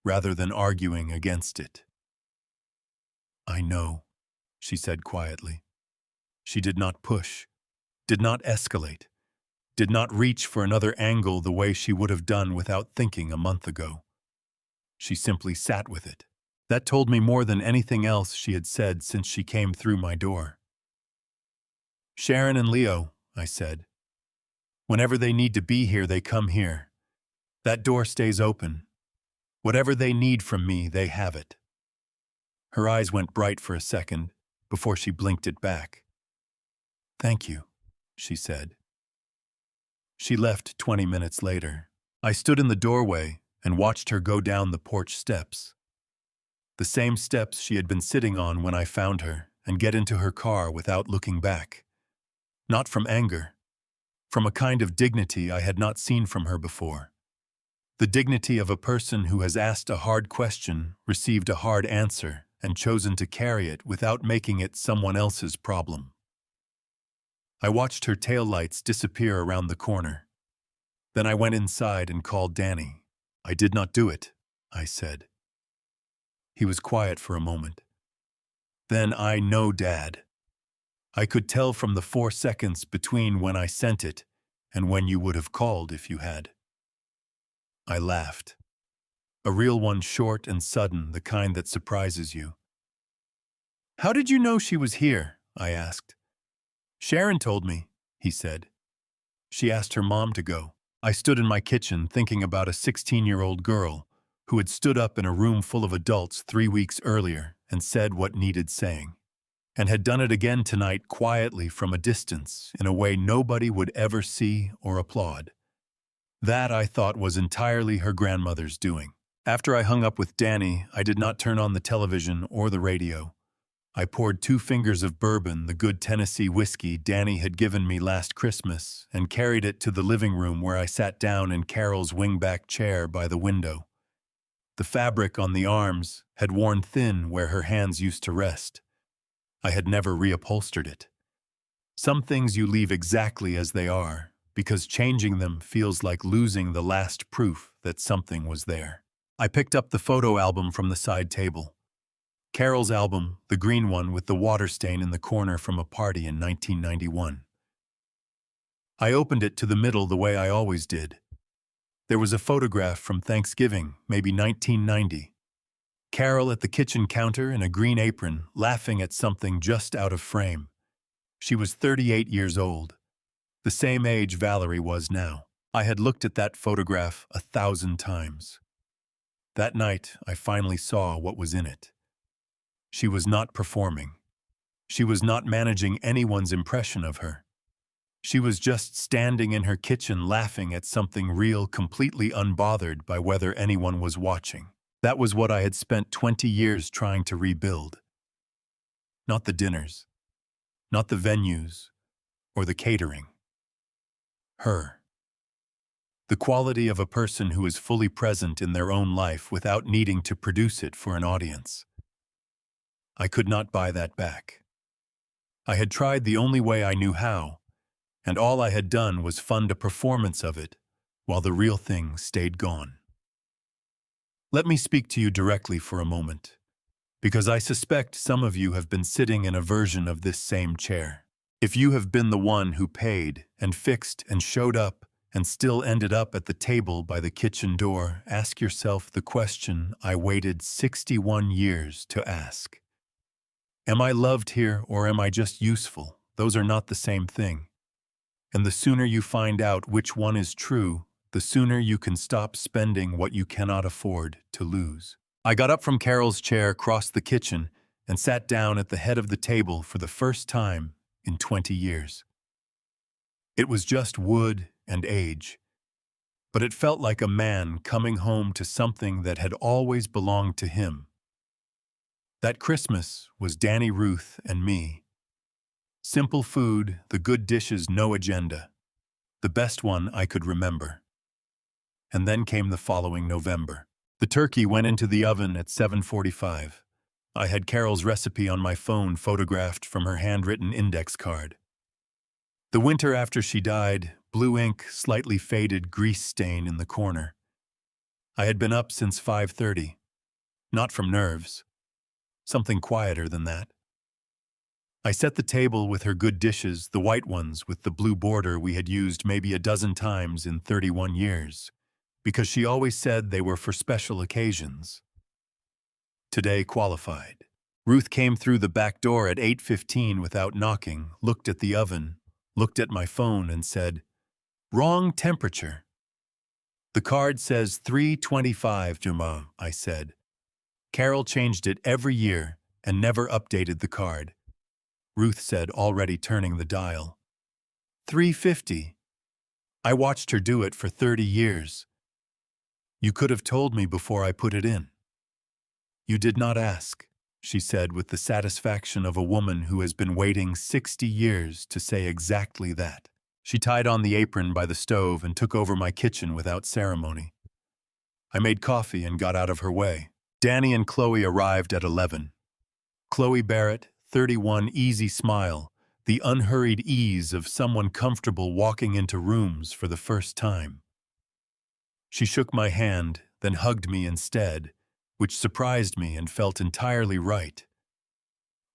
rather than arguing against it. I know, she said quietly. She did not push, did not escalate, did not reach for another angle the way she would have done without thinking a month ago. She simply sat with it. That told me more than anything else she had said since she came through my door. Sharon and Leo, I said. Whenever they need to be here, they come here. That door stays open. Whatever they need from me, they have it. Her eyes went bright for a second before she blinked it back. Thank you, she said. She left 20 minutes later. I stood in the doorway and watched her go down the porch steps. The same steps she had been sitting on when I found her, and get into her car without looking back. Not from anger, from a kind of dignity I had not seen from her before. The dignity of a person who has asked a hard question, received a hard answer, and chosen to carry it without making it someone else's problem. I watched her taillights disappear around the corner. Then I went inside and called Danny. I did not do it, I said. He was quiet for a moment. Then I know, Dad. I could tell from the 4 seconds between when I sent it and when you would have called if you had. I laughed. A real one, short and sudden, the kind that surprises you. How did you know she was here? I asked. Sharon told me, he said. She asked her mom to go. I stood in my kitchen thinking about a 16-year-old girl who had stood up in a room full of adults 3 weeks earlier and said what needed saying, and had done it again tonight quietly from a distance in a way nobody would ever see or applaud. That, I thought, was entirely her grandmother's doing. After I hung up with Danny, I did not turn on the television or the radio. I poured 2 fingers of bourbon, the good Tennessee whiskey Danny had given me last Christmas, and carried it to the living room where I sat down in Carol's wingback chair by the window. The fabric on the arms had worn thin where her hands used to rest. I had never reupholstered it. Some things you leave exactly as they are, because changing them feels like losing the last proof that something was there. I picked up the photo album from the side table. Carol's album, the green one with the water stain in the corner from a party in 1991. I opened it to the middle the way I always did. There was a photograph from Thanksgiving, maybe 1990. Carol at the kitchen counter in a green apron, laughing at something just out of frame. She was 38 years old, the same age Valerie was now. I had looked at that photograph 1,000 times. That night, I finally saw what was in it. She was not performing. She was not managing anyone's impression of her. She was just standing in her kitchen laughing at something real, completely unbothered by whether anyone was watching. That was what I had spent 20 years trying to rebuild. Not the dinners, not the venues, or the catering. Her. The quality of a person who is fully present in their own life without needing to produce it for an audience. I could not buy that back. I had tried the only way I knew how, and all I had done was fund a performance of it, while the real thing stayed gone. Let me speak to you directly for a moment, because I suspect some of you have been sitting in a version of this same chair. If you have been the one who paid and fixed and showed up and still ended up at the table by the kitchen door, ask yourself the question I waited 61 years to ask. Am I loved here or am I just useful? Those are not the same thing. And the sooner you find out which one is true, the sooner you can stop spending what you cannot afford to lose. I got up from Carol's chair, crossed the kitchen, and sat down at the head of the table for the first time in 20 years. It was just wood and age, but it felt like a man coming home to something that had always belonged to him. That Christmas was Danny, Ruth, and me. Simple food, the good dishes, no agenda. The best one I could remember. And then came the following November. The turkey went into the oven at 7:45. I had Carol's recipe on my phone photographed from her handwritten index card. The winter after she died, blue ink, slightly faded grease stain in the corner. I had been up since 5:30. Not from nerves. Something quieter than that. I set the table with her good dishes, the white ones with the blue border we had used maybe a dozen times in 31 years, because she always said they were for special occasions. Today qualified. Ruth came through the back door at 8:15 without knocking, looked at the oven, looked at my phone and said, "Wrong temperature." "The card says 325, Juma," I said. Carol changed it every year and never updated the card. Ruth said, already turning the dial. 350. I watched her do it for 30 years. You could have told me before I put it in. You did not ask, she said with the satisfaction of a woman who has been waiting 60 years to say exactly that. She tied on the apron by the stove and took over my kitchen without ceremony. I made coffee and got out of her way. Danny and Chloe arrived at 11. Chloe Barrett, 31, easy smile, the unhurried ease of someone comfortable walking into rooms for the first time. She shook my hand, then hugged me instead, which surprised me and felt entirely right.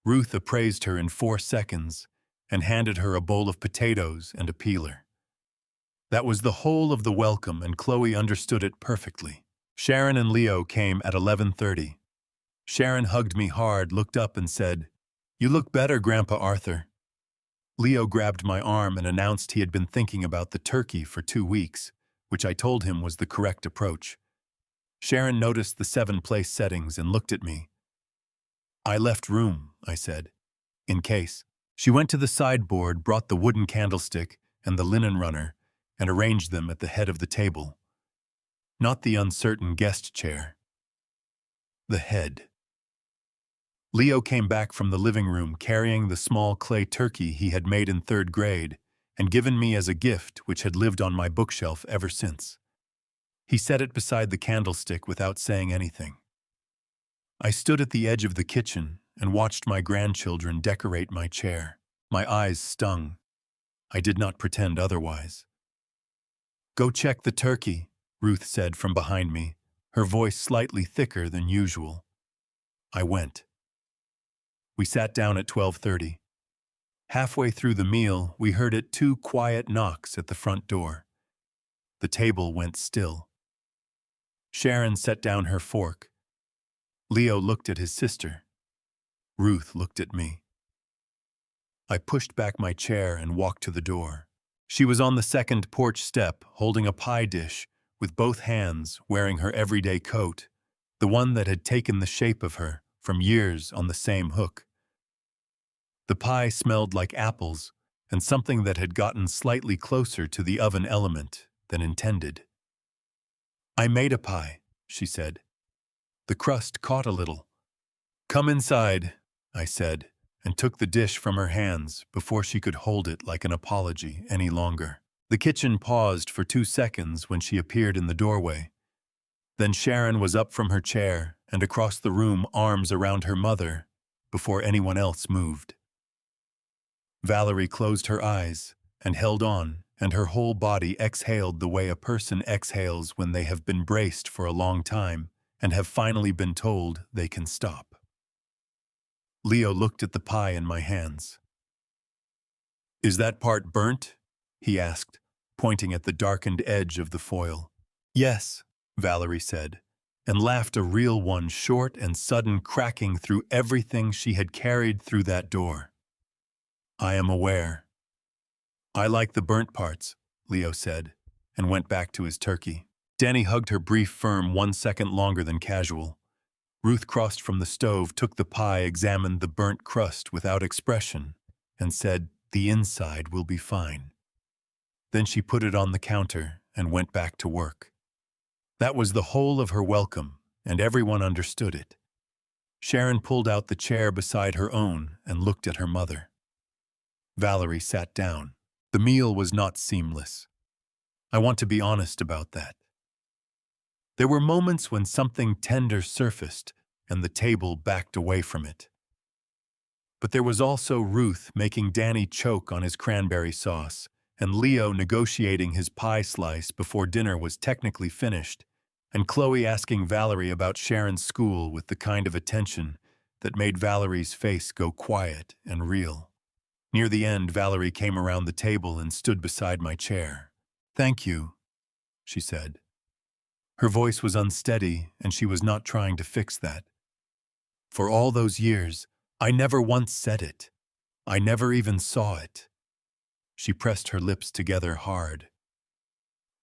Ruth appraised her in 4 seconds and handed her a bowl of potatoes and a peeler. That was the whole of the welcome, and Chloe understood it perfectly. Sharon and Leo came at 11:30. Sharon hugged me hard, looked up and said, "You look better, Grandpa Arthur." Leo grabbed my arm and announced he had been thinking about the turkey for 2 weeks, which I told him was the correct approach. Sharon noticed the 7-place settings and looked at me. "I left room," I said, "in case." She went to the sideboard, brought the wooden candlestick and the linen runner, and arranged them at the head of the table. Not the uncertain guest chair. The head. Leo came back from the living room carrying the small clay turkey he had made in 3rd grade and given me as a gift which had lived on my bookshelf ever since. He set it beside the candlestick without saying anything. I stood at the edge of the kitchen and watched my grandchildren decorate my chair. My eyes stung. I did not pretend otherwise. "Go check the turkey," Ruth said from behind me, her voice slightly thicker than usual. I went. We sat down at 12:30. Halfway through the meal, we heard 2 quiet knocks at the front door. The table went still. Sharon set down her fork. Leo looked at his sister. Ruth looked at me. I pushed back my chair and walked to the door. She was on the 2nd porch step, holding a pie dish, with both hands, wearing her everyday coat, the one that had taken the shape of her from years on the same hook. The pie smelled like apples and something that had gotten slightly closer to the oven element than intended. "I made a pie," she said. "The crust caught a little." "Come inside," I said, and took the dish from her hands before she could hold it like an apology any longer. The kitchen paused for 2 seconds when she appeared in the doorway. Then Sharon was up from her chair and across the room, arms around her mother, before anyone else moved. Valerie closed her eyes and held on, and her whole body exhaled the way a person exhales when they have been braced for a long time and have finally been told they can stop. Leo looked at the pie in my hands. "Is that part burnt?" he asked, pointing at the darkened edge of the foil. "Yes," Valerie said, and laughed, a real one, short and sudden, cracking through everything she had carried through that door. "I am aware." "I like the burnt parts," Leo said, and went back to his turkey. Danny hugged her brief firm 1 second longer than casual. Ruth crossed from the stove, took the pie, examined the burnt crust without expression, and said, "The inside will be fine." Then she put it on the counter and went back to work. That was the whole of her welcome, and everyone understood it. Sharon pulled out the chair beside her own and looked at her mother. Valerie sat down. The meal was not seamless. I want to be honest about that. There were moments when something tender surfaced and the table backed away from it. But there was also Ruth making Danny choke on his cranberry sauce, and Leo negotiating his pie slice before dinner was technically finished, and Chloe asking Valerie about Sharon's school with the kind of attention that made Valerie's face go quiet and real. Near the end, Valerie came around the table and stood beside my chair. "Thank you," she said. Her voice was unsteady, and she was not trying to fix that. "For all those years, I never once said it. I never even saw it." She pressed her lips together hard.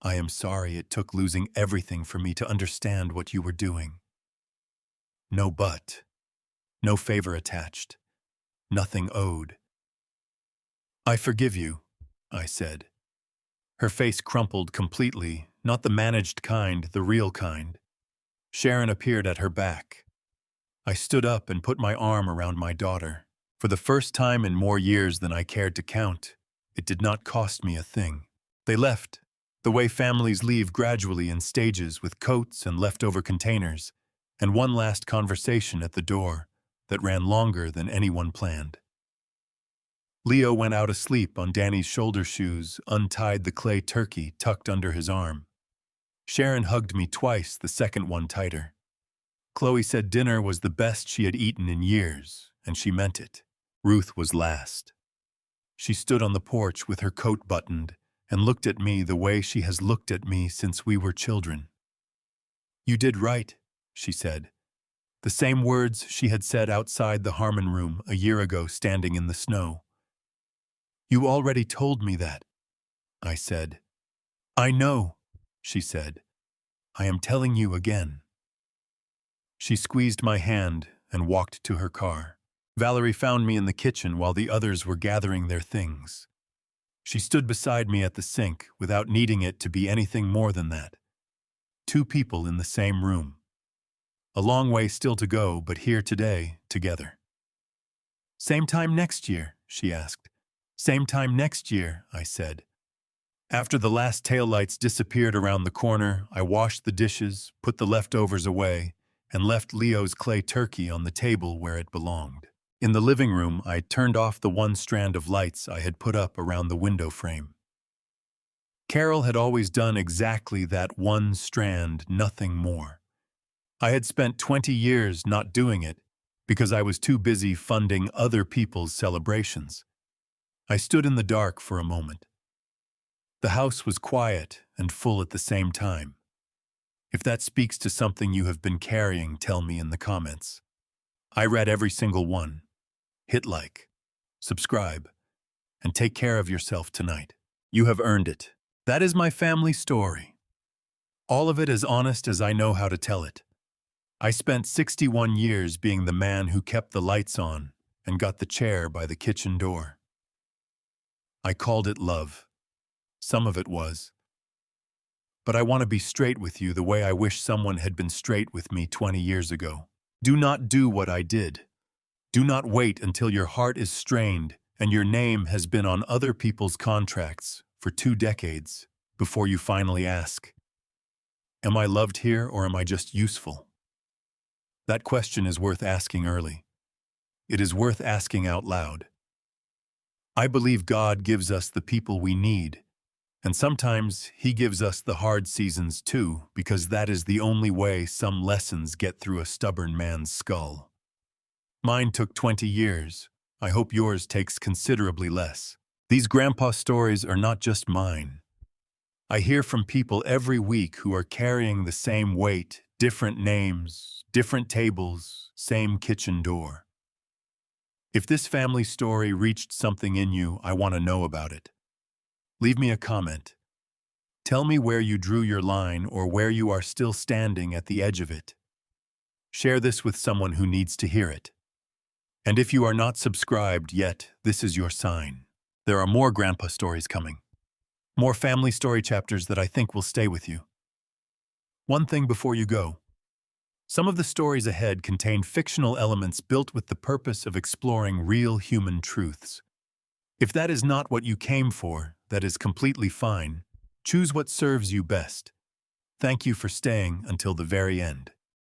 "I am sorry it took losing everything for me to understand what you were doing. No but. No favor attached. Nothing owed." "I forgive you," I said. Her face crumpled completely, not the managed kind, the real kind. Sharon appeared at her back. I stood up and put my arm around my daughter. For the first time in more years than I cared to count, it did not cost me a thing. They left, the way families leave gradually in stages with coats and leftover containers, and one last conversation at the door that ran longer than anyone planned. Leo went out asleep on Danny's shoulder shoes, untied the clay turkey tucked under his arm. Sharon hugged me twice, the second one tighter. Chloe said dinner was the best she had eaten in years, and she meant it. Ruth was last. She stood on the porch with her coat buttoned and looked at me the way she has looked at me since we were children. "You did right," she said. The same words she had said outside the Harmon room a year ago, standing in the snow. "You already told me that," I said. "I know," she said. "I am telling you again." She squeezed my hand and walked to her car. Valerie found me in the kitchen while the others were gathering their things. She stood beside me at the sink without needing it to be anything more than that. Two people in the same room. A long way still to go, but here today, together. "Same time next year?" she asked. "Same time next year," I said. After the last taillights disappeared around the corner, I washed the dishes, put the leftovers away, and left Leo's clay turkey on the table where it belonged. In the living room, I turned off the one strand of lights I had put up around the window frame. Carol had always done exactly that one strand, nothing more. I had spent 20 years not doing it because I was too busy funding other people's celebrations. I stood in the dark for a moment. The house was quiet and full at the same time. If that speaks to something you have been carrying, tell me in the comments. I read every single one. Hit like, subscribe, and take care of yourself tonight. You have earned it. That is my family story. All of it as honest as I know how to tell it. I spent 61 years being the man who kept the lights on and got the chair by the kitchen door. I called it love. Some of it was. But I want to be straight with you the way I wish someone had been straight with me 20 years ago. Do not do what I did. Do not wait until your heart is strained and your name has been on other people's contracts for 2 decades before you finally ask, "Am I loved here or am I just useful?" That question is worth asking early. It is worth asking out loud. I believe God gives us the people we need, and sometimes He gives us the hard seasons too, because that is the only way some lessons get through a stubborn man's skull. Mine took 20 years. I hope yours takes considerably less. These grandpa stories are not just mine. I hear from people every week who are carrying the same weight, different names, different tables, same kitchen door. If this family story reached something in you, I want to know about it. Leave me a comment. Tell me where you drew your line or where you are still standing at the edge of it. Share this with someone who needs to hear it. And if you are not subscribed yet, this is your sign. There are more grandpa stories coming. More family story chapters that I think will stay with you. One thing before you go. Some of the stories ahead contain fictional elements built with the purpose of exploring real human truths. If that is not what you came for, that is completely fine. Choose what serves you best. Thank you for staying until the very end.